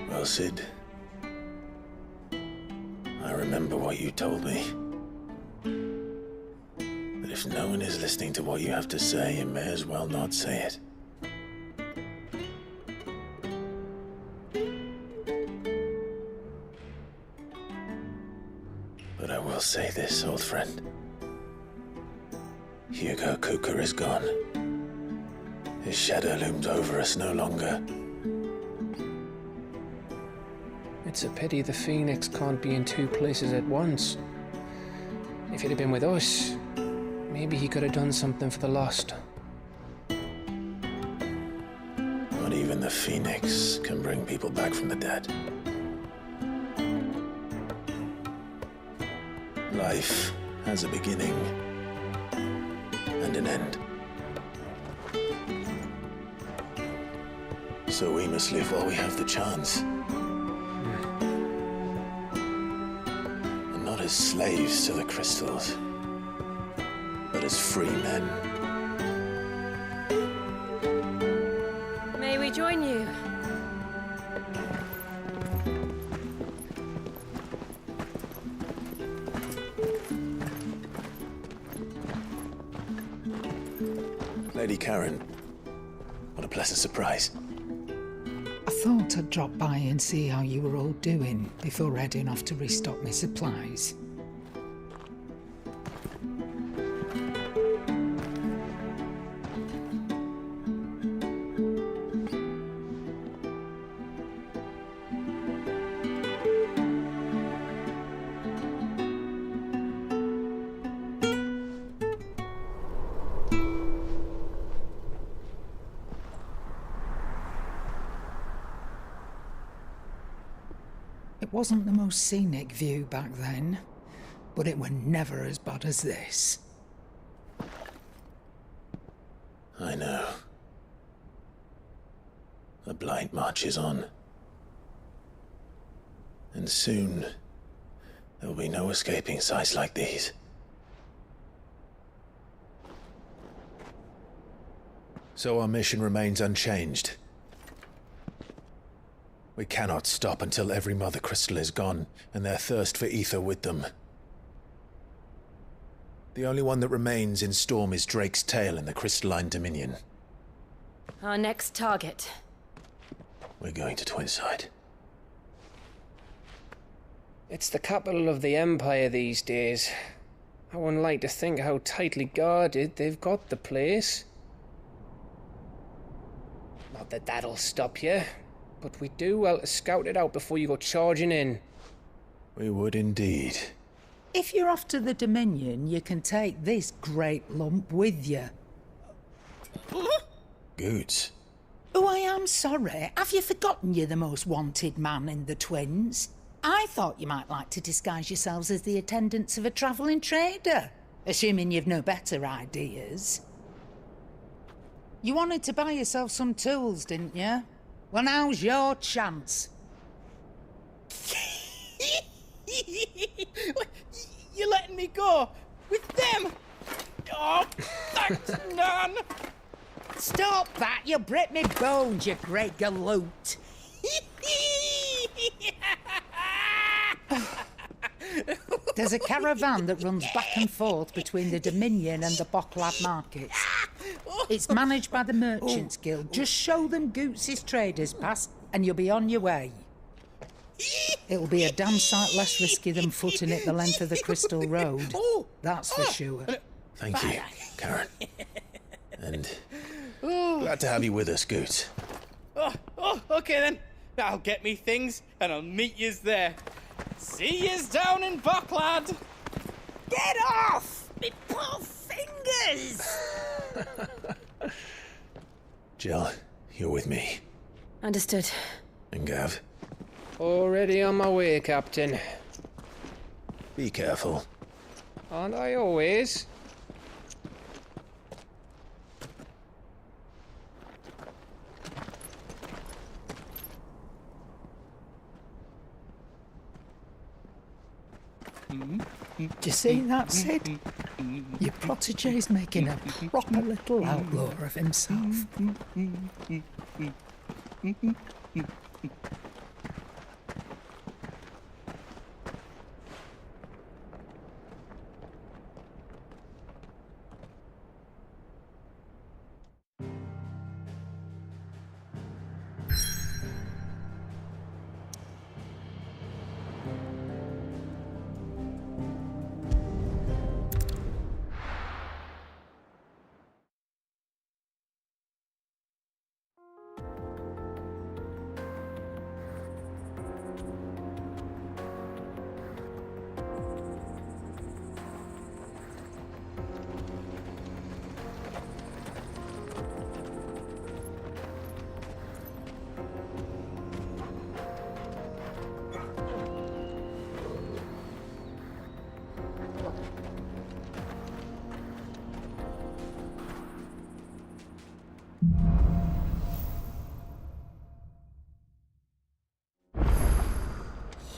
Well, Sid, I remember what you told me. But if no one is listening to what you have to say, you may as well not say it. But I will say this, old friend. Hugo Kuka is gone. His shadow looms over us no longer. It's a pity the Phoenix can't be in two places at once. If he'd have been with us, maybe he could have done something for the lost. Not even the Phoenix can bring people back from the dead. Life has a beginning and an end. So we must live while we have the chance. And not as slaves to the crystals, but as free men. May we join you? Lady Karen, what a pleasant surprise. I thought I'd drop by and see how you were all doing before heading off to restock my supplies. It wasn't the most scenic view back then, but it were never as bad as this. I know. The blight march is on. And soon, there will be no escaping sights like these. So our mission remains unchanged. We cannot stop until every Mother Crystal is gone, and their thirst for ether with them. The only one that remains in Storm is Drake's Tail in the Crystalline Dominion. Our next target. We're going to Twinside. It's the capital of the Empire these days. I wouldn't like to think how tightly guarded they've got the place. Not that that'll stop you, but we do well to scout it out before you go charging in. We would indeed. If you're off to the Dominion, you can take this great lump with you. Goods. Oh, I am sorry. Have you forgotten you're the most wanted man in the Twins? I thought you might like to disguise yourselves as the attendants of a travelling trader, assuming you've no better ideas. You wanted to buy yourself some tools, didn't you? Well, now's your chance. You're letting me go with them? Oh, thanks, Nan. Stop that! You'll break me bones, you great galoot. There's a caravan that runs back and forth between the Dominion and the Bocklad markets. It's managed by the Merchants Guild. Just show them Goots' traders pass and you'll be on your way. It'll be a damn sight less risky than footing it the length of the Crystal Road. That's for sure. Thank you, Karen. And glad to have you with us, Goot. Okay then. I'll get me things and I'll meet yous there. See yous down in Bocklad. Get off! Me poor fingers! Jill, you're with me. Understood. And Gav. Already on my way, Captain. Be careful. Aren't I always? Do you see that, Sid? Your protege's making a proper little outlaw of himself.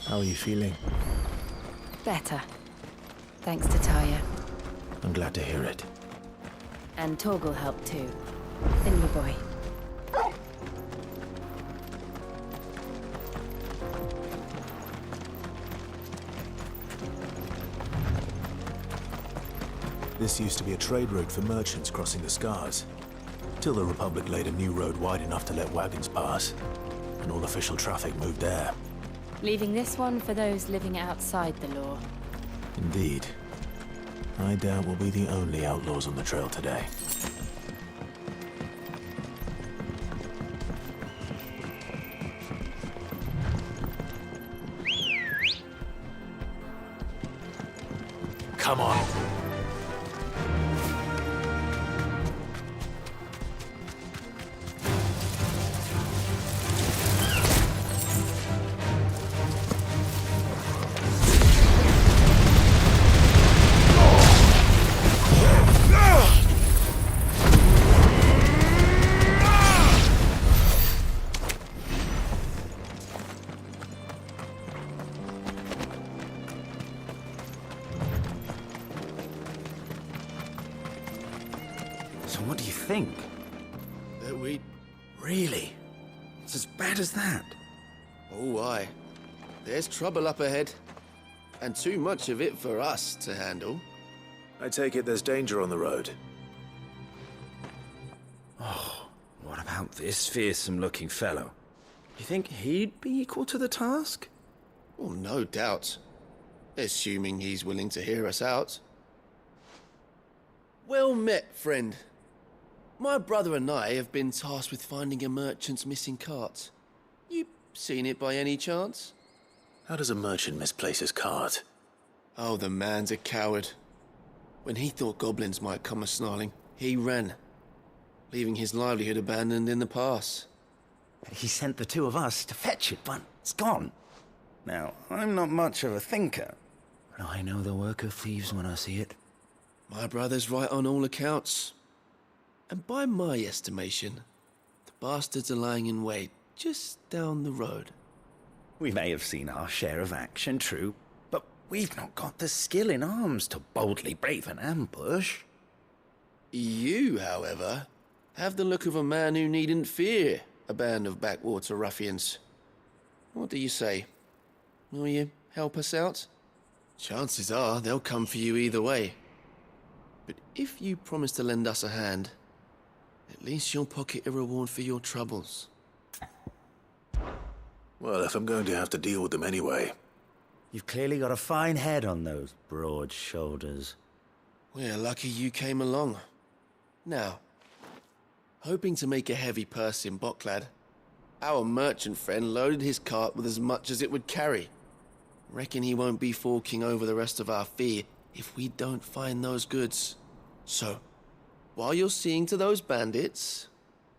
How are you feeling? Better. Thanks to Taya. I'm glad to hear it. And Torgal helped too. Didn't you, boy? This used to be a trade route for merchants crossing the Scars. Till the Republic laid a new road wide enough to let wagons pass. And all official traffic moved there. Leaving this one for those living outside the law. Indeed. I doubt we'll be the only outlaws on the trail today. Come on. So what do you think? That we... Really? It's as bad as that? Oh, aye. There's trouble up ahead. And too much of it for us to handle. I take it there's danger on the road. Oh, what about this fearsome-looking fellow? You think he'd be equal to the task? Well, no doubt. Assuming he's willing to hear us out. Well met, friend. My brother and I have been tasked with finding a merchant's missing cart. You seen it by any chance? How does a merchant misplace his cart? Oh, the man's a coward. When he thought goblins might come a-snarling, he ran, leaving his livelihood abandoned in the pass. He sent the two of us to fetch it, but it's gone. Now, I'm not much of a thinker, but I know the work of thieves when I see it. My brother's right on all accounts. And by my estimation, the bastards are lying in wait just down the road. We may have seen our share of action, true, but we've not got the skill in arms to boldly brave an ambush. You, however, have the look of a man who needn't fear a band of backwater ruffians. What do you say? Will you help us out? Chances are they'll come for you either way. But if you promise to lend us a hand, at least you'll pocket a reward for your troubles. Well, if I'm going to have to deal with them anyway. You've clearly got a fine head on those broad shoulders. We're lucky you came along. Now, hoping to make a heavy purse in Boklad, our merchant friend loaded his cart with as much as it would carry. Reckon he won't be forking over the rest of our fee if we don't find those goods. So, while you're seeing to those bandits,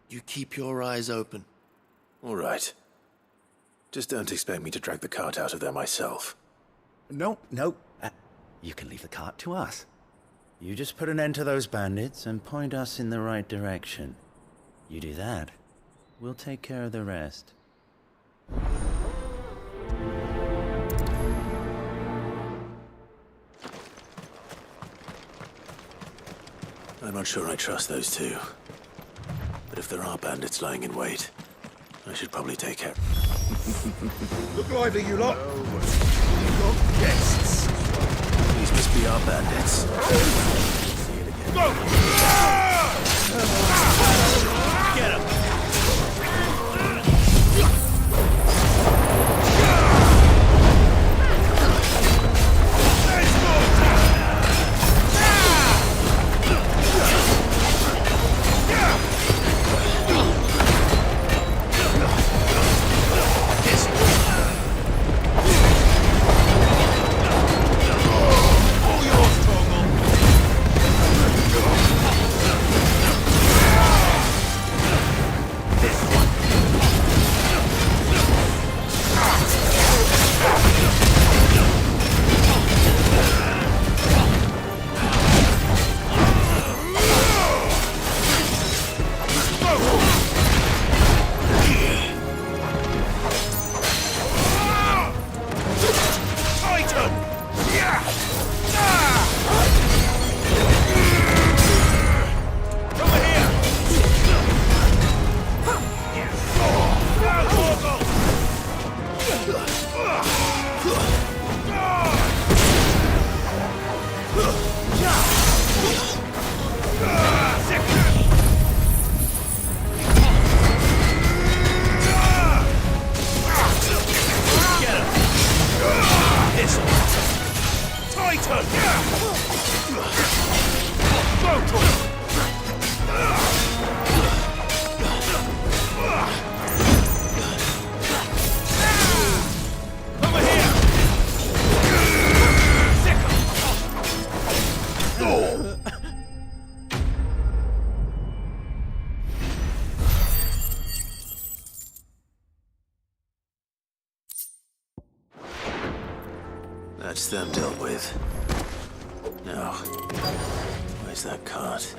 you keep your eyes open. All right. Just don't expect me to drag the cart out of there myself. No. You can leave the cart to us. You just put an end to those bandits and point us in the right direction. You do that, we'll take care of the rest. I'm not sure I trust those two. But if there are bandits lying in wait, I should probably take care. Look lively, you lot. You've got guests. These must be our bandits. See it again. Go! Get him! That's them dealt with. Now, where's that cart?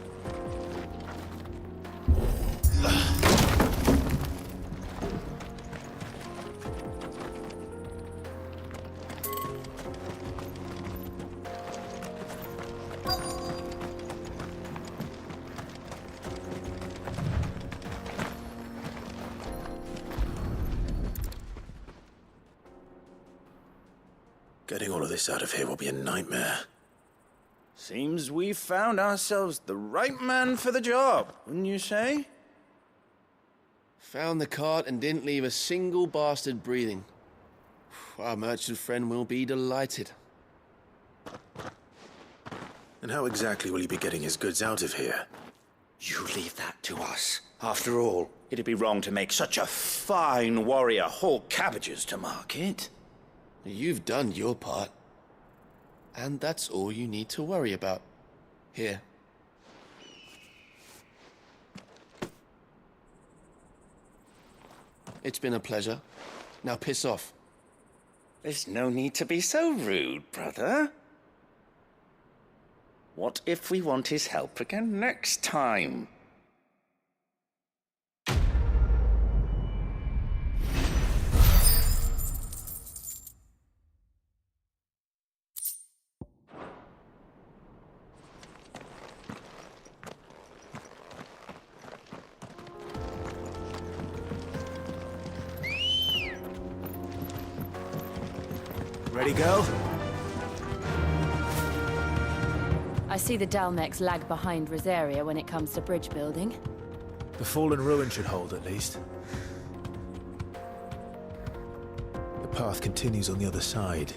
Getting all of this out of here will be a nightmare. Seems we've found ourselves the right man for the job, wouldn't you say? Found the cart and didn't leave a single bastard breathing. Our merchant friend will be delighted. And how exactly will he be getting his goods out of here? You leave that to us. After all, it'd be wrong to make such a fine warrior haul cabbages to market. You've done your part. And that's all you need to worry about. Here. It's been a pleasure. Now piss off. There's no need to be so rude, brother. What if we want his help again next time? Ready, girl? I see the Dalmex lag behind Rosaria when it comes to bridge building. The fallen ruin should hold, at least. The path continues on the other side.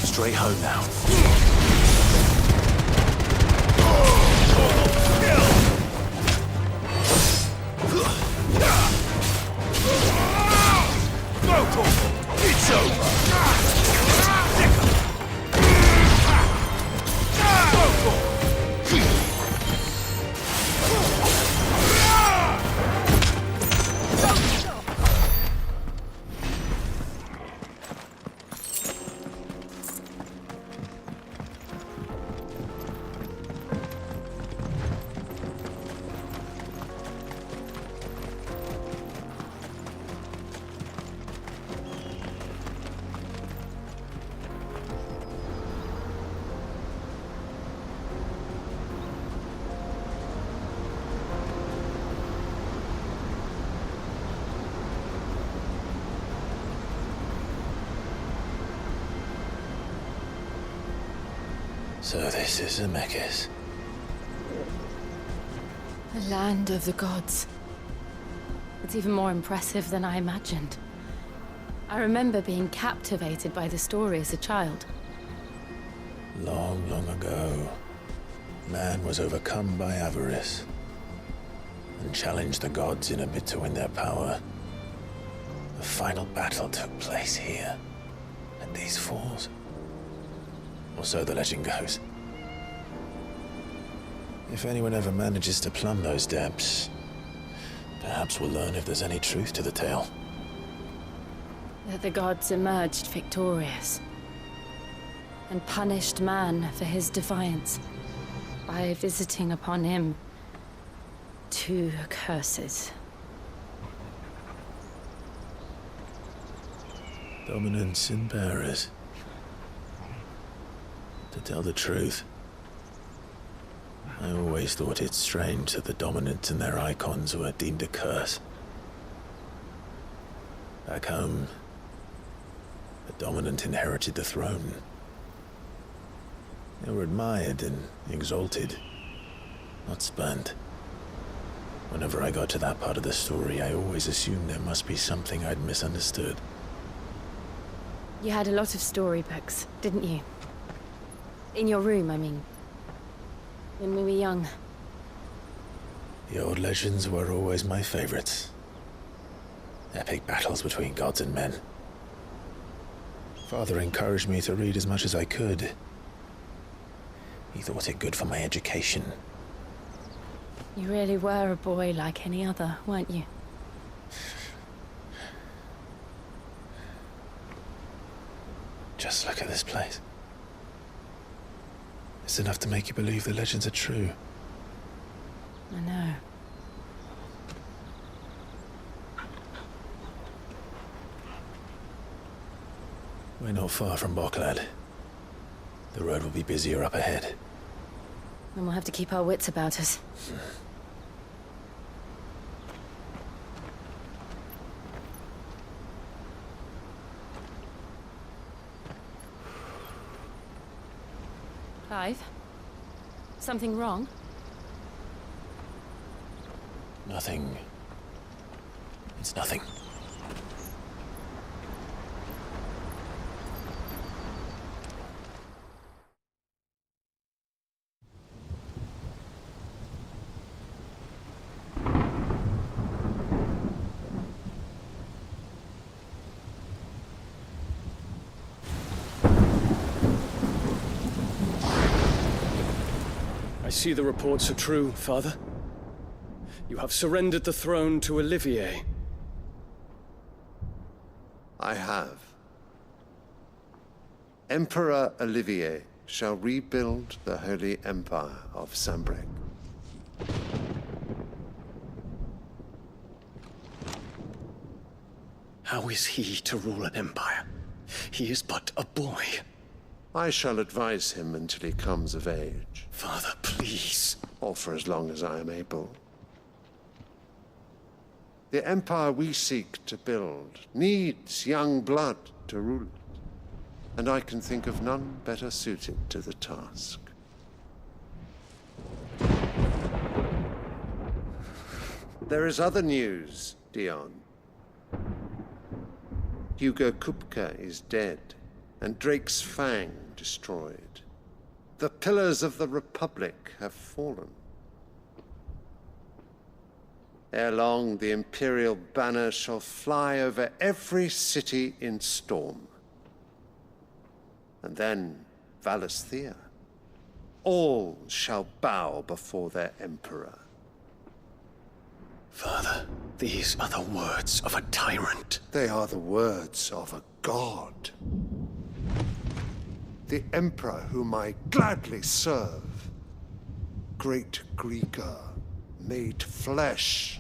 Straight home now. It's over! So this is Zemeckis. The land of the gods. It's even more impressive than I imagined. I remember being captivated by the story as a child. Long, long ago, man was overcome by avarice and challenged the gods in a bid to win their power. The final battle took place here, at these falls. Or so the legend goes. If anyone ever manages to plumb those depths, perhaps we'll learn if there's any truth to the tale. That the gods emerged victorious and punished man for his defiance by visiting upon him 2 curses. Dominance in bearers. To tell the truth, I always thought it strange that the dominants and their icons were deemed a curse. Back home, the dominant inherited the throne. They were admired and exalted, not spurned. Whenever I got to that part of the story, I always assumed there must be something I'd misunderstood. You had a lot of storybooks, didn't you? In your room, I mean. When we were young. The old legends were always my favorites. Epic battles between gods and men. Father encouraged me to read as much as I could. He thought it good for my education. You really were a boy like any other, weren't you? Just look at this place. It's enough to make you believe the legends are true. I know. We're not far from Boklad. The road will be busier up ahead. Then we'll have to keep our wits about us. Clive? Something wrong? Nothing. It's nothing. I see the reports are true, Father. You have surrendered the throne to Olivier. I have. Emperor Olivier shall rebuild the Holy Empire of Sambrec. How is he to rule an empire? He is but a boy. I shall advise him until he comes of age. Father, please. Or for as long as I am able. The empire we seek to build needs young blood to rule it, and I can think of none better suited to the task. There is other news, Dion. Hugo Kupka is dead, and Drake's Fang destroyed. The pillars of the Republic have fallen. Ere long, the Imperial banner shall fly over every city in Storm. And then, Valisthea. All shall bow before their Emperor. Father, these are the words of a tyrant. They are the words of a god. The Emperor whom I gladly serve. Great Greeker, made flesh.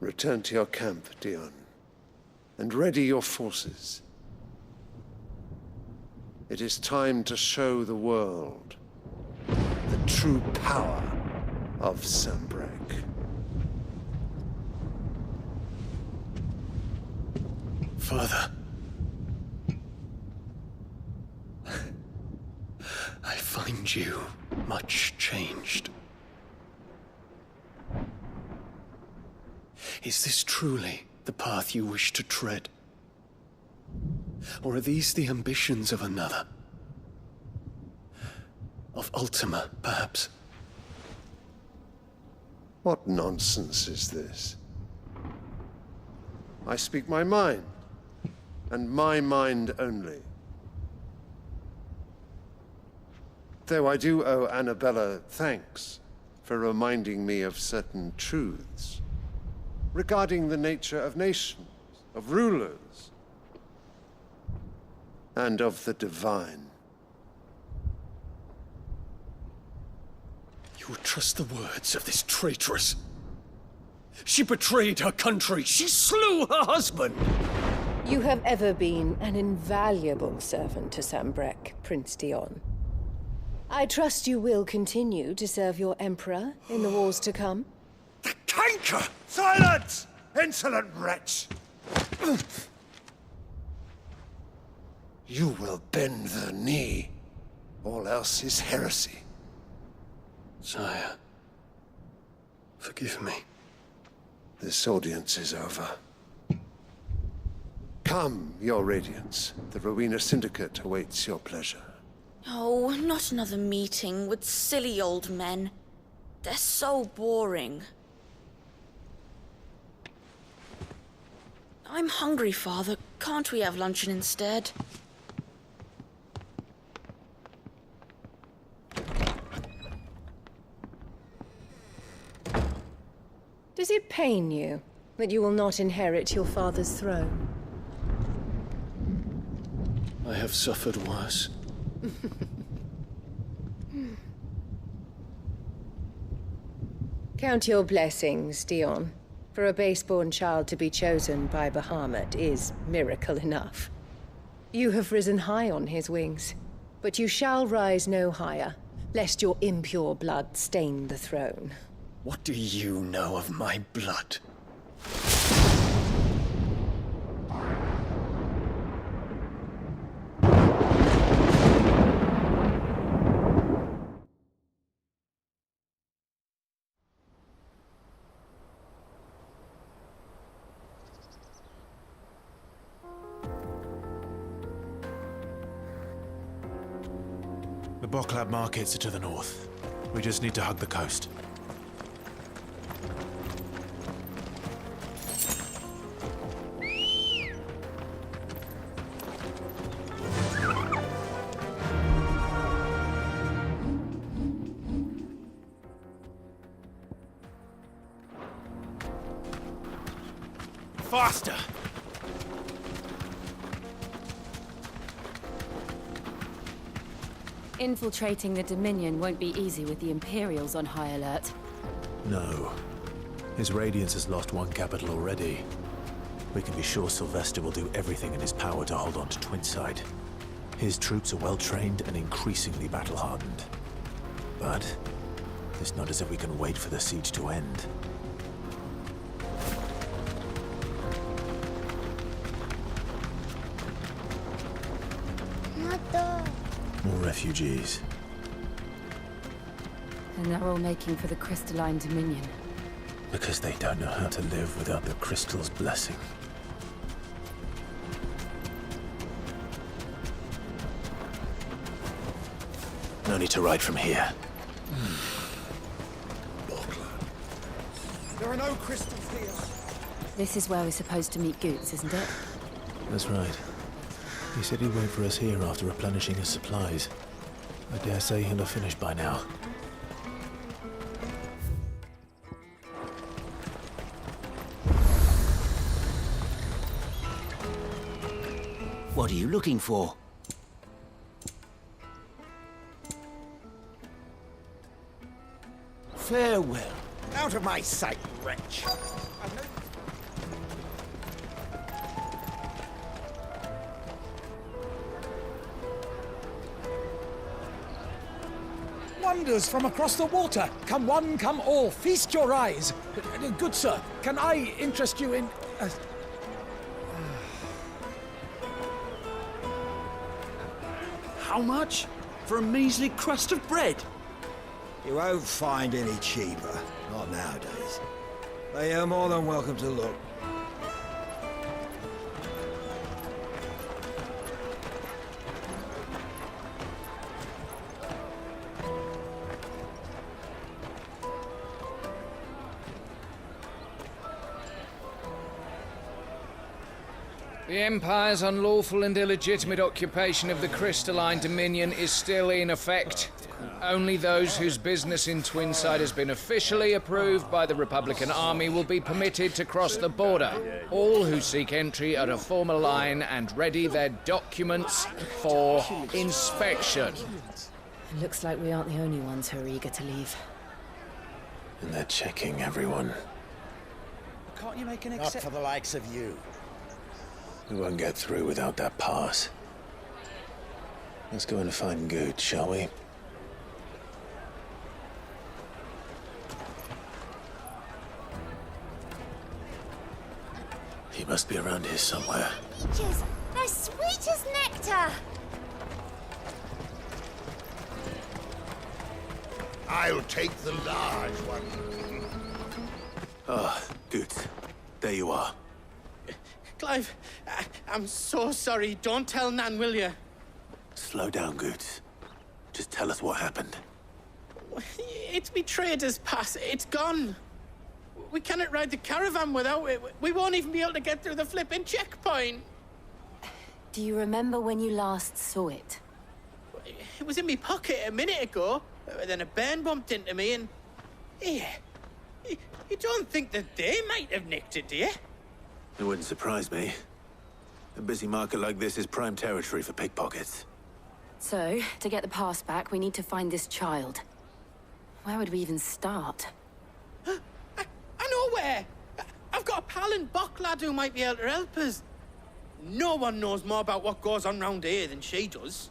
Return to your camp, Dion, and ready your forces. It is time to show the world the true power of Sambrec. Father. I find you much changed. Is this truly the path you wish to tread? Or are these the ambitions of another? Of Ultima, perhaps? What nonsense is this? I speak my mind, and my mind only. Though I do owe Annabella thanks for reminding me of certain truths regarding the nature of nations, of rulers, and of the divine. You would trust the words of this traitress? She betrayed her country. She slew her husband. You have ever been an invaluable servant to Sambrec, Prince Dion. I trust you will continue to serve your Emperor in the wars to come. The canker! Silence! Insolent wretch! You will bend the knee. All else is heresy. Sire, forgive me. This audience is over. Come, your Radiance. The Rowena Syndicate awaits your pleasure. Oh, not another meeting with silly old men. They're so boring. I'm hungry, Father. Can't we have luncheon instead? Does it pain you that you will not inherit your father's throne? I have suffered worse. Count your blessings, Dion. For a base-born child to be chosen by Bahamut is miracle enough. You have risen high on his wings, but you shall rise no higher, lest your impure blood stain the throne. What do you know of my blood? The Boklab markets are to the north. We just need to hug the coast. Faster! Infiltrating the Dominion won't be easy with the Imperials on high alert. No. His Radiance has lost one capital already. We can be sure Sylvester will do everything in his power to hold on to Twinside. His troops are well-trained and increasingly battle-hardened. But it's not as if we can wait for the siege to end. More refugees. And they're all making for the Crystalline Dominion. Because they don't know how to live without the Crystal's blessing. No need to ride from here. There are no crystals here. This is where we're supposed to meet Goots, isn't it? That's right. He said he'd wait for us here after replenishing his supplies. I dare say he'll have finished by now. What are you looking for? Farewell. Out of my sight, wretch. Wonders from across the water. Come one, come all. Feast your eyes. Good sir, can I interest you in... How much? For a measly crust of bread? You won't find any cheaper. Not nowadays. But you're more than welcome to look. The Empire's unlawful and illegitimate occupation of the Crystalline Dominion is still in effect. Only those whose business in Twinside has been officially approved by the Republican Army will be permitted to cross the border. All who seek entry are to form a line and ready their documents for inspection. It looks like we aren't the only ones who are eager to leave. And they're checking everyone. Can't you make an Not exception? for the likes of you. We won't get through without that pass. Let's go and find Good, shall we? He must be around here somewhere. Peaches! They're sweet as nectar! I'll take the large one. Ah, Good. There you are. Clive, I'm so sorry. Don't tell Nan, will you? Slow down, Goots. Just tell us what happened. It's betrayed us, Pass. It's gone. We cannot ride the caravan without it. We won't even be able to get through the flipping checkpoint. Do you remember when you last saw it? It was in my pocket a minute ago. Then a bairn bumped into me and... Yeah. You don't think that they might have nicked it, do you? It wouldn't surprise me. A busy market like this is prime territory for pickpockets. So, to get the pass back, we need to find this child. Where would we even start? I know where! gallant Bock lad who might be able to help us. No one knows more about what goes on round here than she does.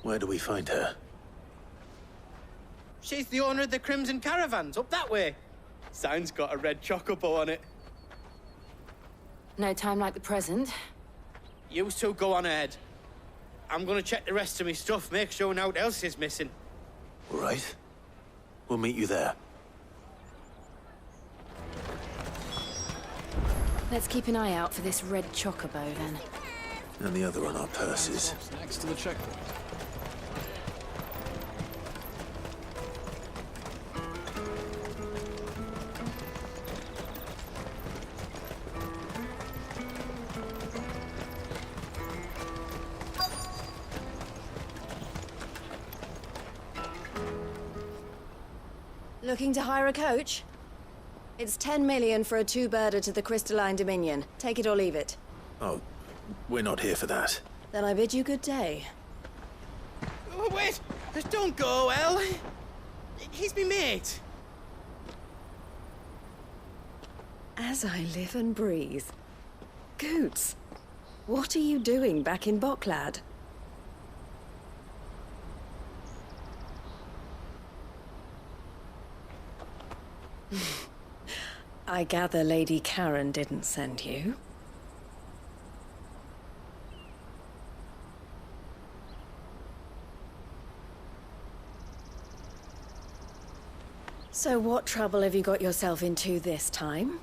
Where do we find her? She's the owner of the Crimson Caravans, up that way. Sign's got a red chocobo on it. No time like the present. You two go on ahead. I'm gonna check the rest of my stuff, make sure naught else is missing. All right. We'll meet you there. Let's keep an eye out for this red chocobo, then. And the other on our purses. Next to the checkpoint. Looking to hire a coach? It's 10 million for a two-birder to the Crystalline Dominion. Take it or leave it. Oh, we're not here for that. Then I bid you good day. Oh, wait! Don't go, El. He's me mate. As I live and breathe. Goots, what are you doing back in Bocklad? I gather Lady Karen didn't send you. So what trouble have you got yourself into this time?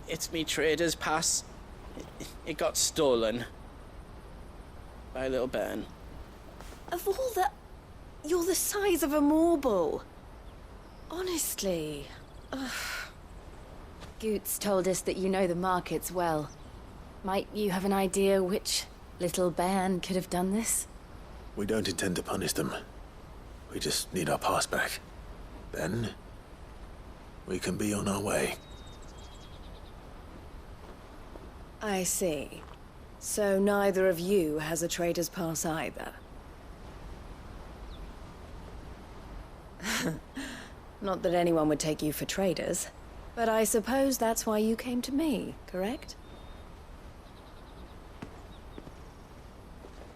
It's me trader's pass. It got stolen. By a little bairn. Of all the... You're the size of a marble. Honestly. Ugh. Goots told us that you know the markets well. Might you have an idea which little bairn could have done this? We don't intend to punish them. We just need our pass back. Then, we can be on our way. I see. So neither of you has a trader's pass either. Not that anyone would take you for traders, but I suppose that's why you came to me, correct?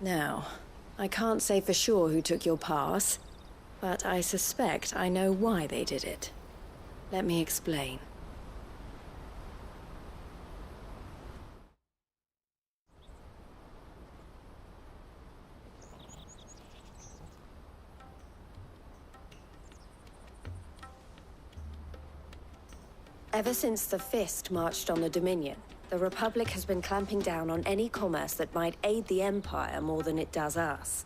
Now, I can't say for sure who took your pass, but I suspect I know why they did it. Let me explain. Ever since the Fist marched on the Dominion, the Republic has been clamping down on any commerce that might aid the Empire more than it does us.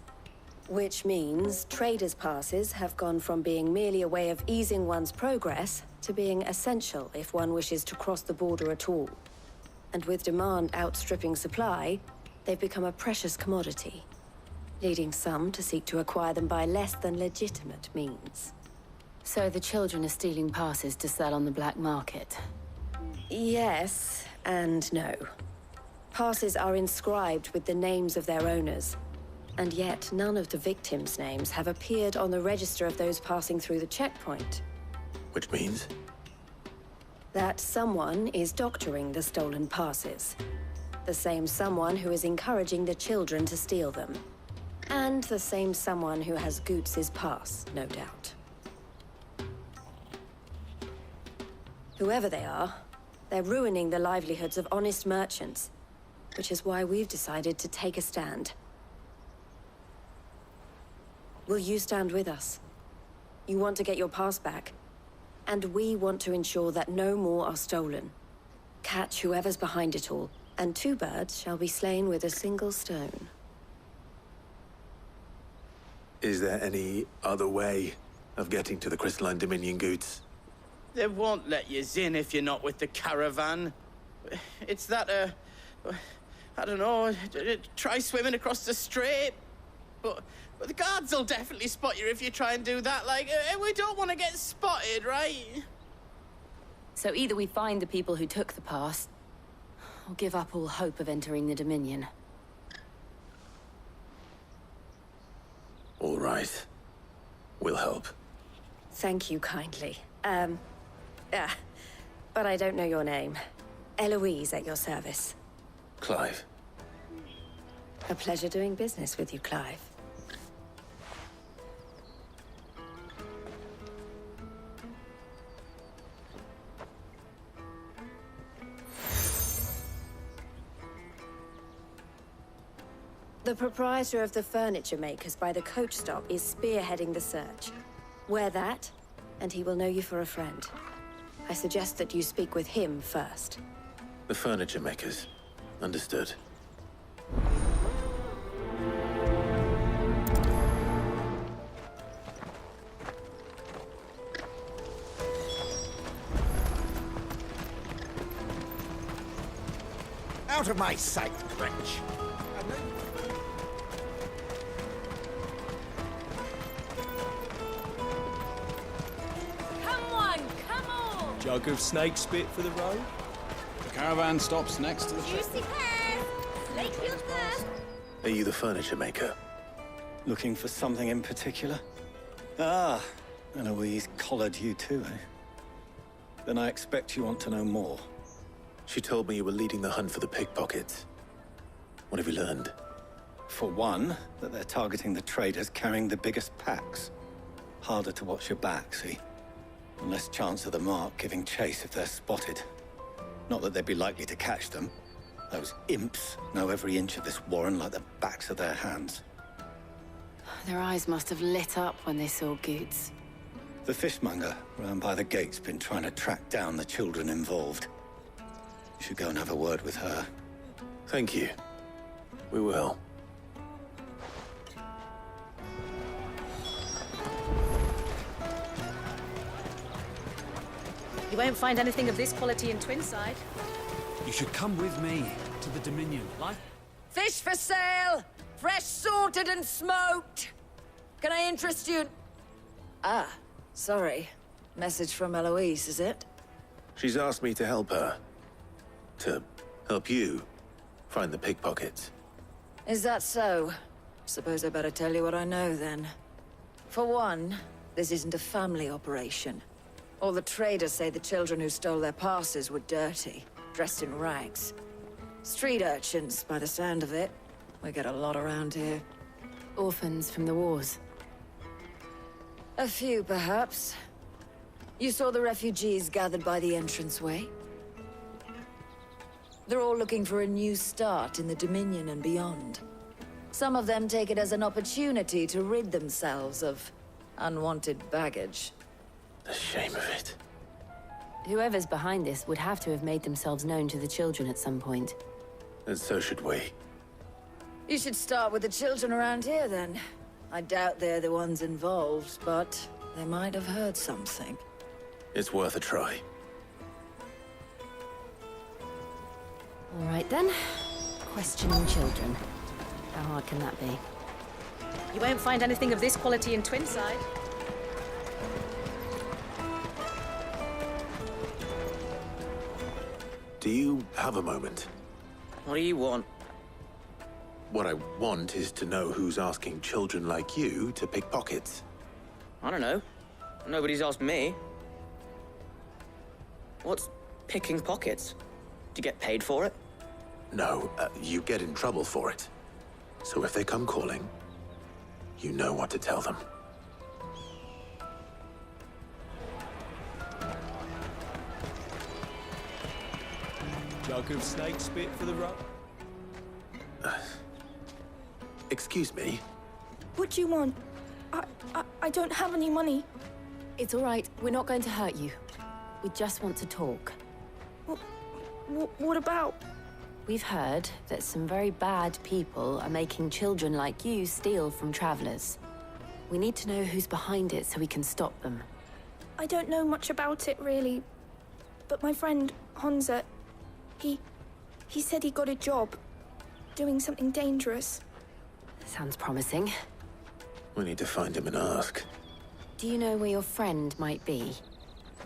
Which means traders' passes have gone from being merely a way of easing one's progress to being essential if one wishes to cross the border at all. And with demand outstripping supply, they've become a precious commodity, leading some to seek to acquire them by less than legitimate means. So the children are stealing passes to sell on the black market? Yes, and no. Passes are inscribed with the names of their owners, and yet none of the victims' names have appeared on the register of those passing through the checkpoint. Which means? That someone is doctoring the stolen passes. The same someone who is encouraging the children to steal them. And the same someone who has Goots' pass, no doubt. Whoever they are, they're ruining the livelihoods of honest merchants, which is why we've decided to take a stand. Will you stand with us? You want to get your pass back, and we want to ensure that no more are stolen. Catch whoever's behind it all, and two birds shall be slain with a single stone. Is there any other way of getting to the Crystalline Dominion, Goots? They won't let you in if you're not with the caravan. It's that, I don't know, try swimming across the strait. But the guards will definitely spot you if you try and do that. Like, we don't want to get spotted, right? So either we find the people who took the pass, or give up all hope of entering the Dominion. All right. We'll help. Thank you kindly. But I don't know your name. Eloise at your service. Clive. A pleasure doing business with you, Clive. The proprietor of the furniture makers by the coach stop is spearheading the search. Wear that, and he will know you for a friend. I suggest that you speak with him first. The furniture makers. Understood. Out of my sight, wretch! Jug of snake spit for the road? The caravan stops next to the Juicy pears! Slake your thirst! Are you the furniture maker? Looking for something in particular? Ah, Eloise collared you too, eh? Then I expect you want to know more. She told me you were leading the hunt for the pickpockets. What have you learned? For one, that they're targeting the traders carrying the biggest packs. Harder to watch your back, see? And less chance of the mark giving chase if they're spotted. Not that they'd be likely to catch them. Those imps know every inch of this warren like the backs of their hands. Their eyes must have lit up when they saw Goots. The fishmonger round by the gate's been trying to track down the children involved. You should go and have a word with her. Thank you. We will. You won't find anything of this quality in Twinside. You should come with me to the Dominion. Fish for sale! Fresh sorted and smoked! Can I interest you? Ah, sorry. Message from Eloise, is it? She's asked me to help her. To help you find the pickpockets. Is that so? Suppose I better tell you what I know, then. For one, this isn't a family operation. All the traders say the children who stole their passes were dirty, dressed in rags. Street urchins, by the sound of it. We get a lot around here. Orphans from the wars. A few, perhaps. You saw the refugees gathered by the entranceway? They're all looking for a new start in the Dominion and beyond. Some of them take it as an opportunity to rid themselves of unwanted baggage. The shame of it. Whoever's behind this would have to have made themselves known to the children at some point. And so should we. You should start with the children around here, then. I doubt they're the ones involved, but they might have heard something. It's worth a try. All right, then. Questioning children. How hard can that be? You won't find anything of this quality in Twinside. Do you have a moment? What do you want? What I want is to know who's asking children like you to pick pockets. I don't know. Nobody's asked me. What's picking pockets? Do you get paid for it? No, you get in trouble for it. So if they come calling, you know what to tell them. Jug of snake spit for the road? Excuse me? What do you want? I don't have any money. It's all right. We're not going to hurt you. We just want to talk. What about? We've heard that some very bad people are making children like you steal from travelers. We need to know who's behind it so we can stop them. I don't know much about it, really. But my friend, Honza, he said he got a job. Doing something dangerous. Sounds promising. We need to find him and ask. Do you know where your friend might be?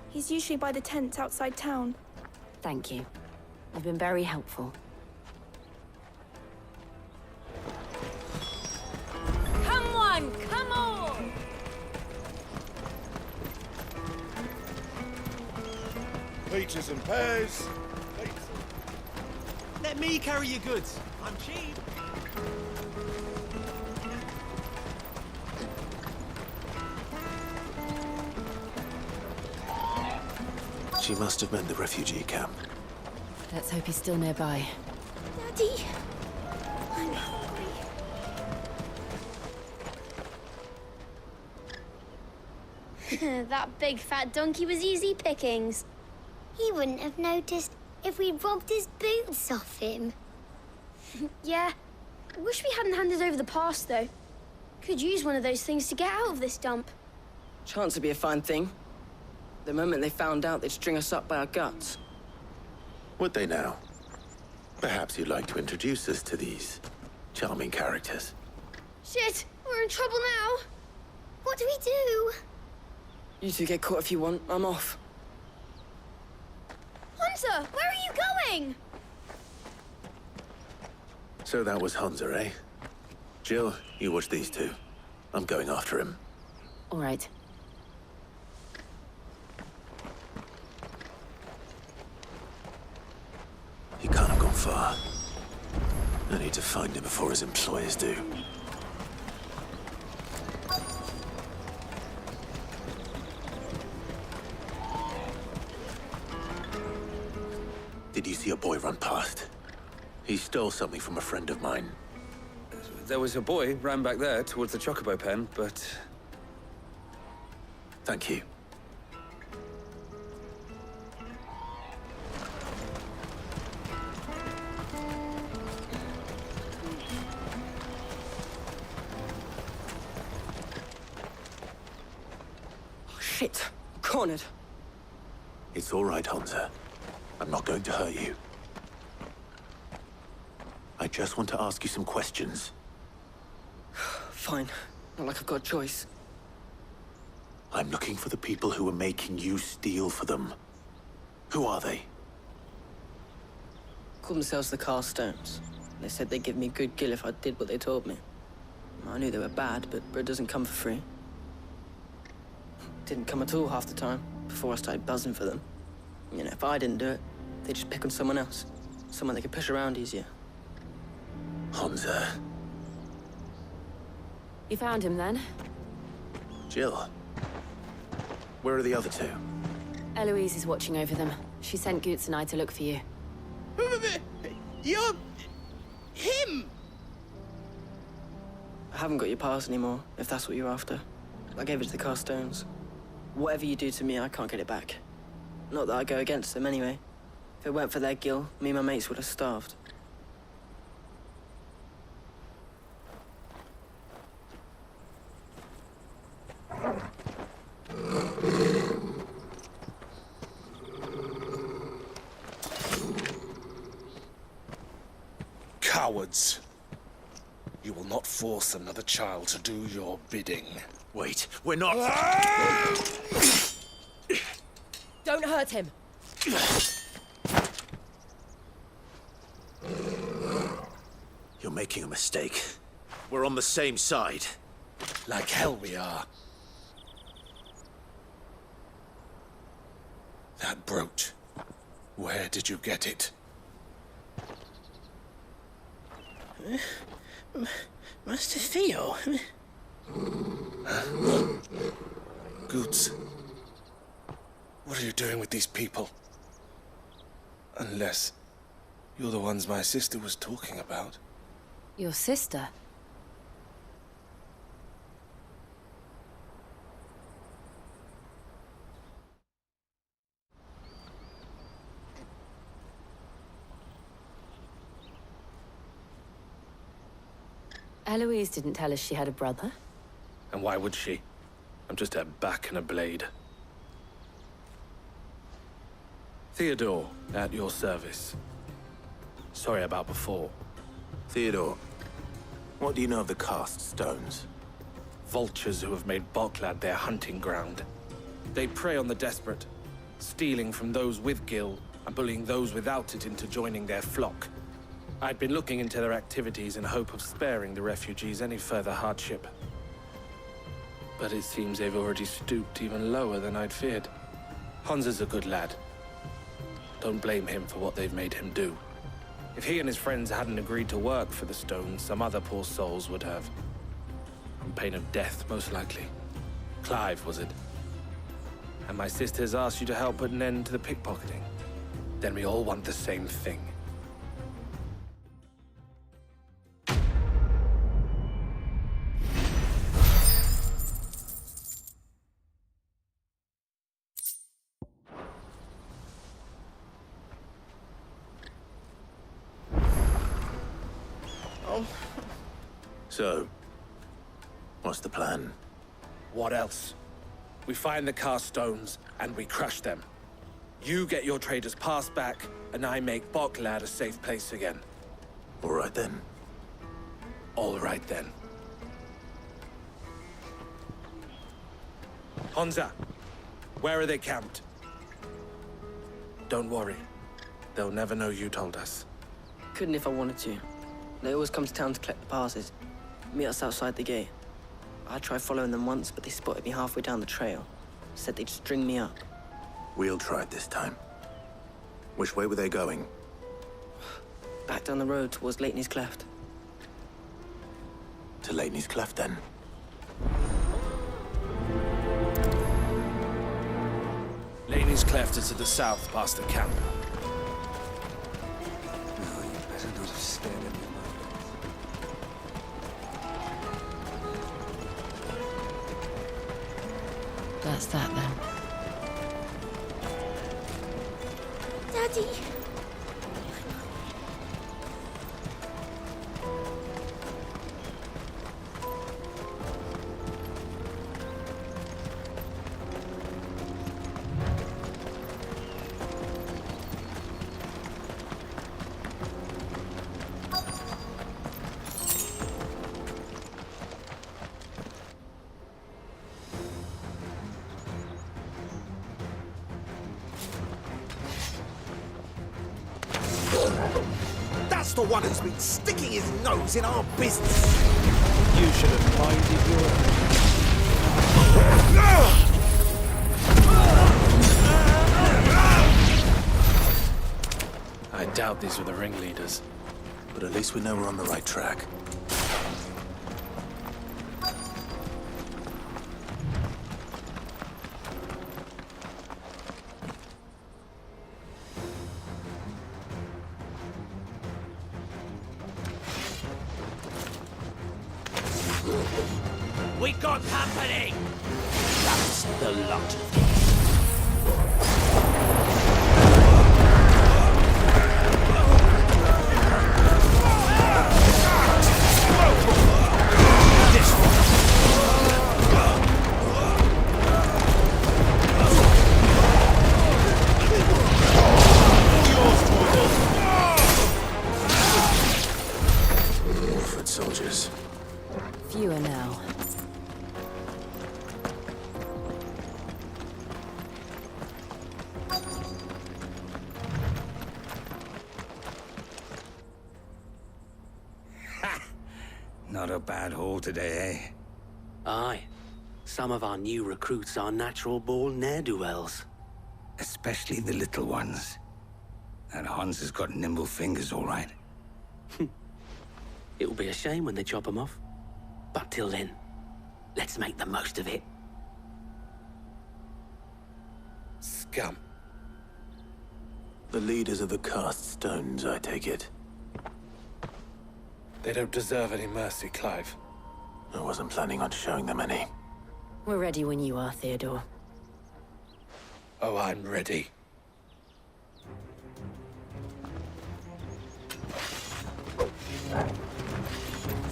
He's usually by the tents outside town. Thank you. You've been very helpful. Come on, come on! peaches and pears. Let me carry your goods. I'm cheap. She must have meant the refugee camp. Let's hope he's still nearby. Daddy, I'm hungry. That big fat donkey was easy pickings. He wouldn't have noticed if we'd robbed his boots off him. Yeah. Wish we hadn't handed over the pass, though. Could use one of those things to get out of this dump. Chance would be a fine thing. The moment they found out, they'd string us up by our guts. Would they now? Perhaps you'd like to introduce us to these charming characters. Shit, we're in trouble now. What do we do? You two get caught if you want. I'm off. Hunter, where are you going? So that was Hunter, eh? Jill, you watch these two. I'm going after him. All right. He can't have gone far. I need to find him before his employers do. Did you see a boy run past? He stole something from a friend of mine. There was a boy ran back there towards the chocobo pen, but... Thank you. Oh, shit. Cornered. It's all right, Hunter. I'm not going to hurt you. I just want to ask you some questions. Fine. Not like I've got a choice. I'm looking for the people who are making you steal for them. Who are they? Call themselves the Carstones. They said they'd give me good gill if I did what they told me. I knew they were bad, but bread doesn't come for free. Didn't come at all half the time, before I started buzzing for them. You know, if I didn't do it, they'd just pick on someone else. Someone they could push around easier. Hunter. You found him, then? Jill. Where are the other two? Eloise is watching over them. She sent Goots and I to look for you. You're... him! I haven't got your pass anymore, if that's what you're after. I gave it to the Carstones. Whatever you do to me, I can't get it back. Not that I go against them anyway. If it weren't for their gill, me and my mates would have starved. Cowards. You will not force another child to do your bidding. Wait, we're not... Don't hurt him. You're making a mistake. We're on the same side. Like hell we are. That brooch. Where did you get it? Master Theo. Goots. What are you doing with these people? Unless you're the ones my sister was talking about. Your sister? Eloise didn't tell us she had a brother. And why would she? I'm just her back and a blade. Theodore, at your service. Sorry about before. Theodore, what do you know of the Cast Stones? Vultures who have made Boklad their hunting ground. They prey on the desperate, stealing from those with gill and bullying those without it into joining their flock. I'd been looking into their activities in hope of sparing the refugees any further hardship. But it seems they've already stooped even lower than I'd feared. Hans is a good lad. Don't blame him for what they've made him do. If he and his friends hadn't agreed to work for the stones, some other poor souls would have. On pain of death, most likely. Clive, was it? And my sisters asked you to help put an end to the pickpocketing. Then we all want the same thing. So, what's the plan? What else? We find the cast stones, and we crush them. You get your trader's pass back, and I make Boklad a safe place again. All right then. All right then. Honza, where are they camped? Don't worry. They'll never know you told us. Couldn't if I wanted to. They always come to town to collect the passes. Meet us outside the gate. I tried following them once, but they spotted me halfway down the trail. Said they'd string me up. We'll try it this time. Which way were they going? Back down the road towards Leighton's Cleft. To Leighton's Cleft, then? Leighton's Cleft is to the south, past the camp. No, you better not have scared any of my That's that then. Daddy! That's the one who's been sticking his nose in our business. You should have minded your... I doubt these were the ringleaders. But at least we know we're on the right track. We got company! That's the lot of Foot soldiers. Fewer now. Not a bad haul today, eh? Aye. Some of our new recruits are natural-born ne'er-do-wells. Especially the little ones. That Hans has got nimble fingers, all right. It'll be a shame when they chop them off. But till then, let's make the most of it. Scum. The leaders of the cast stones, I take it. They don't deserve any mercy, Clive. I wasn't planning on showing them any. We're ready when you are, Theodore. Oh, I'm ready.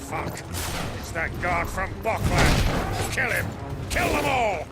Fuck. It's that guard from Bockland. Kill him. Kill them all.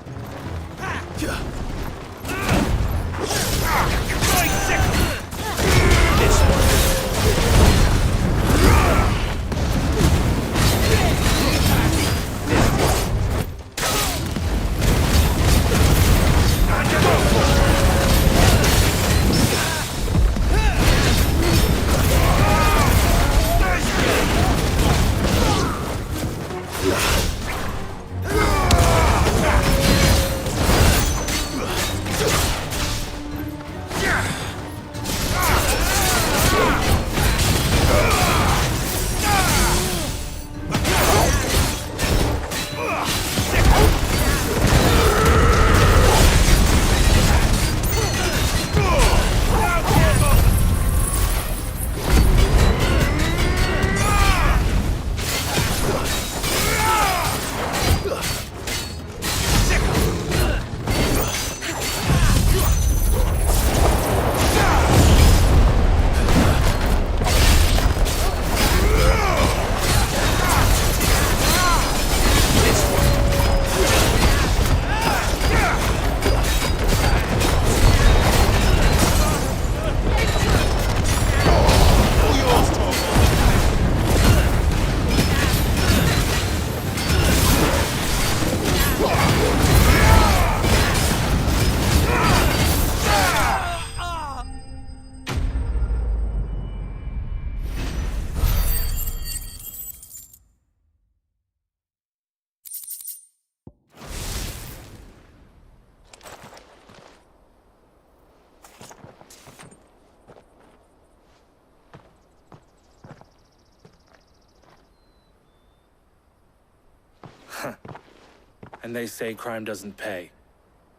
And they say crime doesn't pay.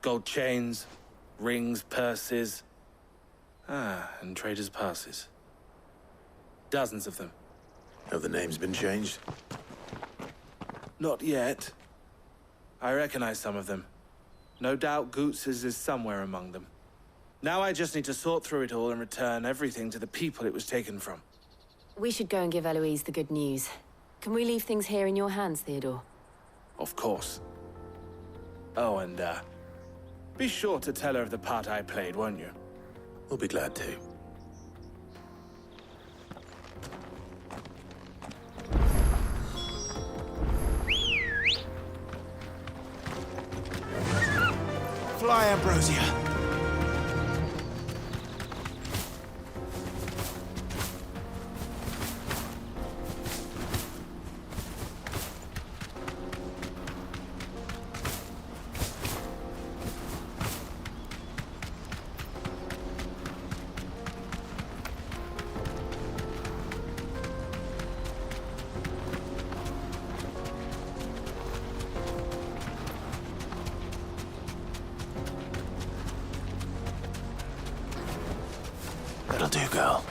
Gold chains, rings, purses. And traders' passes. Dozens of them. Have the names been changed? Not yet. I recognize some of them. No doubt Goots's is somewhere among them. Now I just need to sort through it all and return everything to the people it was taken from. We should go and give Eloise the good news. Can we leave things here in your hands, Theodore? Of course. Oh, and, be sure to tell her of the part I played, won't you? We'll be glad to. Fly, Ambrosia. That'll do, girl.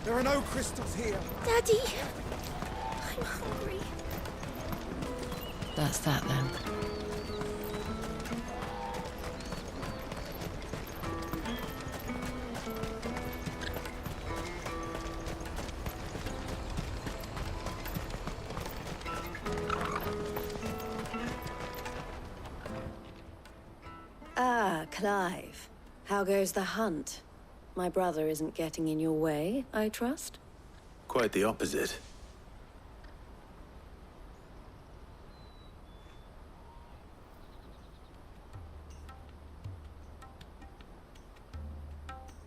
There are no crystals here. Daddy! I'm hungry. That's that, then. Ah, Clive. How goes the hunt? My brother isn't getting in your way, I trust? Quite the opposite.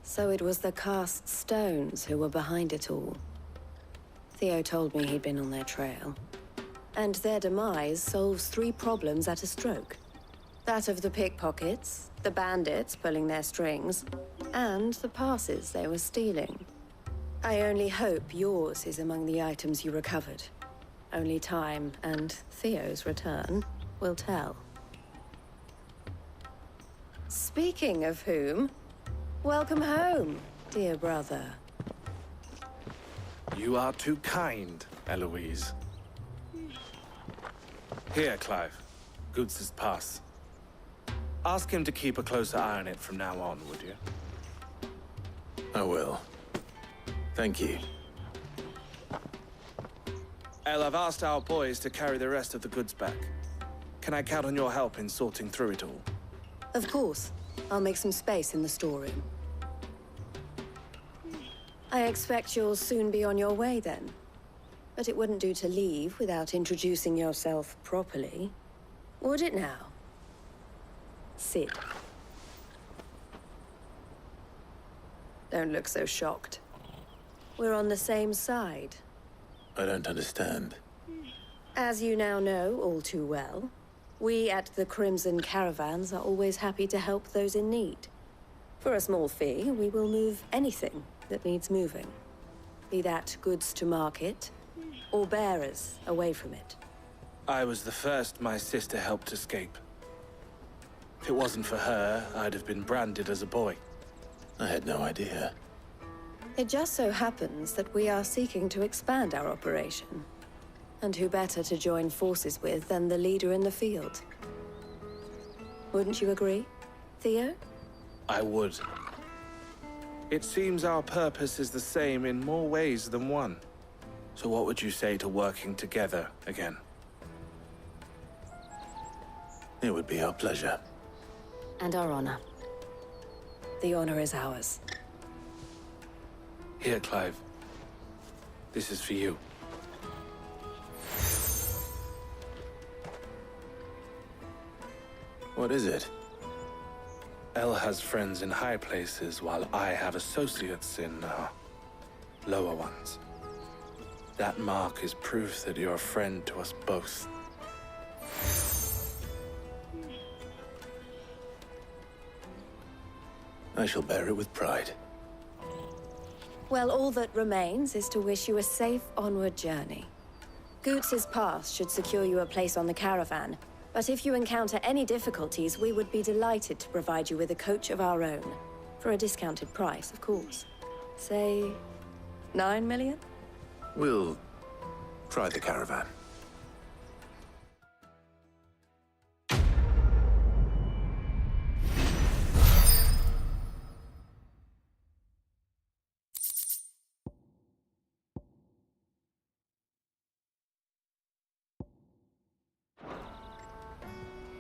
So it was the cast stones who were behind it all. Theo told me he'd been on their trail. And their demise solves 3 problems at a stroke. That of the pickpockets, the bandits pulling their strings, and the passes they were stealing. I only hope yours is among the items you recovered. Only time and Theo's return will tell. Speaking of whom, welcome home, dear brother. You are too kind, Eloise. Here, Clive. Goots's pass. Ask him to keep a closer eye on it from now on, would you? I will. Thank you. El, I've asked our boys to carry the rest of the goods back. Can I count on your help in sorting through it all? Of course. I'll make some space in the storeroom. I expect you'll soon be on your way then. But it wouldn't do to leave without introducing yourself properly. Would it now? Sid. Don't look so shocked. We're on the same side. I don't understand. As you now know all too well, we at the Crimson Caravans are always happy to help those in need. For a small fee, we will move anything that needs moving. Be that goods to market, or bearers away from it. I was the first my sister helped escape. If it wasn't for her, I'd have been branded as a boy. I had no idea. It just so happens that we are seeking to expand our operation. And who better to join forces with than the leader in the field? Wouldn't you agree, Theo? I would. It seems our purpose is the same in more ways than one. So what would you say to working together again? It would be our pleasure. And our honor. The honor is ours. Here, Clive. This is for you. What is it? El has friends in high places, while I have associates in, lower ones. That mark is proof that you're a friend to us both. I shall bear it with pride. Well, all that remains is to wish you a safe onward journey. Goots's pass should secure you a place on the caravan, but if you encounter any difficulties, we would be delighted to provide you with a coach of our own. For a discounted price, of course. Say, 9 million? We'll try the caravan.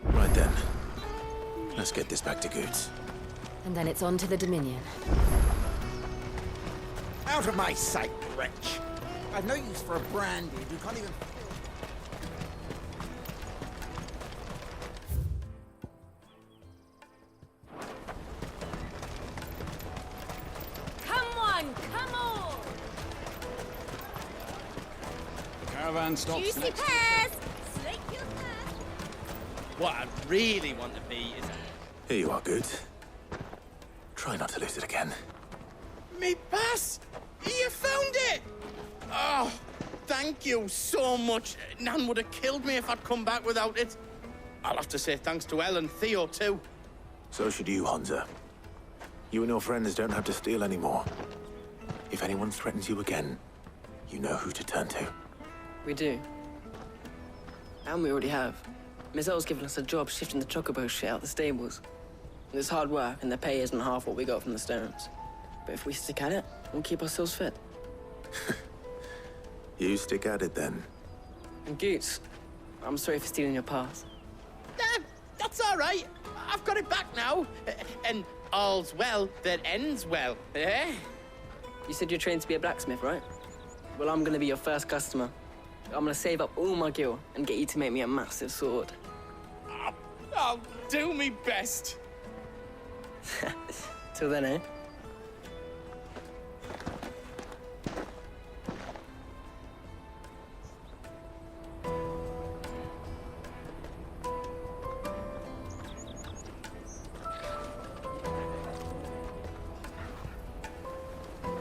Right then. Let's get this back to Goots. And then it's on to the Dominion. Out of my sight, wretch! I've no use for a brand dude who can't even... Come on, come on! The caravan stops Juicy next. pears! Slake your thirst! What I really want to be is... Here you are, Goots. Try not to lose it again. Me pass! You found it! Oh, thank you so much. Nan would have killed me if I'd come back without it. I'll have to say thanks to Elle and Theo, too. So should you, Honza. You and your friends don't have to steal anymore. If anyone threatens you again, you know who to turn to. We do. And we already have. Miss Elle's given us a job shifting the chocobo shit out the stables. It's hard work, and the pay isn't half what we got from the Stones. But if we stick at it, we'll keep ourselves fit. You stick at it, then. And Goots, I'm sorry for stealing your pass. That's all right. I've got it back now. And all's well that ends well, eh? You said you're trained to be a blacksmith, right? Well, I'm gonna be your first customer. I'm gonna save up all my gil and get you to make me a massive sword. I'll do me best. Till then, eh?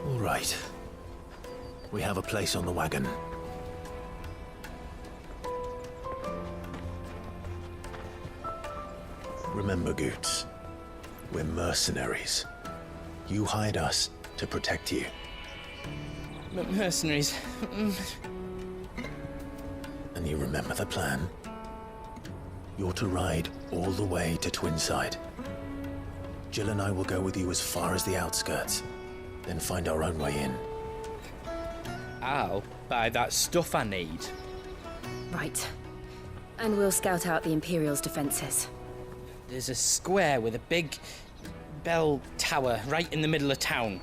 All right. We have a place on the wagon. Remember, Goots, we're mercenaries. You hired us to protect you. Mercenaries. And you remember the plan? You're to ride all the way to Twinside. Jill and I will go with you as far as the outskirts, then find our own way in. I'll buy that stuff I need. Right. And we'll scout out the Imperial's defenses. There's a square with a big bell tower right in the middle of town.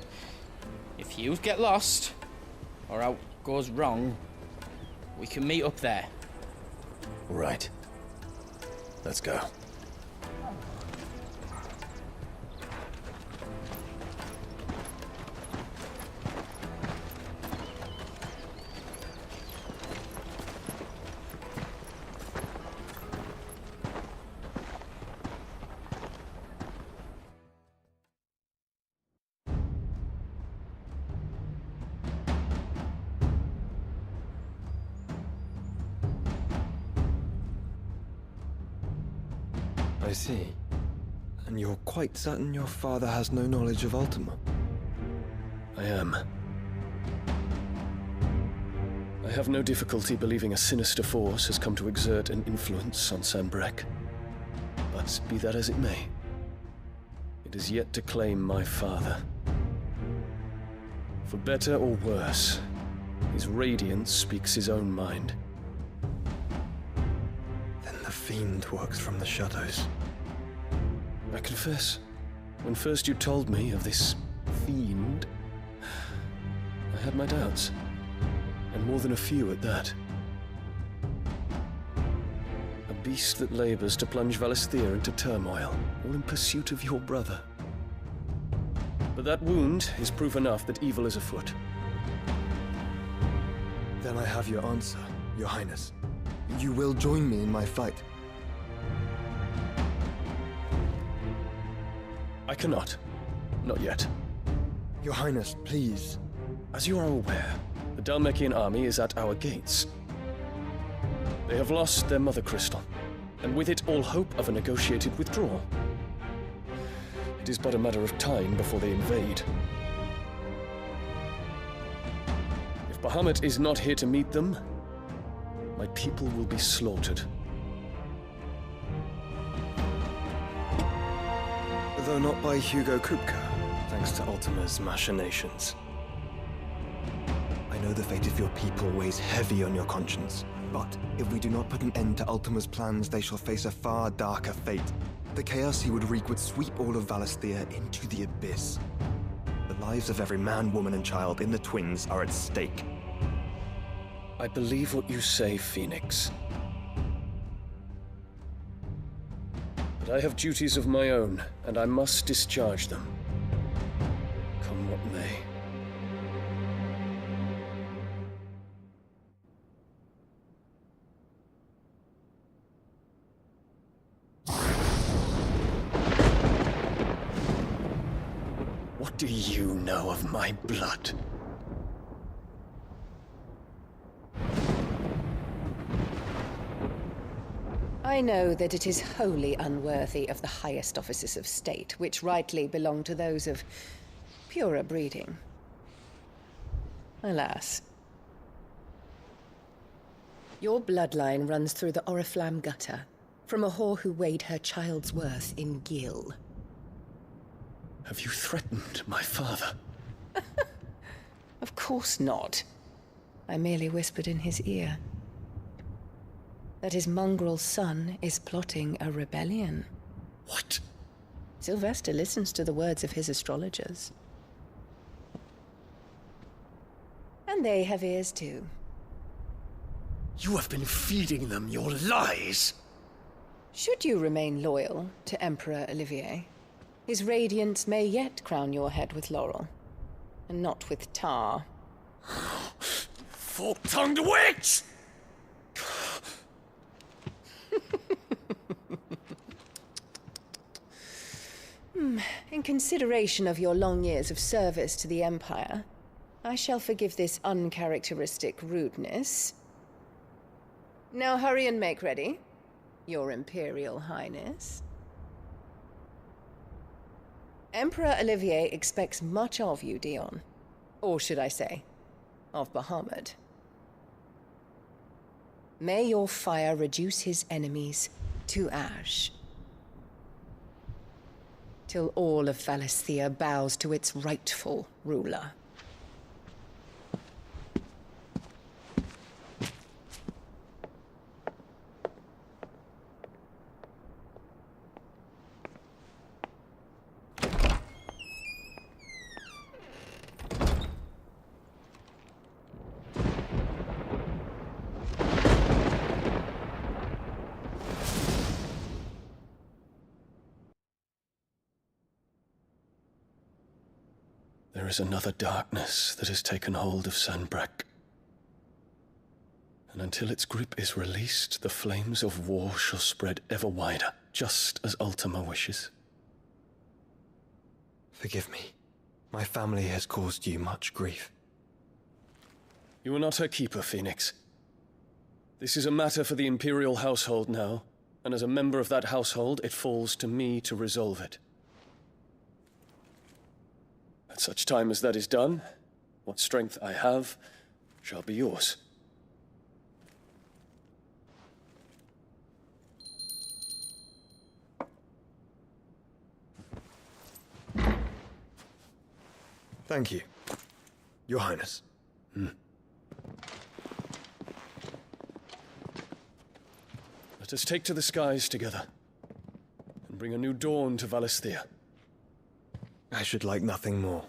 If you get lost, or out goes wrong, we can meet up there. Right. Let's go. I see. And you're quite certain your father has no knowledge of Ultima? I am. I have no difficulty believing a sinister force has come to exert an influence on Sanbreque. But be that as it may, it is yet to claim my father. For better or worse, his radiance speaks his own mind. Then the fiend works from the shadows. I confess, when first you told me of this fiend, I had my doubts. And more than a few at that. A beast that labors to plunge Valisthea into turmoil, all in pursuit of your brother. But that wound is proof enough that evil is afoot. Then I have your answer, Your Highness. You will join me in my fight. I cannot. Not yet. Your Highness, please. As you are aware, the Dalmekian army is at our gates. They have lost their mother crystal, and with it all hope of a negotiated withdrawal. It is but a matter of time before they invade. If Bahamut is not here to meet them, my people will be slaughtered. Though not by Hugo Kupka, thanks to Ultima's machinations. I know the fate of your people weighs heavy on your conscience, but if we do not put an end to Ultima's plans, they shall face a far darker fate. The chaos he would wreak would sweep all of Valisthea into the abyss. The lives of every man, woman, and child in the Twins are at stake. I believe what you say, Phoenix. But I have duties of my own, and I must discharge them. Come what may. What do you know of my blood? I know that it is wholly unworthy of the highest offices of state, which rightly belong to those of purer breeding. Alas. Your bloodline runs through the Oriflamme gutter, from a whore who weighed her child's worth in gill. Have you threatened my father? Of course not. I merely whispered in his ear that his mongrel son is plotting a rebellion. What? Sylvester listens to the words of his astrologers. And they have ears too. You have been feeding them your lies! Should you remain loyal to Emperor Olivier, his radiance may yet crown your head with laurel, and not with tar. Fork-tongued witch! In consideration of your long years of service to the Empire, I shall forgive this uncharacteristic rudeness. Now hurry and make ready, Your Imperial Highness. Emperor Olivier expects much of you, Dion. Or should I say, of Bahamut. May your fire reduce his enemies to ash, till all of Valisthea bows to its rightful ruler. There is another darkness that has taken hold of Sanbreque. And until its grip is released, the flames of war shall spread ever wider, just as Ultima wishes. Forgive me. My family has caused you much grief. You are not her keeper, Phoenix. This is a matter for the Imperial household now, and as a member of that household, it falls to me to resolve it. At such time as that is done, what strength I have shall be yours. Thank you, Your Highness. Let us take to the skies together, and bring a new dawn to Valisthea. I should like nothing more.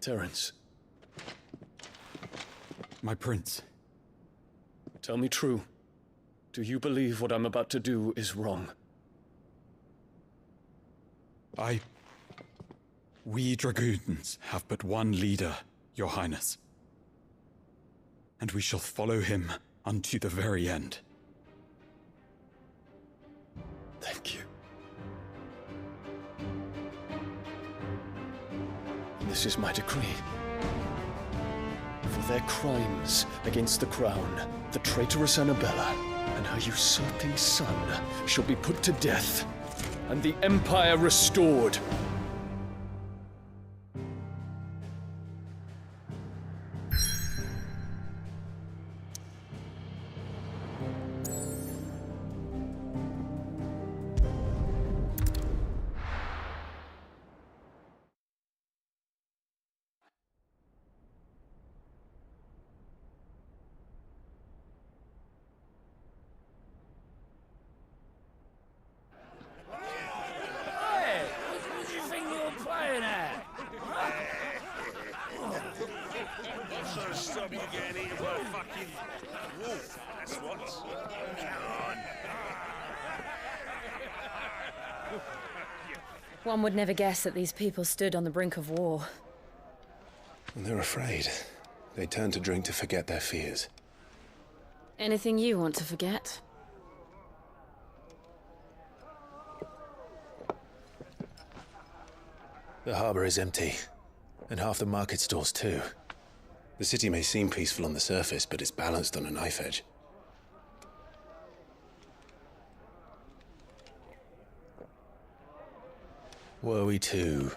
Terence. My prince. Tell me true. Do you believe what I'm about to do is wrong? We dragoons have but one leader, Your Highness. And we shall follow him unto the very end. Thank you. This is my decree. For their crimes against the crown, the traitorous Annabella and her usurping son shall be put to death, and the Empire restored. One would never guess that these people stood on the brink of war. And they're afraid. They turn to drink to forget their fears. Anything you want to forget? The harbor is empty, and half the market stalls too. The city may seem peaceful on the surface, but it's balanced on a knife edge. Were we to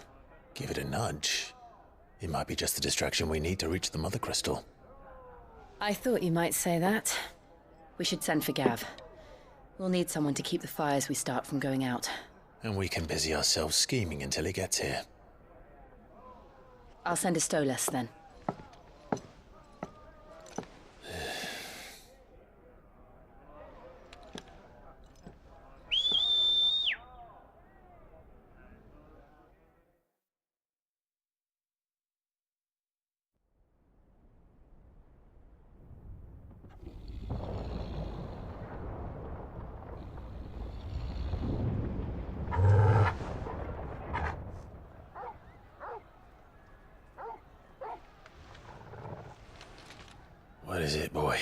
give it a nudge, it might be just the distraction we need to reach the Mother Crystal. I thought you might say that. We should send for Gav. We'll need someone to keep the fires we start from going out. And we can busy ourselves scheming until he gets here. I'll send a Stolas then. What is it, boy?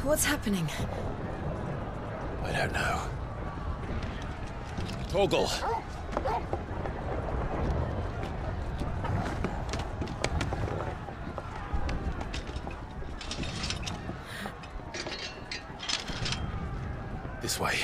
What's happening? I don't know. Torgal! This way.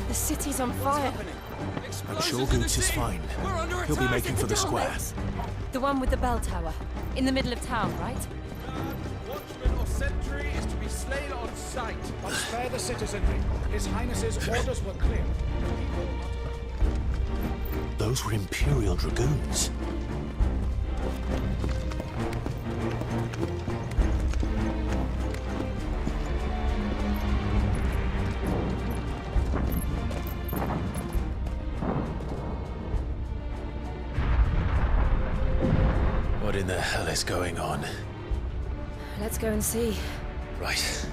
The city's on fire. I'm sure Goots is fine. He'll be making for the square. The one with the bell tower. In the middle of town, right? Watchman or sentry is to be slain on sight. But spare the citizenry. His Highness's orders were clear. Those were Imperial Dragoons. What in the hell is going on? Let's go and see. Right.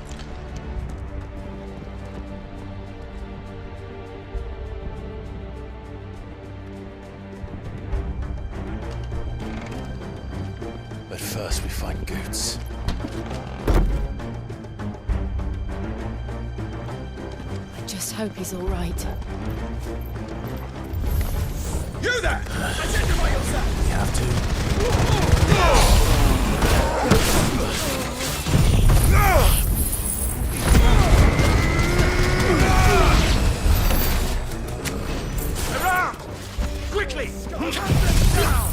But first we find Goots. I just hope he's all right. You there! Identify yourself! You have to. Around! Quickly! Cut them down!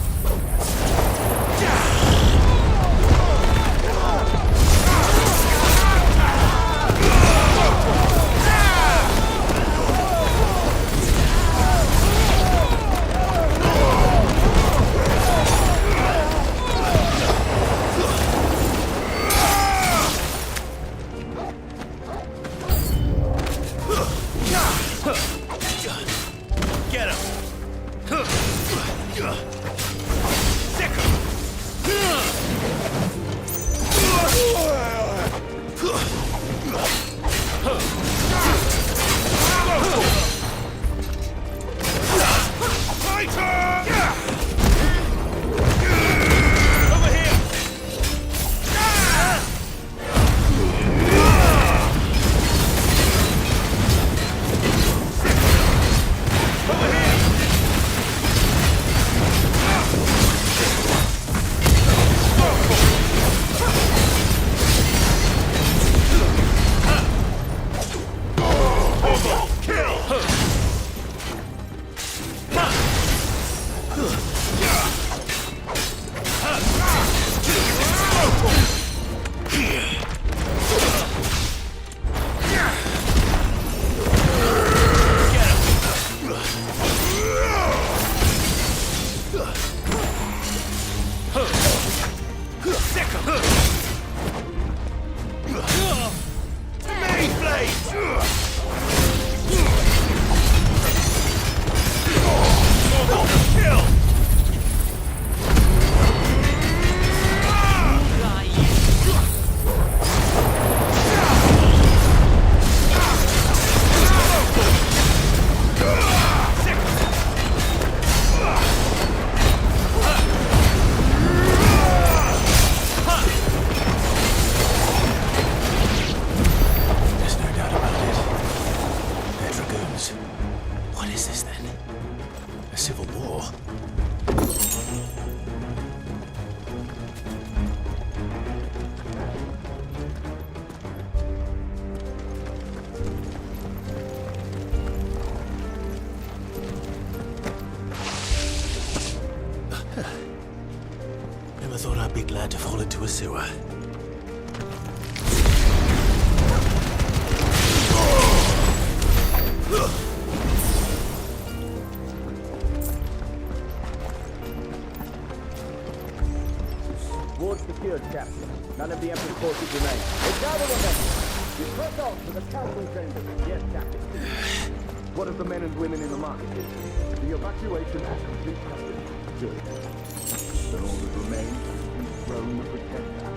Get him! Sick Never thought I'd be glad to fall into a sewer. Ward secured, Captain. None of the Emperor's forces remain. It's now the remember. You press on to the council chambers. Yes, Captain. What of the men and women in the market district? The evacuation and complete custody. Good. Then all that remains is the throne of the Protector.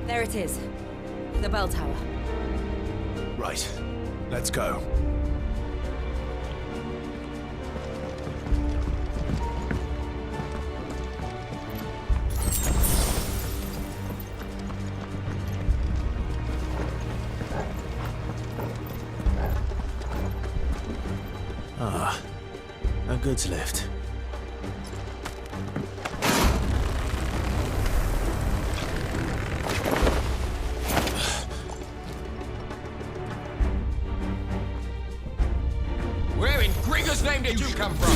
There it is. The bell tower. Right. Let's go. Ah, no goods left. Where in Gregor's name did you come from?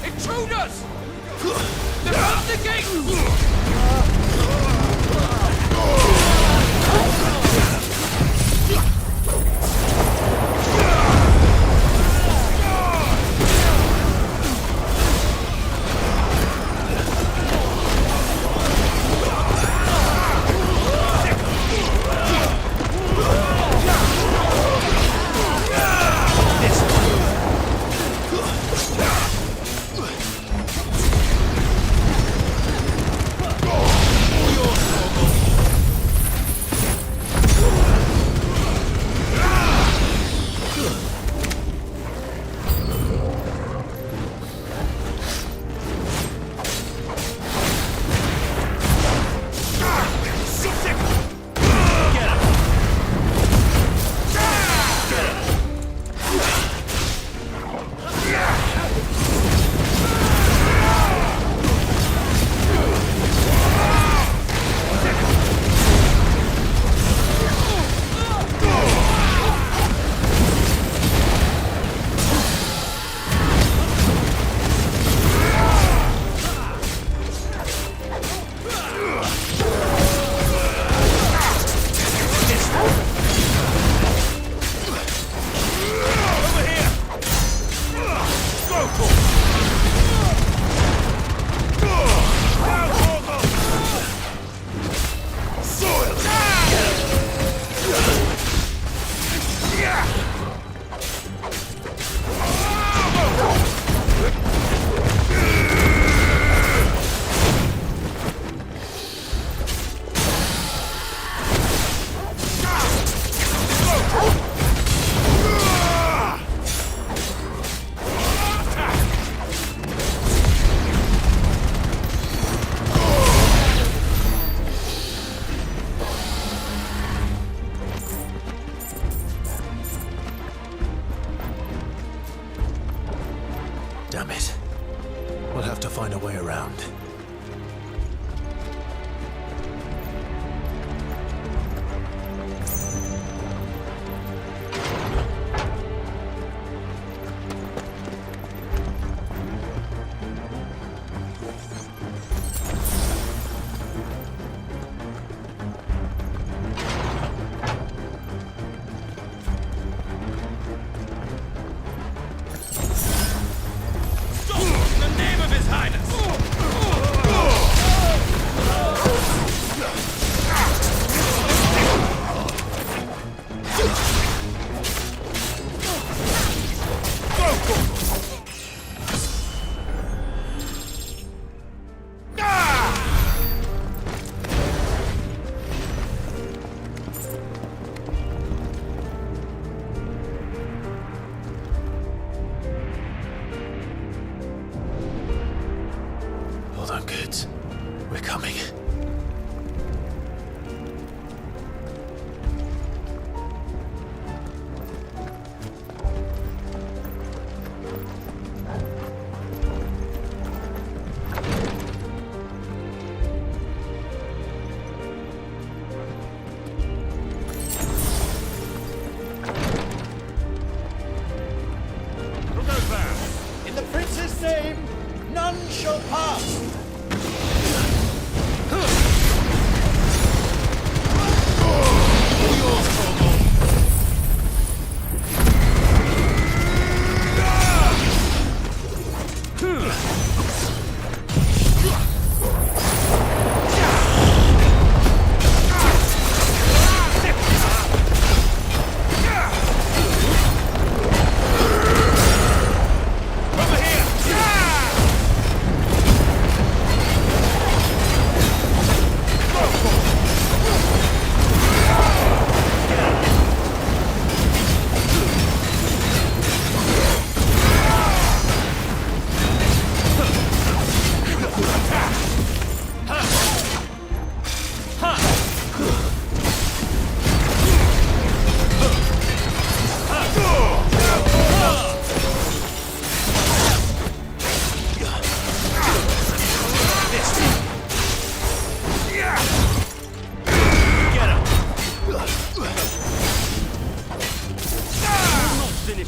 Intruders! They're out the gate!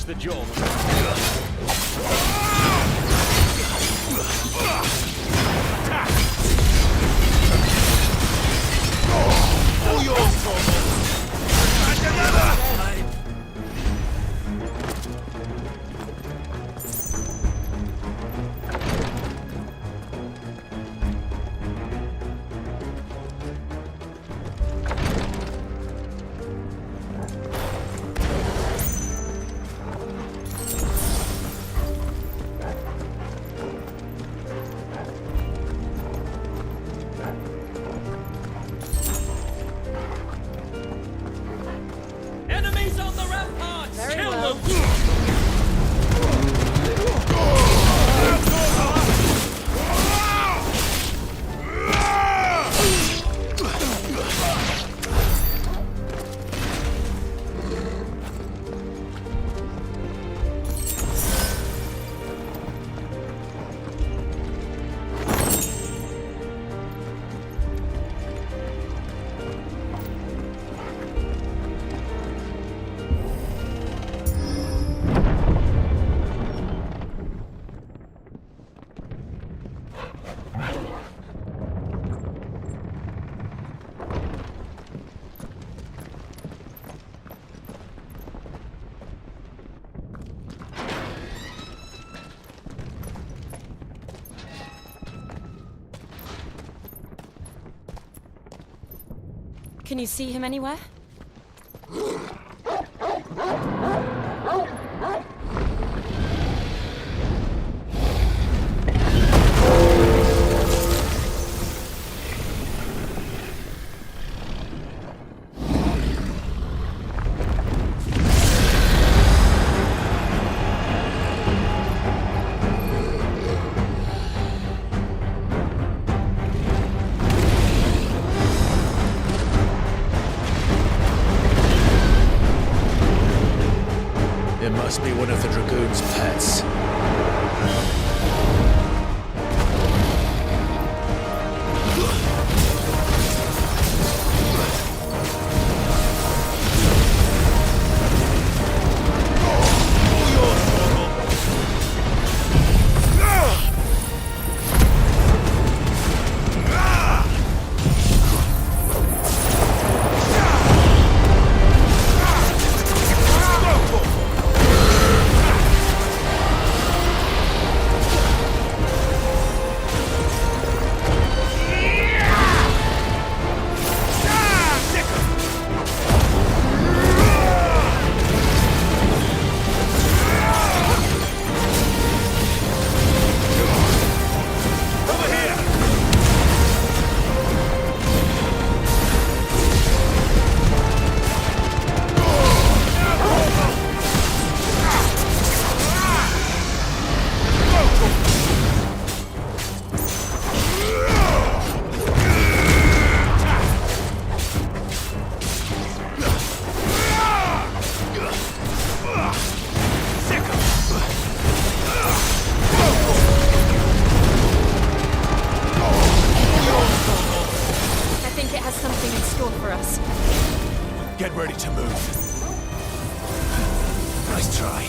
the job. All yours, Torvald! And another! Enemies on the ramparts! Very Kill well. them! Can you see him anywhere? It must be one of the Dragoon's pets. Get ready to move. Nice try.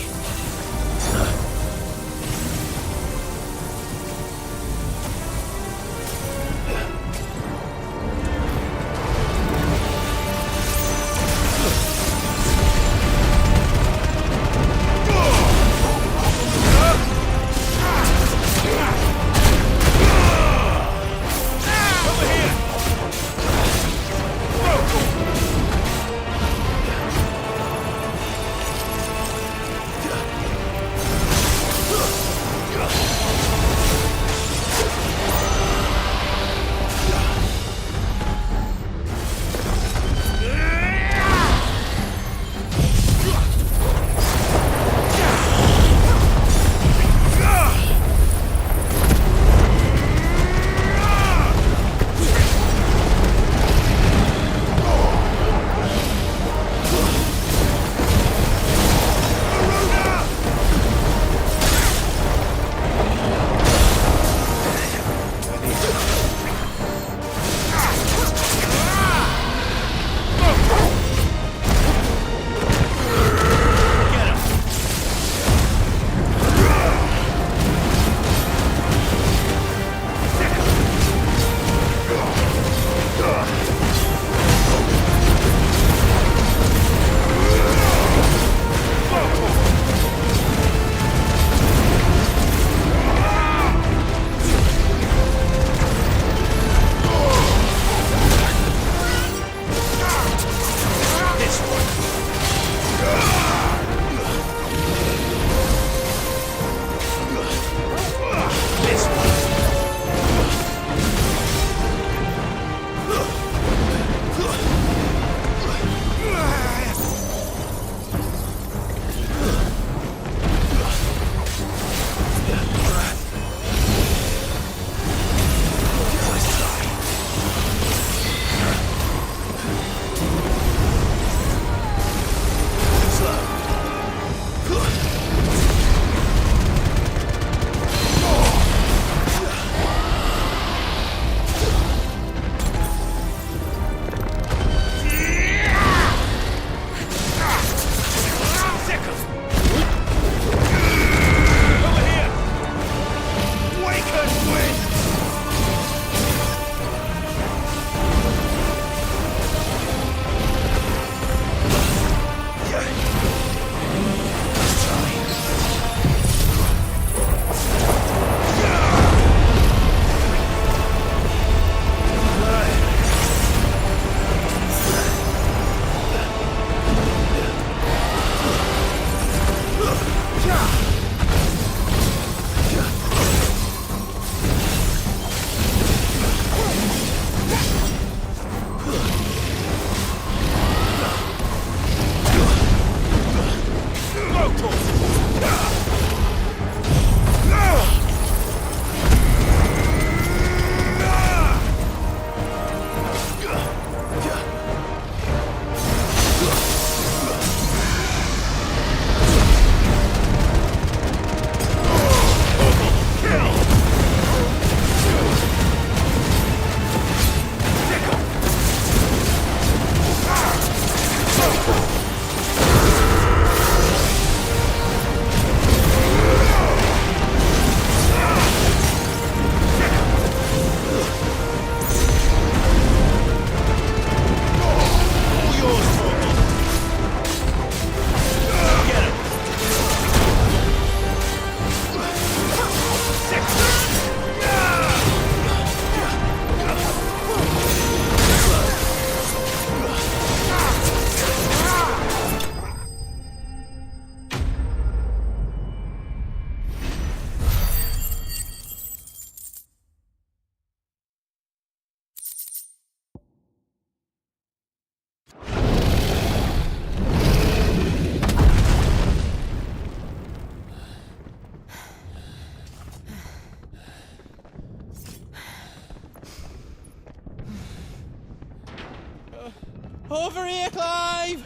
Over here, Clive!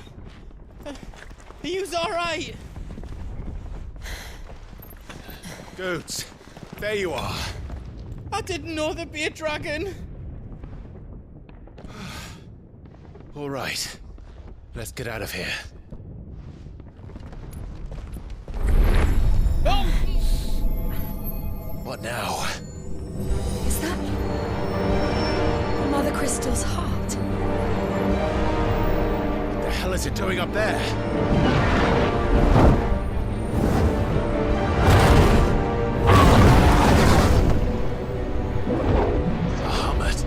Are you alright? Goots, there you are. I didn't know there'd be a dragon. All right, let's get out of here. Oh! What now? Is that Mother Crystal's heart? What the hell is it doing up there? Bahamut.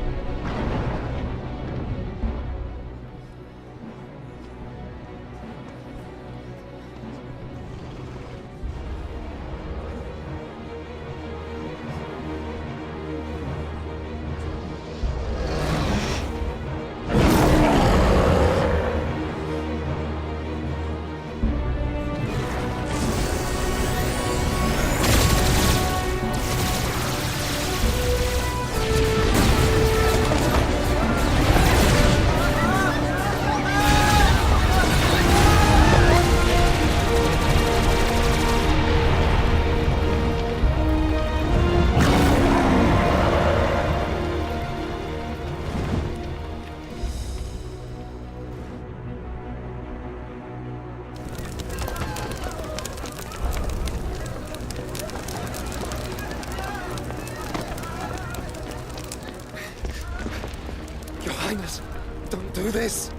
Your Highness, don't do this.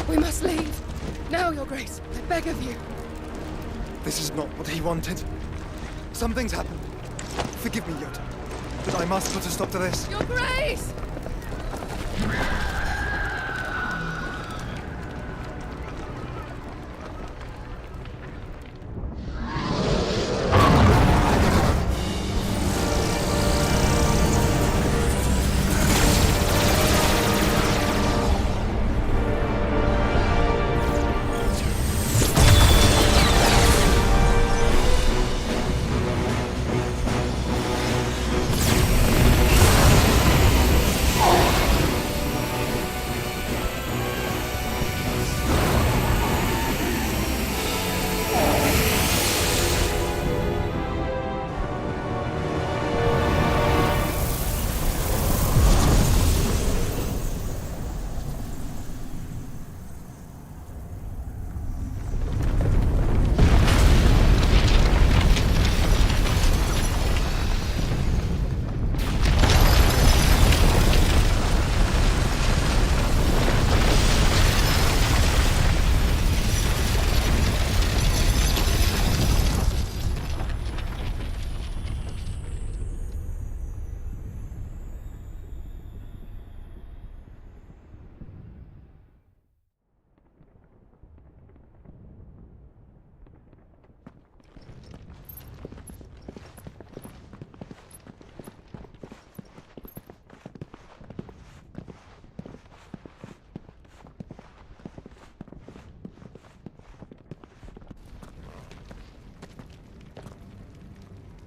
We must leave. Now, Your Grace. I beg of you. This is not what he wanted. Something's happened. Forgive me, Yoda, but I must put a stop to this. Your Grace!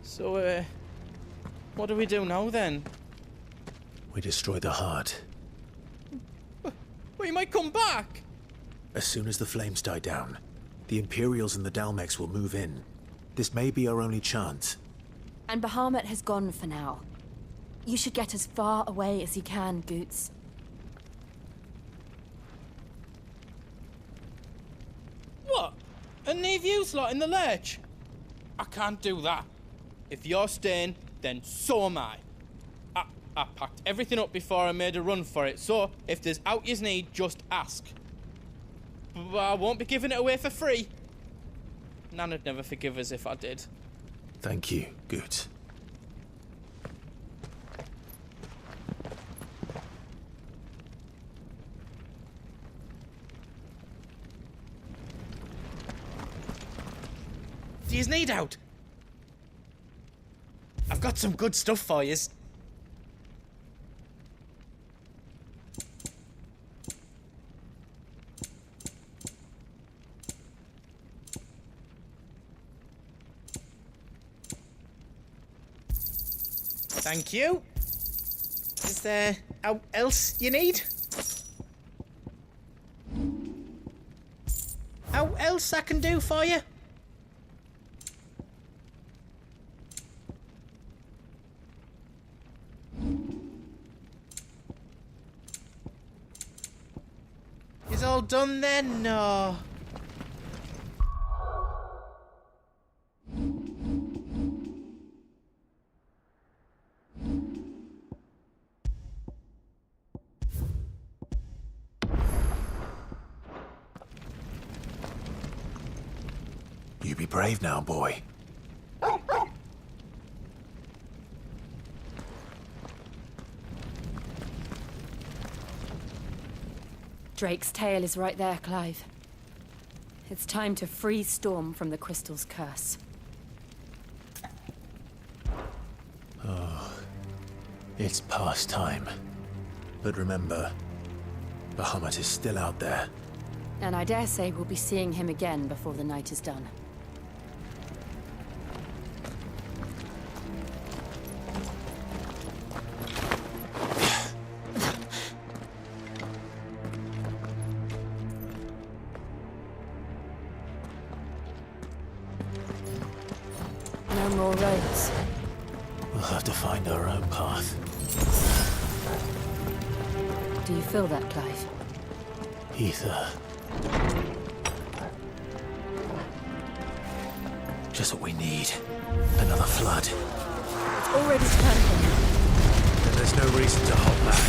So, what do we do now then? We destroy the heart. Well, you might come back! As soon as the flames die down, the Imperials and the Dalmex will move in. This may be our only chance. And Bahamut has gone for now. You should get as far away as you can, Goots. What? And leave you lot in the lurch? I can't do that. If you're staying, then so am I. I packed everything up before I made a run for it, so if there's out you need, just ask. But I won't be giving it away for free. Nana'd never forgive us if I did. Thank you, Goots. Do you need out? I've got some good stuff for yous. Thank you. Is there else you need? How else I can do for you? Is all done then? No. You be brave now, boy. Drake's tail is right there, Clive. It's time to free Storm from the Crystal's curse. Oh, it's past time. But remember, Bahamut is still out there. And I dare say we'll be seeing him again before the night is done. No more roads. We'll have to find our own path. Do you feel that, Clive? Ether. Just what we need. Another flood. It's already turned. Then there's no reason to hold back.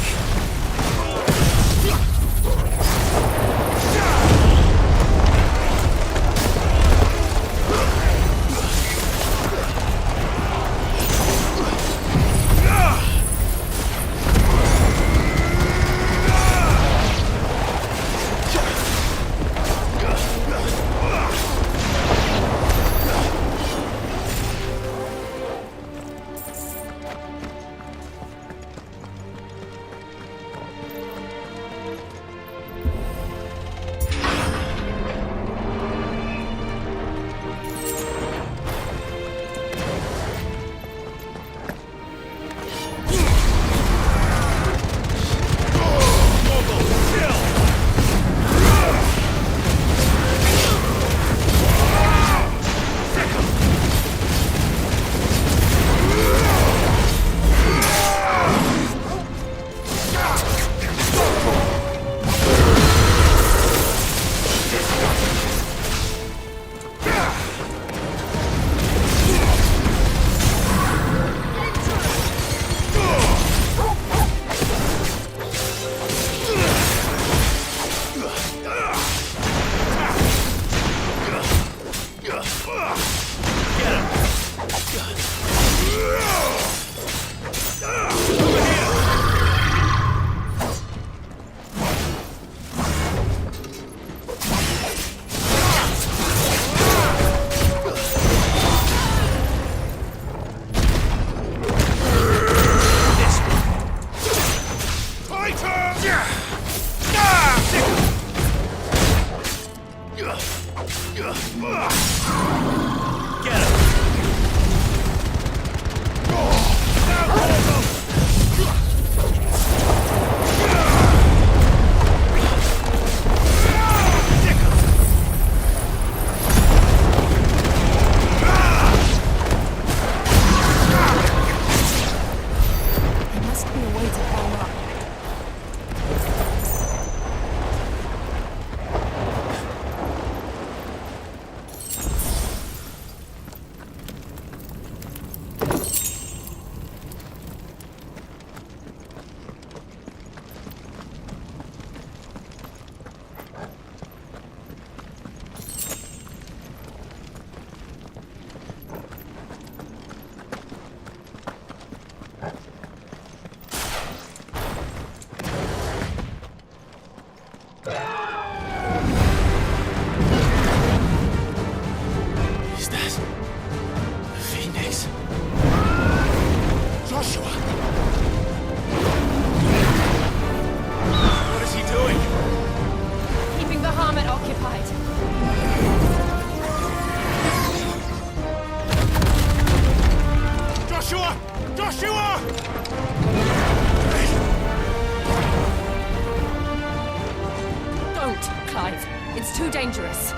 too dangerous.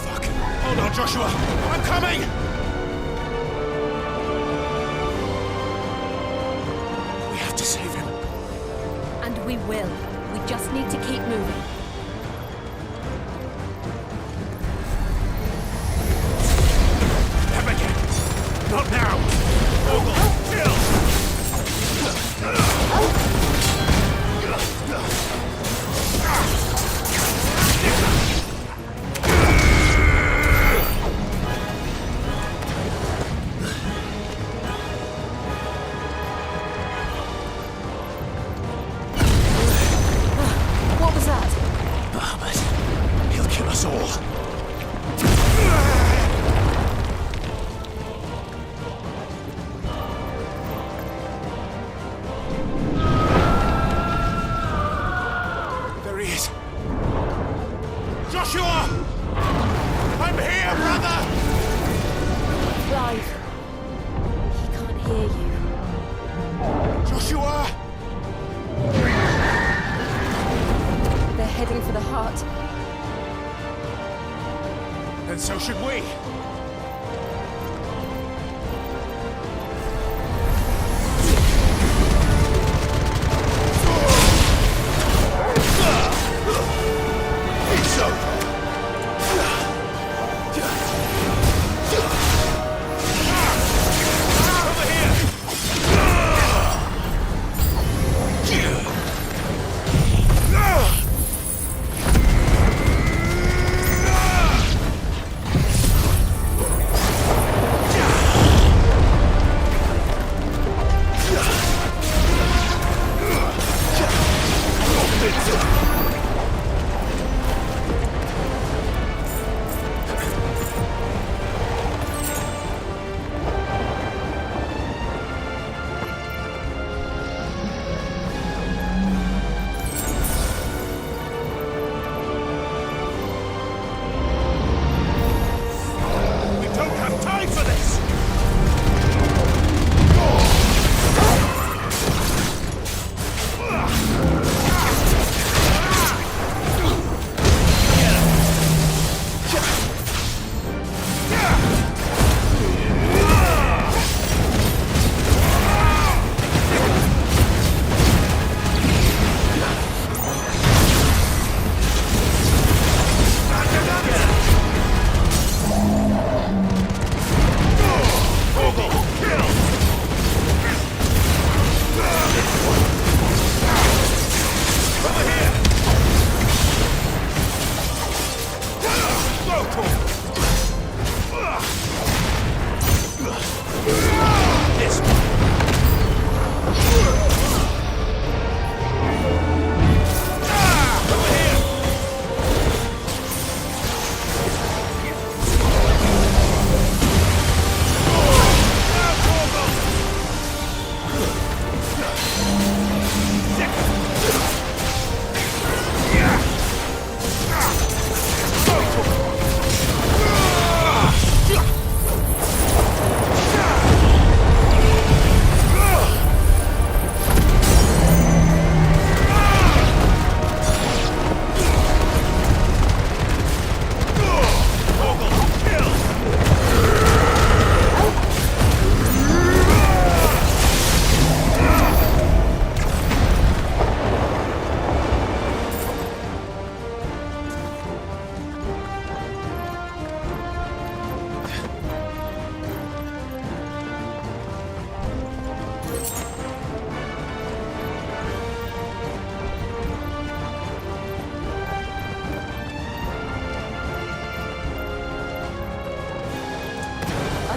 Fuck. Hold on, Joshua. I'm coming! We have to save him. And we will. We just need to keep moving. Never again. Not now. Vogel, kill! What was that? But he'll kill us all. There he is. Joshua! I'm here, brother! Clive. He can't hear you. Joshua! They're heading for the heart. Then so should we.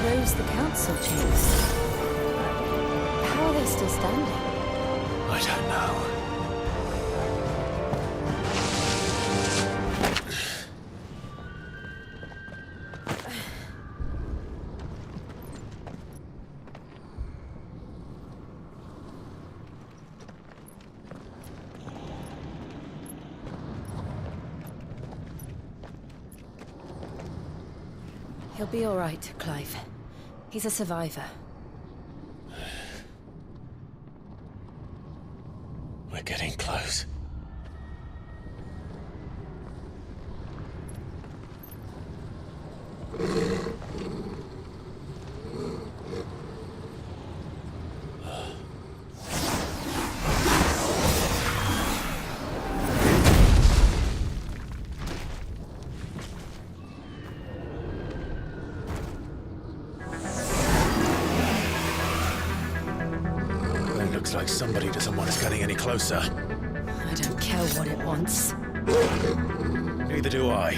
Those the council chiefs. How are they still standing? I don't know. He'll be all right, Clive. He's a survivor. We're getting close. Looks like somebody doesn't want us getting any closer. I don't care what it wants. Neither do I.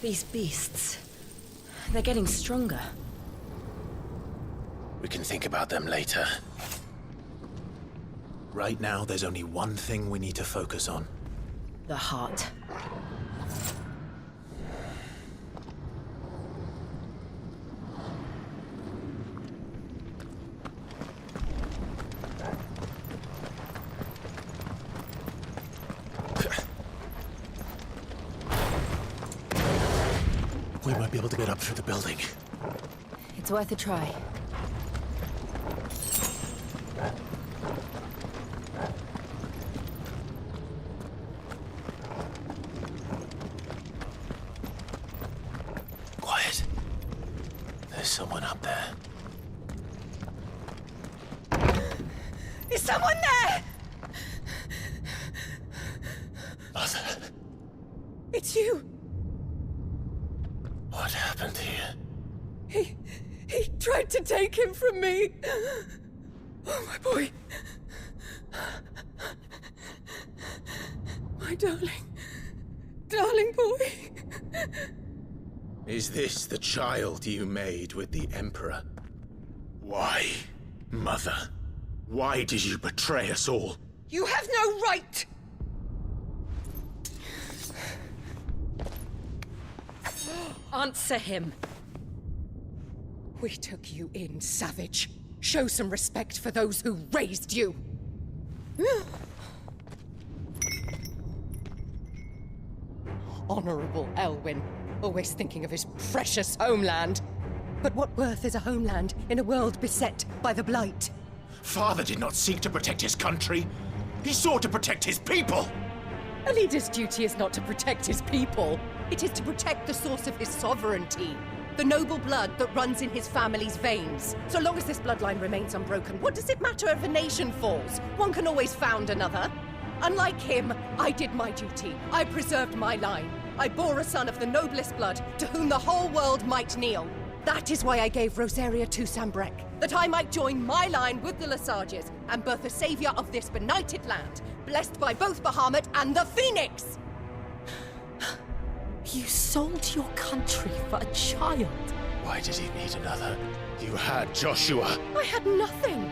These beasts... they're getting stronger. We can think about them later. Right now, there's only one thing we need to focus on. The heart. We might be able to get up through the building. It's worth a try. Quiet. There's someone up there. Is someone there? Mother. It's you. What happened here? He tried to take him from me. Oh, my boy. My darling boy. Is this the child you made with the Emperor? Why, Mother? Why did you betray us all? You have no right! Answer him. We took you in, savage. Show some respect for those who raised you. Honorable Elwyn, always thinking of his precious homeland. But what worth is a homeland in a world beset by the Blight? Father did not seek to protect his country. He sought to protect his people. A leader's duty is not to protect his people. It is to protect the source of his sovereignty. The noble blood that runs in his family's veins. So long as this bloodline remains unbroken, what does it matter if a nation falls? One can always found another. Unlike him, I did my duty. I preserved my line. I bore a son of the noblest blood, to whom the whole world might kneel. That is why I gave Rosaria to Sambrek, that I might join my line with the Lesages and birth a savior of this benighted land, blessed by both Bahamut and the Phoenix! You sold your country for a child. Why did he need another? You had Joshua. I had nothing.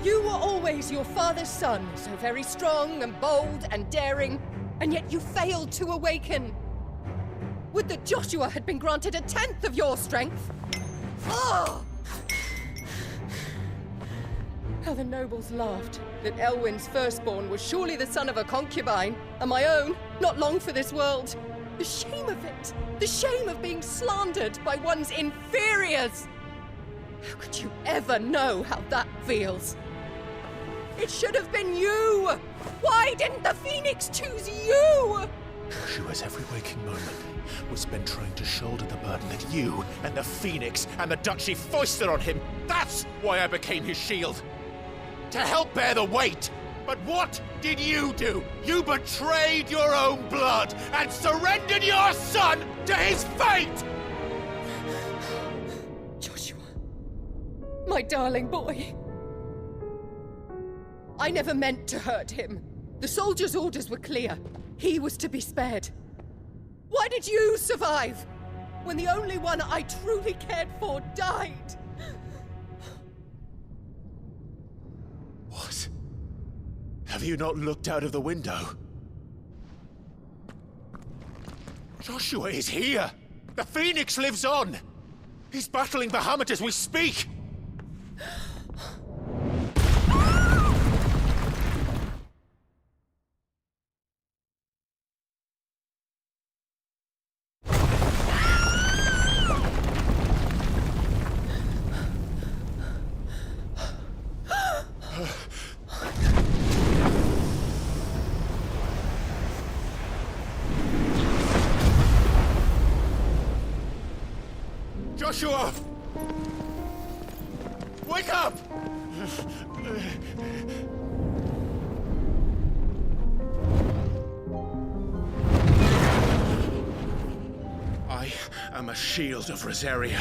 You were always your father's son, so very strong and bold and daring, and yet you failed to awaken. Would that Joshua had been granted 1/10 of your strength? Oh! How the nobles laughed that Elwyn's firstborn was surely the son of a concubine, and my own, not long for this world. The shame of it! The shame of being slandered by one's inferiors! How could you ever know how that feels? It should have been you! Why didn't the Phoenix choose you? Joshua's every waking moment was spent trying to shoulder the burden that you and the Phoenix and the Duchy foisted on him. That's why I became his shield. To help bear the weight. But what did you do? You betrayed your own blood and surrendered your son to his fate! Joshua, my darling boy. I never meant to hurt him. The soldiers' orders were clear. He was to be spared. Why did you survive when the only one I truly cared for died? What? Have you not looked out of the window? Joshua is here! The Phoenix lives on! He's battling Bahamut as we speak! Joshua! Wake up! I am a shield of Rosaria.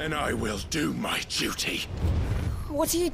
And I will do my duty. What are you...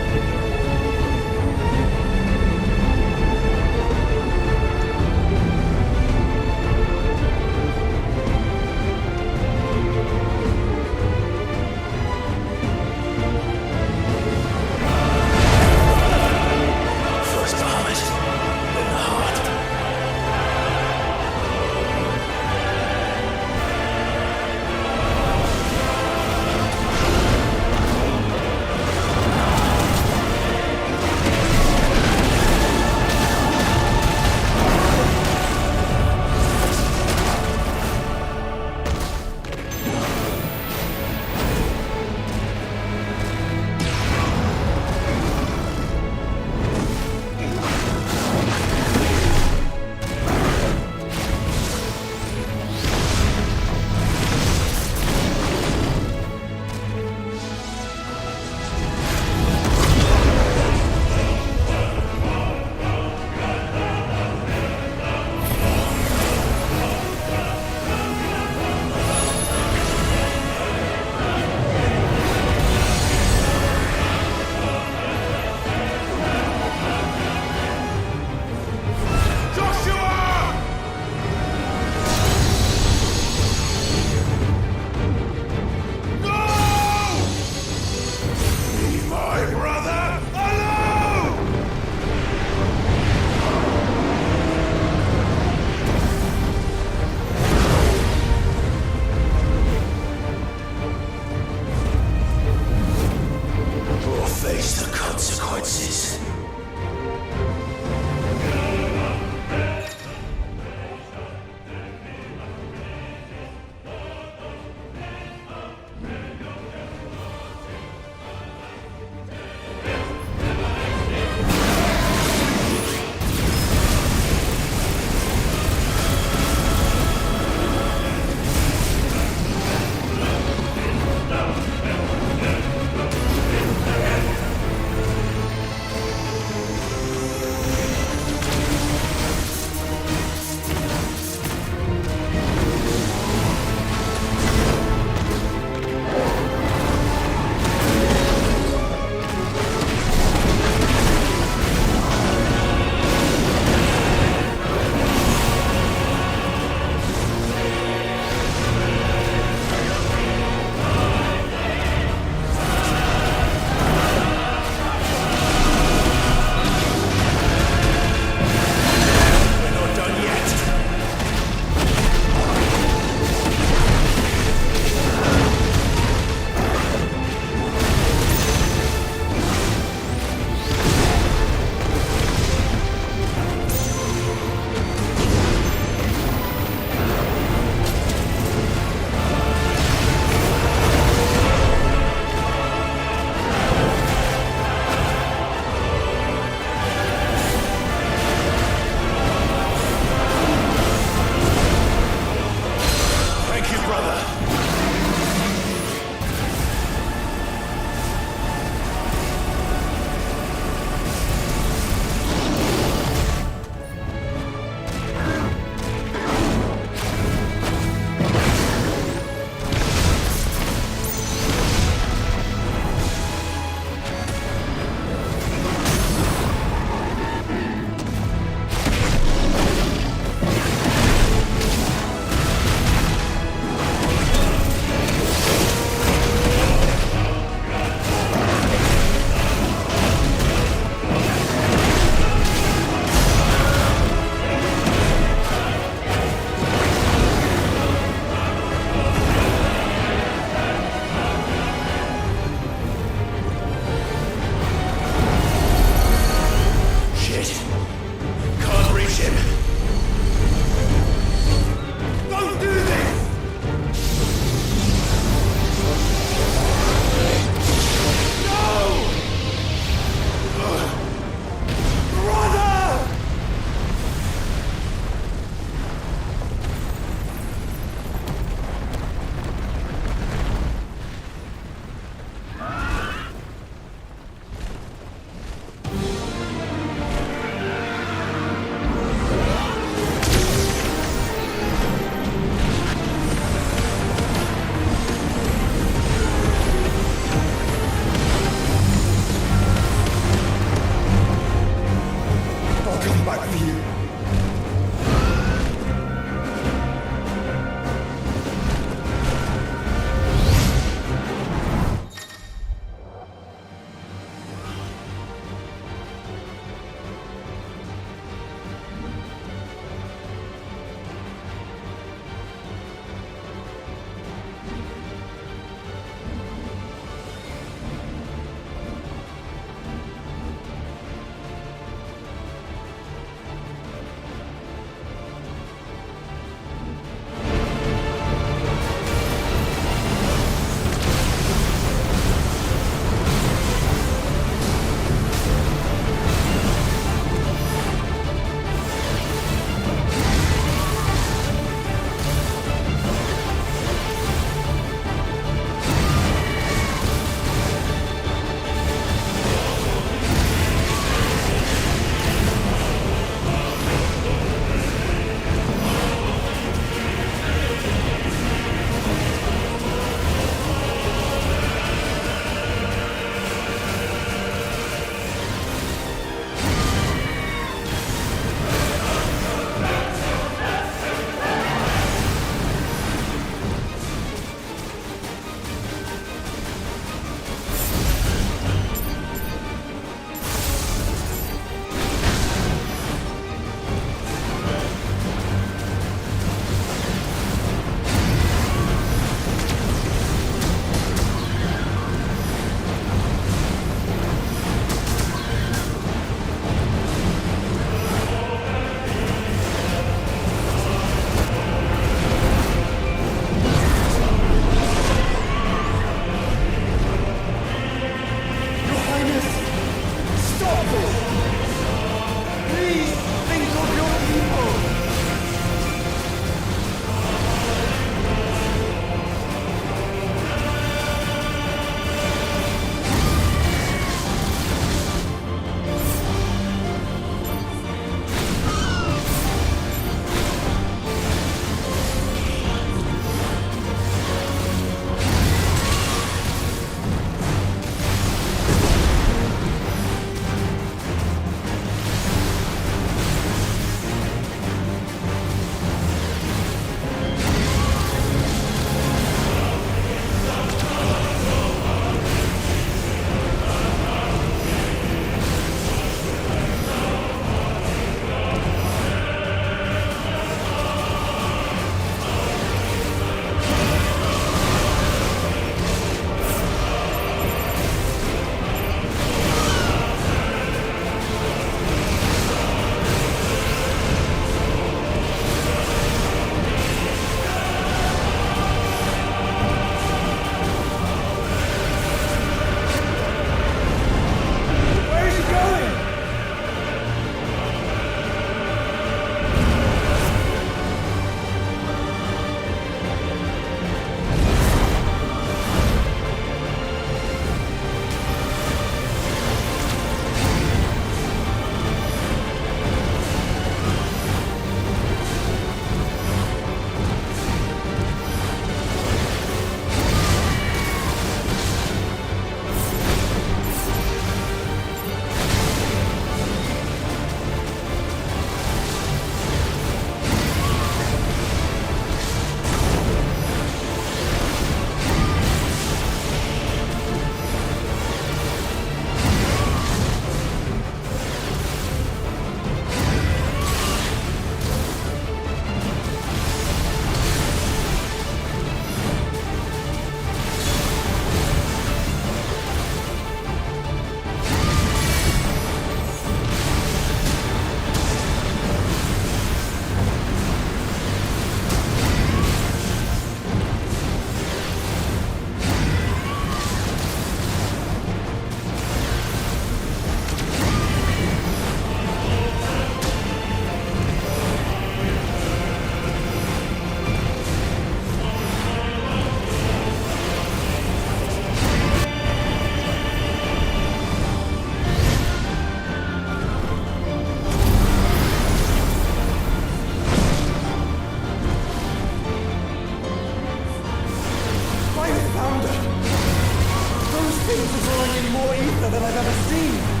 than I've ever seen!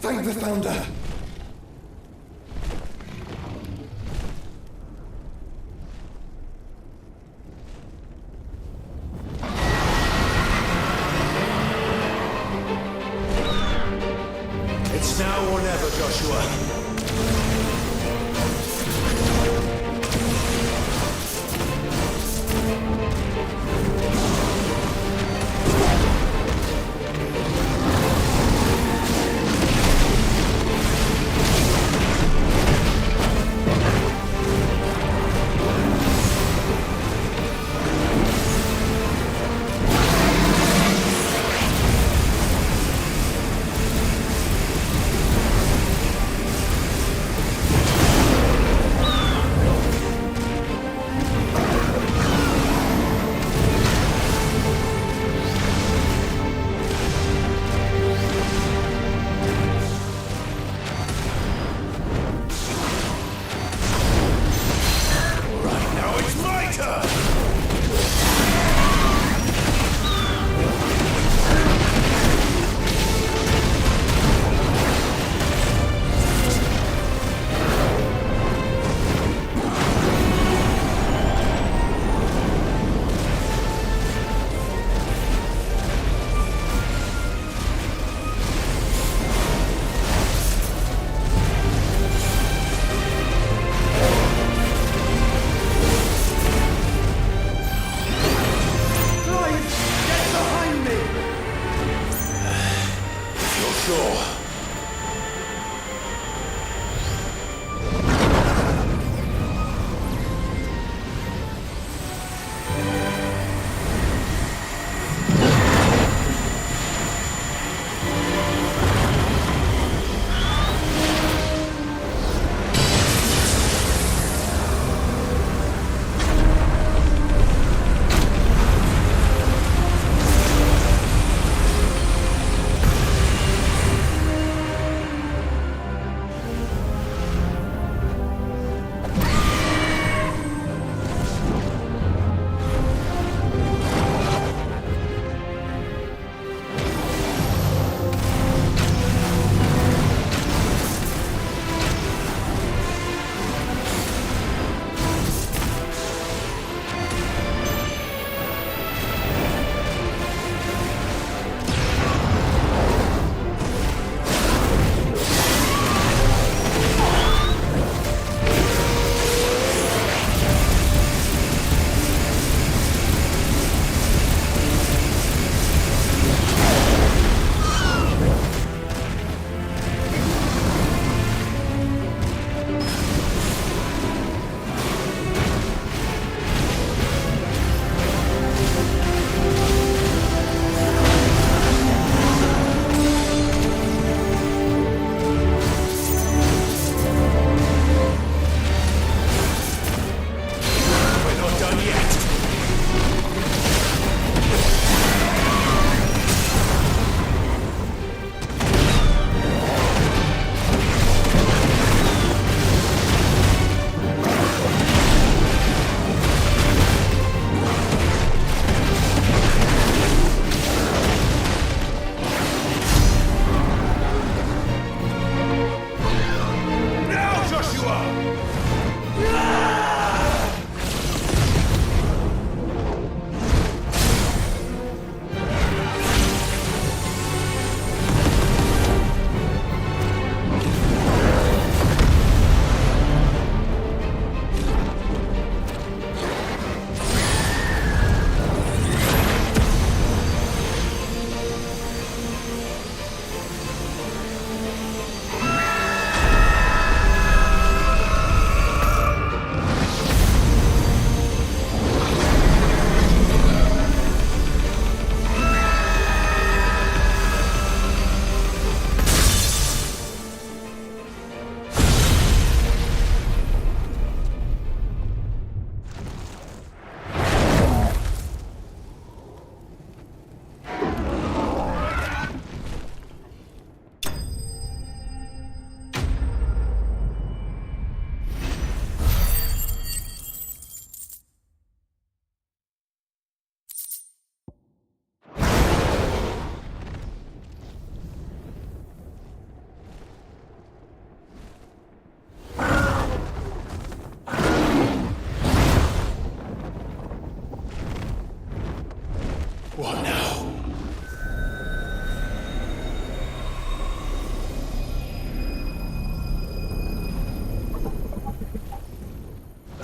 Thank the Founder! It's now or never, Joshua.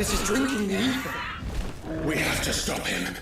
This is drinking the ether. We have to stop him.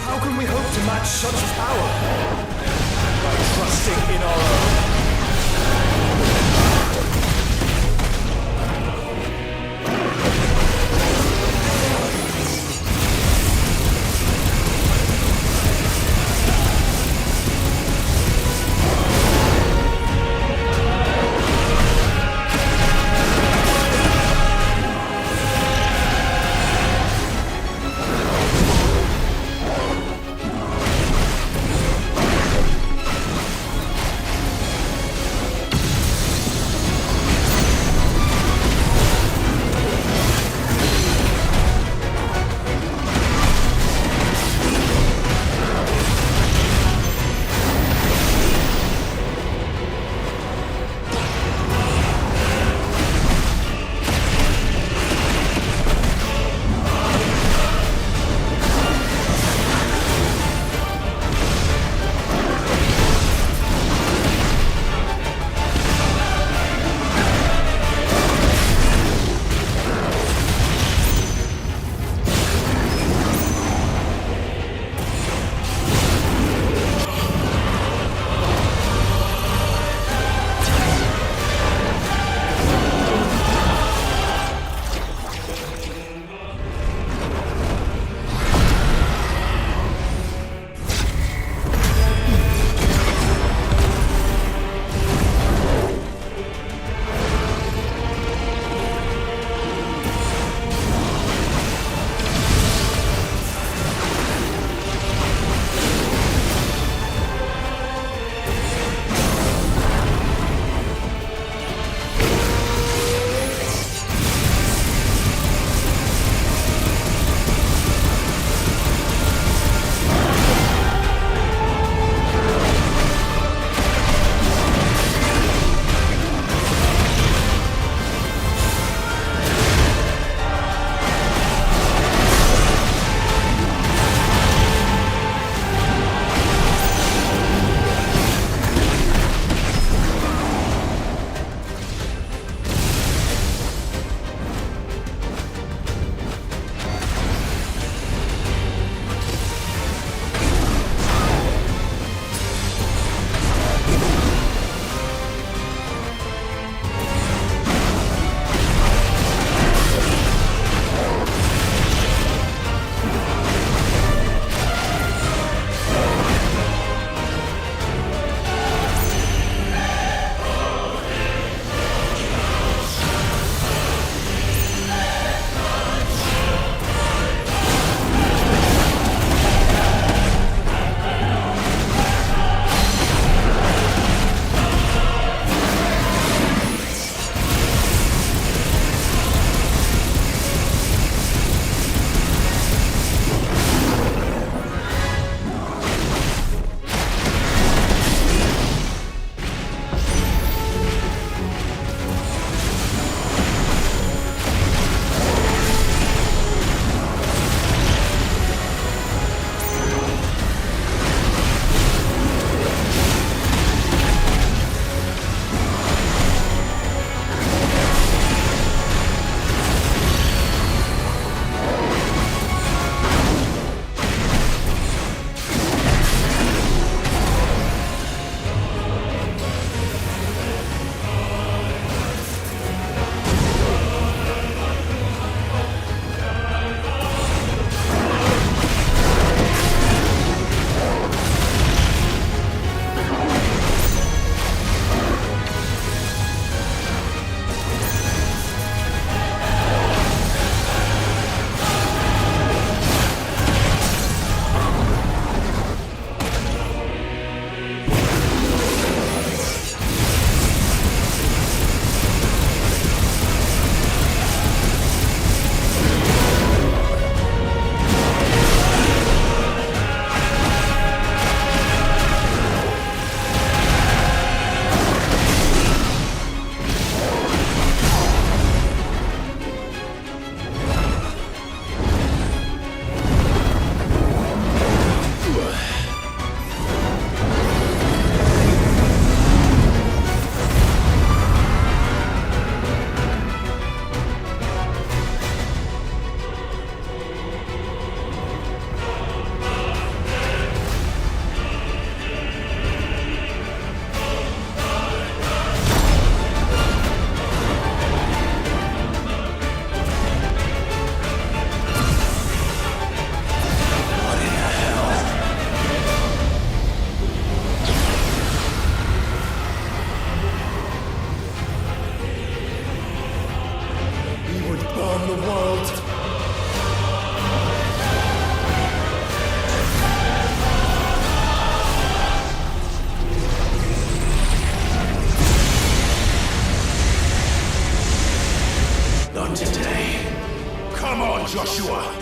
How can we hope to match such power? By trusting in our own. Joshua!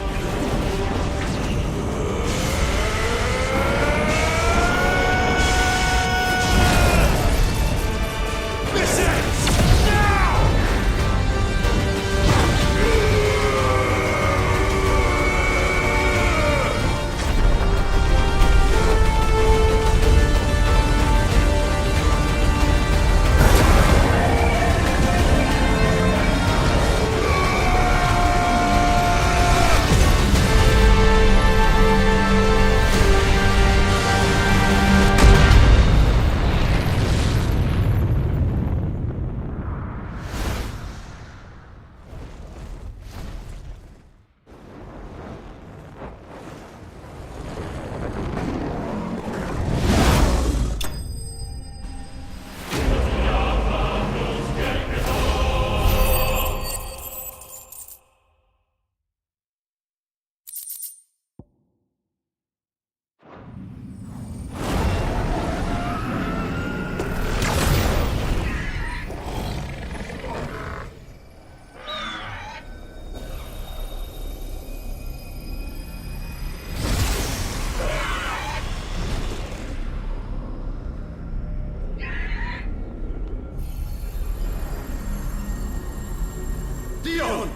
Dion!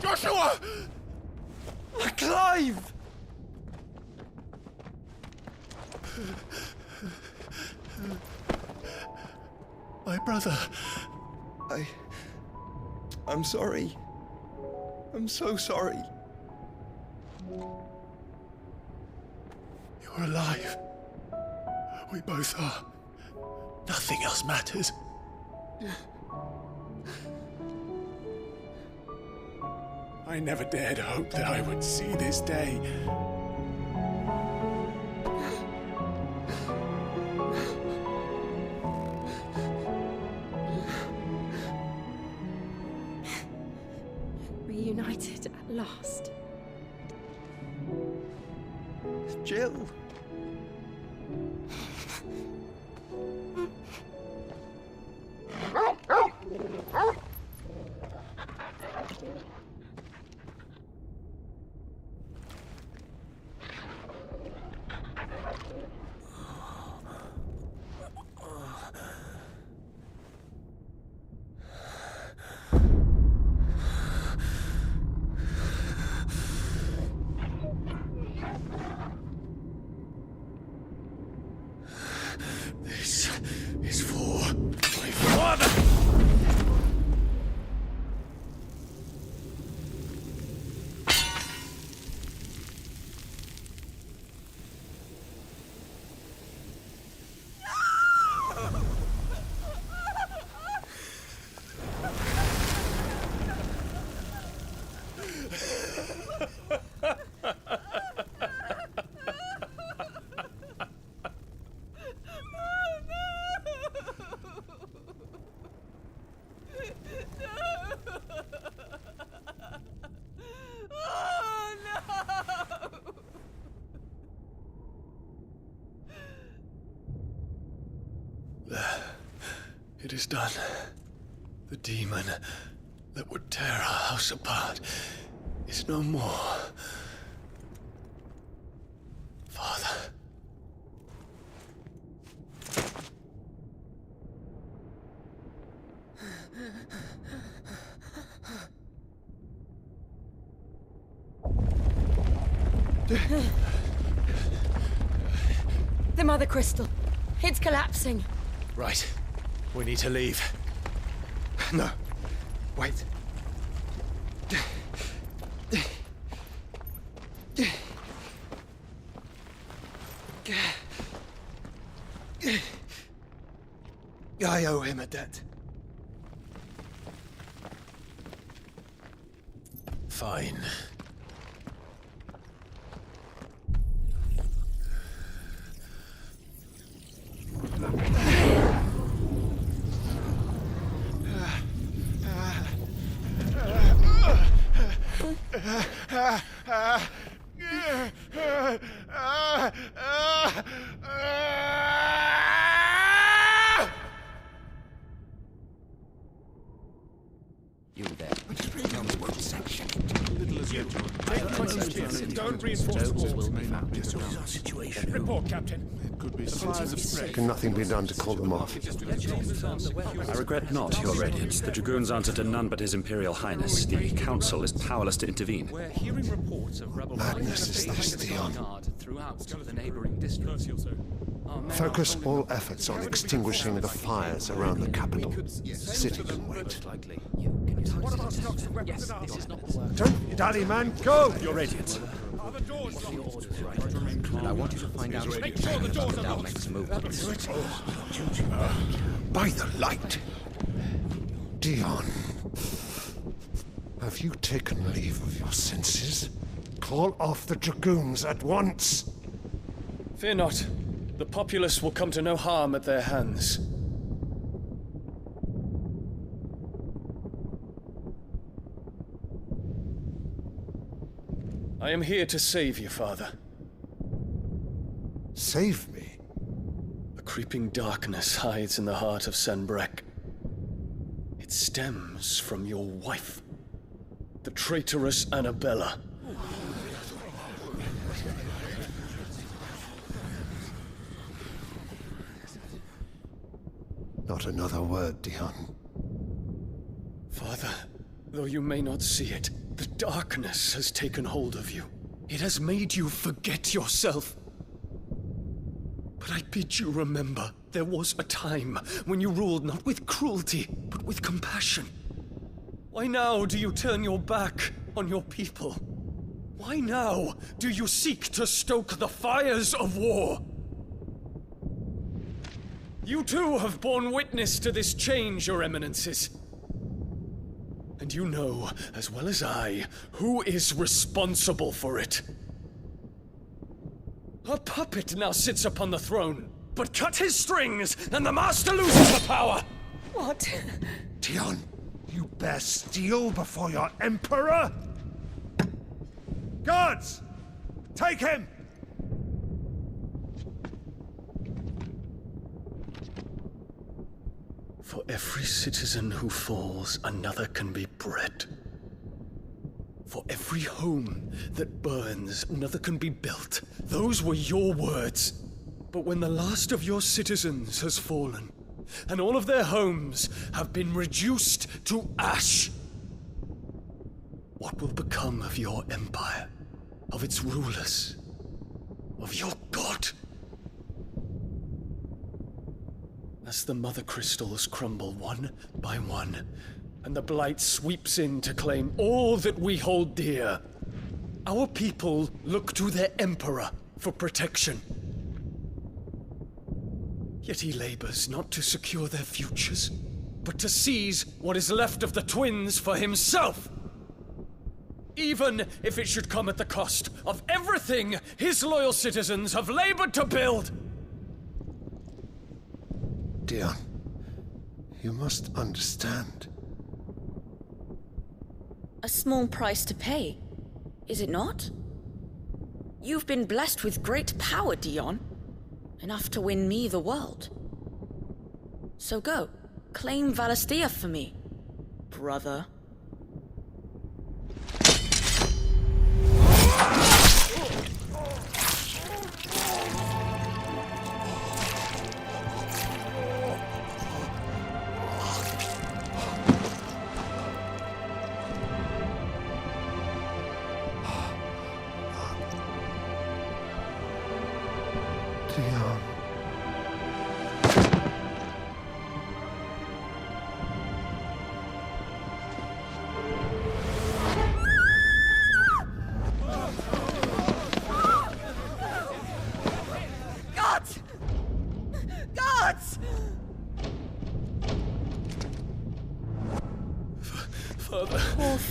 Joshua! Clive! My brother. I'm sorry. I'm so sorry. You're alive. We both are. Nothing else matters. I never dared hope that I would see this day. Reunited at last. Jill. This is for my father! It is done. The demon that would tear our house apart is no more. Father. The Mother Crystal. It's collapsing. Right. We need to leave. No. Wait. I owe him a debt. Fine. You there. Don't reinforce the walls. Situation. Report, Captain. Can nothing be done to call them off? I regret not, Your Radiance. The Dragoons answer to none but His Imperial Highness. The Council is powerless to intervene. We're hearing reports of rebel Madness is this, Dion. throughout the neighboring districts. Focus all efforts on extinguishing the fires around the capital. The city can wait. Don't dally, man, go! Your Radiance. And I want you to find out Make sure the doors are our locked. next movement. By the light! Dion, have you taken leave of your senses? Call off the Dragoons at once! Fear not. The populace will come to no harm at their hands. I am here to save you, Father. Save me? A creeping darkness hides in the heart of Sanbreque. It stems from your wife, the traitorous Annabella. Not another word, Dion. Father, though you may not see it, the darkness has taken hold of you. It has made you forget yourself. But I bid you remember, there was a time when you ruled not with cruelty, but with compassion. Why now do you turn your back on your people? Why now do you seek to stoke the fires of war? You too have borne witness to this change, Your Eminences. And you know, as well as I, who is responsible for it. A puppet now sits upon the throne, but cut his strings, and the master loses the power! What? Dion, you bear steel before your Emperor? Guards! Take him! For every citizen who falls, another can be bred. For every home that burns, another can be built. Those were your words. But when the last of your citizens has fallen, and all of their homes have been reduced to ash, what will become of your empire, of its rulers, of your god? As the mother crystals crumble one by one, and the blight sweeps in to claim all that we hold dear, our people look to their emperor for protection. Yet he labors not to secure their futures, but to seize what is left of the twins for himself. Even if it should come at the cost of everything his loyal citizens have labored to build. Dion, you must understand. A small price to pay, is it not? You've been blessed with great power, Dion. Enough to win me the world. So go, claim Valisthea for me, brother. Dion.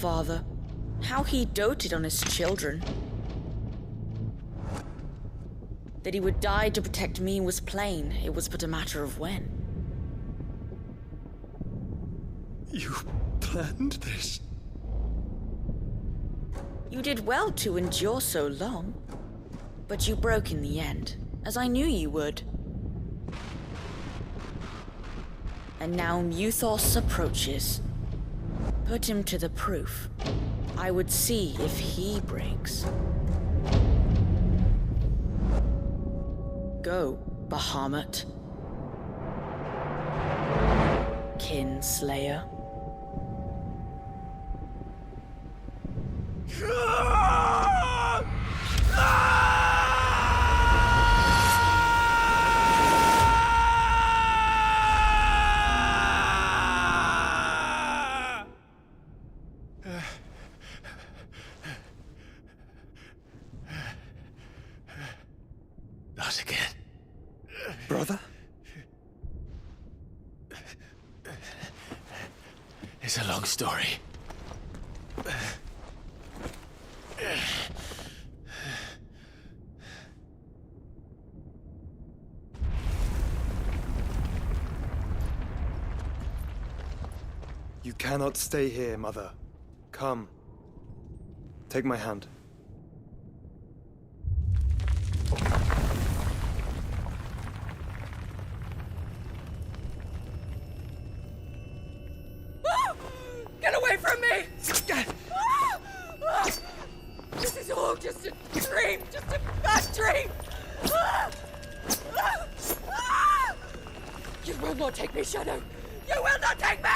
father. How he doted on his children. That he would die to protect me was plain. It was but a matter of when. You planned this? You did well to endure so long. But you broke in the end, as I knew you would. And now Muthos approaches. Put him to the proof. I would see if he breaks. Go, Bahamut. Kinslayer. Not again. Brother? It's a long story. You cannot stay here, Mother. Come. Take my hand. Get away from me! This is all just a dream, just a bad dream! You will not take me, Shadow! You will not take me!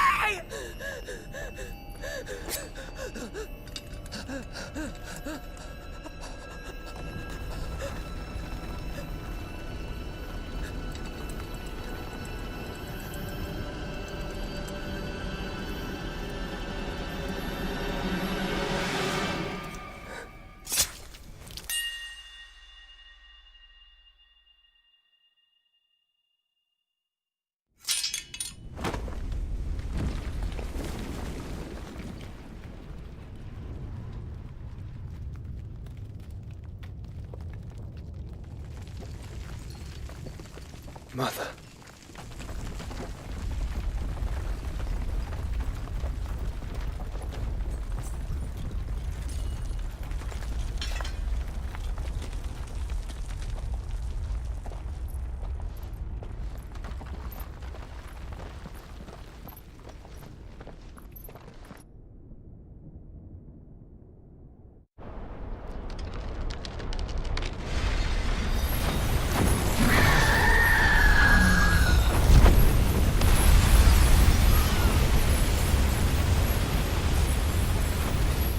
Mother.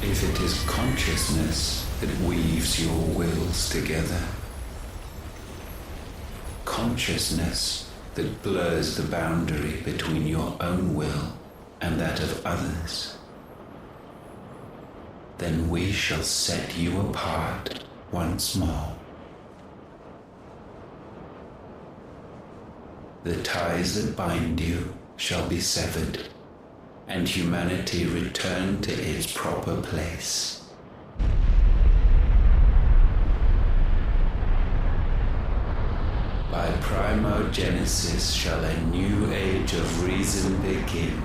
If it is consciousness that weaves your wills together, consciousness that blurs the boundary between your own will and that of others, then we shall set you apart once more. The ties that bind you shall be severed, and humanity return to its proper place. By primogenesis shall a new age of reason begin.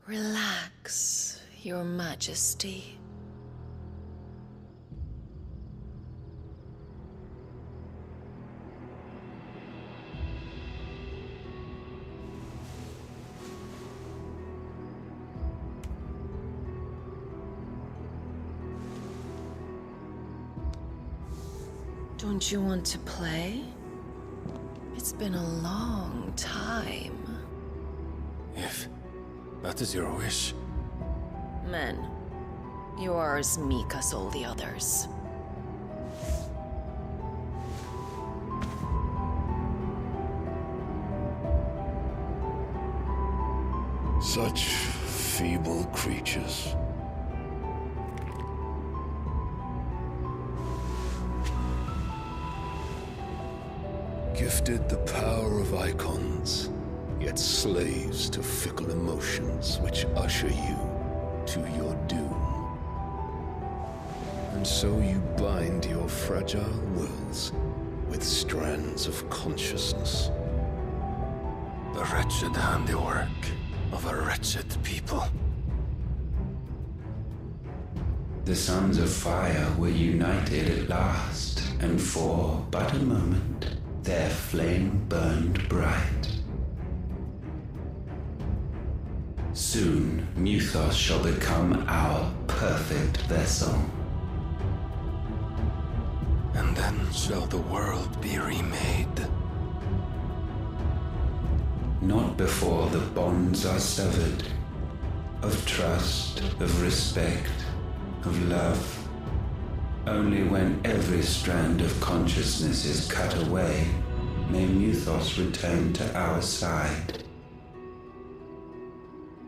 Relax, Your Majesty. Don't you want to play? It's been a long time. If that is your wish. Men, you are as meek as all the others. Such feeble creatures. Gifted the power of icons, yet slaves to fickle emotions which usher you to your doom. And so you bind your fragile wills with strands of consciousness. The wretched handiwork of a wretched people. The sons of fire were united at last, and for but a moment their flame burned bright. Soon Muthos shall become our perfect vessel. And then shall the world be remade. Not before the bonds are severed, of trust, of respect, of love. Only when every strand of consciousness is cut away, may Muthos return to our side.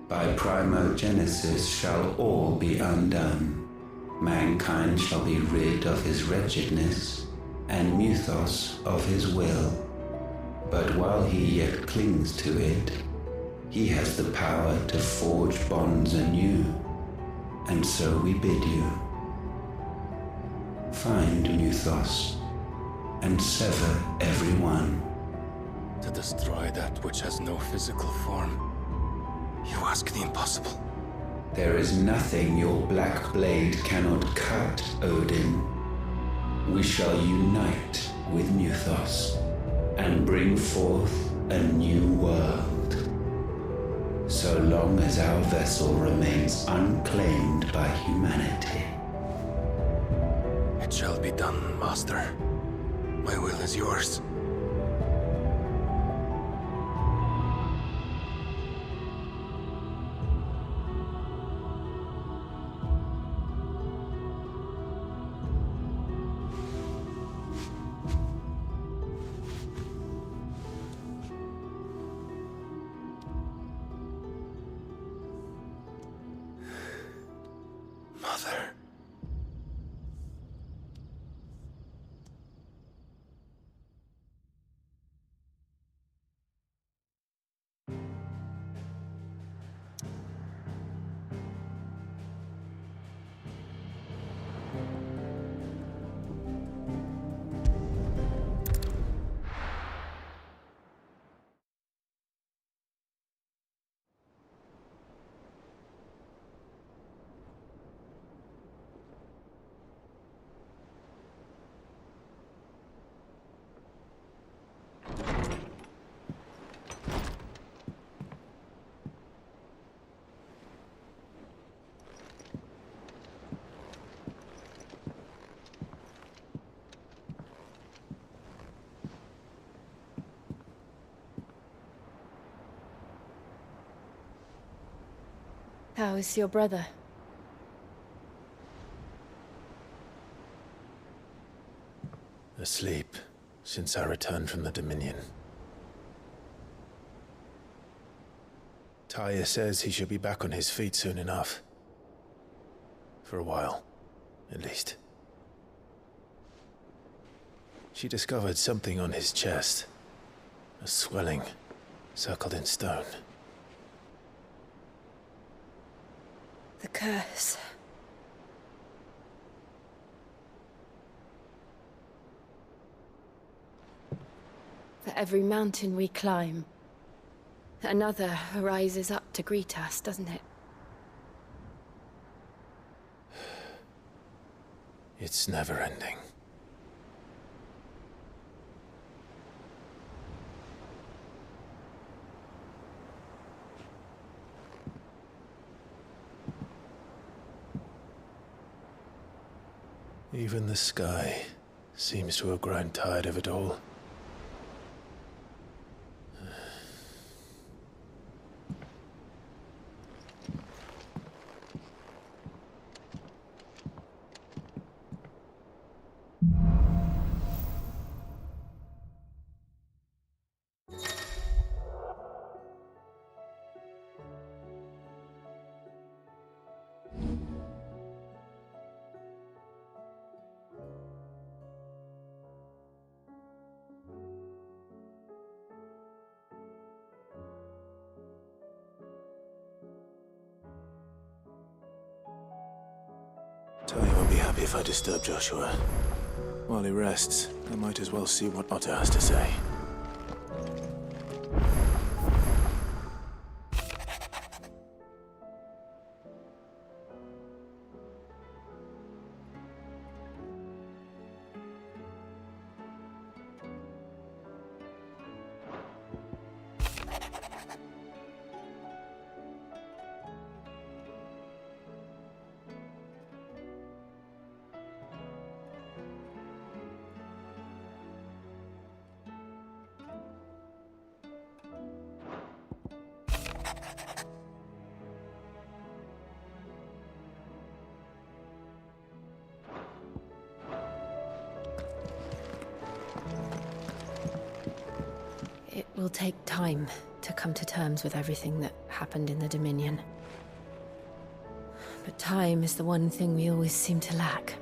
By primogenesis shall all be undone. Mankind shall be rid of his wretchedness, and Muthos of his will. But while he yet clings to it, he has the power to forge bonds anew. And so we bid you, find Muthos, and sever every one. To destroy that which has no physical form, you ask the impossible. There is nothing your black blade cannot cut, Odin. We shall unite with Muthos, and bring forth a new world. So long as our vessel remains unclaimed by humanity. It shall be done, Master. My will is yours. Mother. How is your brother? Asleep since I returned from the Dominion. Taya says he should be back on his feet soon enough. For a while, at least. She discovered something on his chest. A swelling, circled in stone. The curse. For every mountain we climb, another rises up to greet us, doesn't it? It's never ending. Even the sky seems to have grown tired of it all. happy if I disturb Joshua. While he rests, I might as well see what Otto has to say. It will take time to come to terms with everything that happened in the Dominion. But time is the one thing we always seem to lack.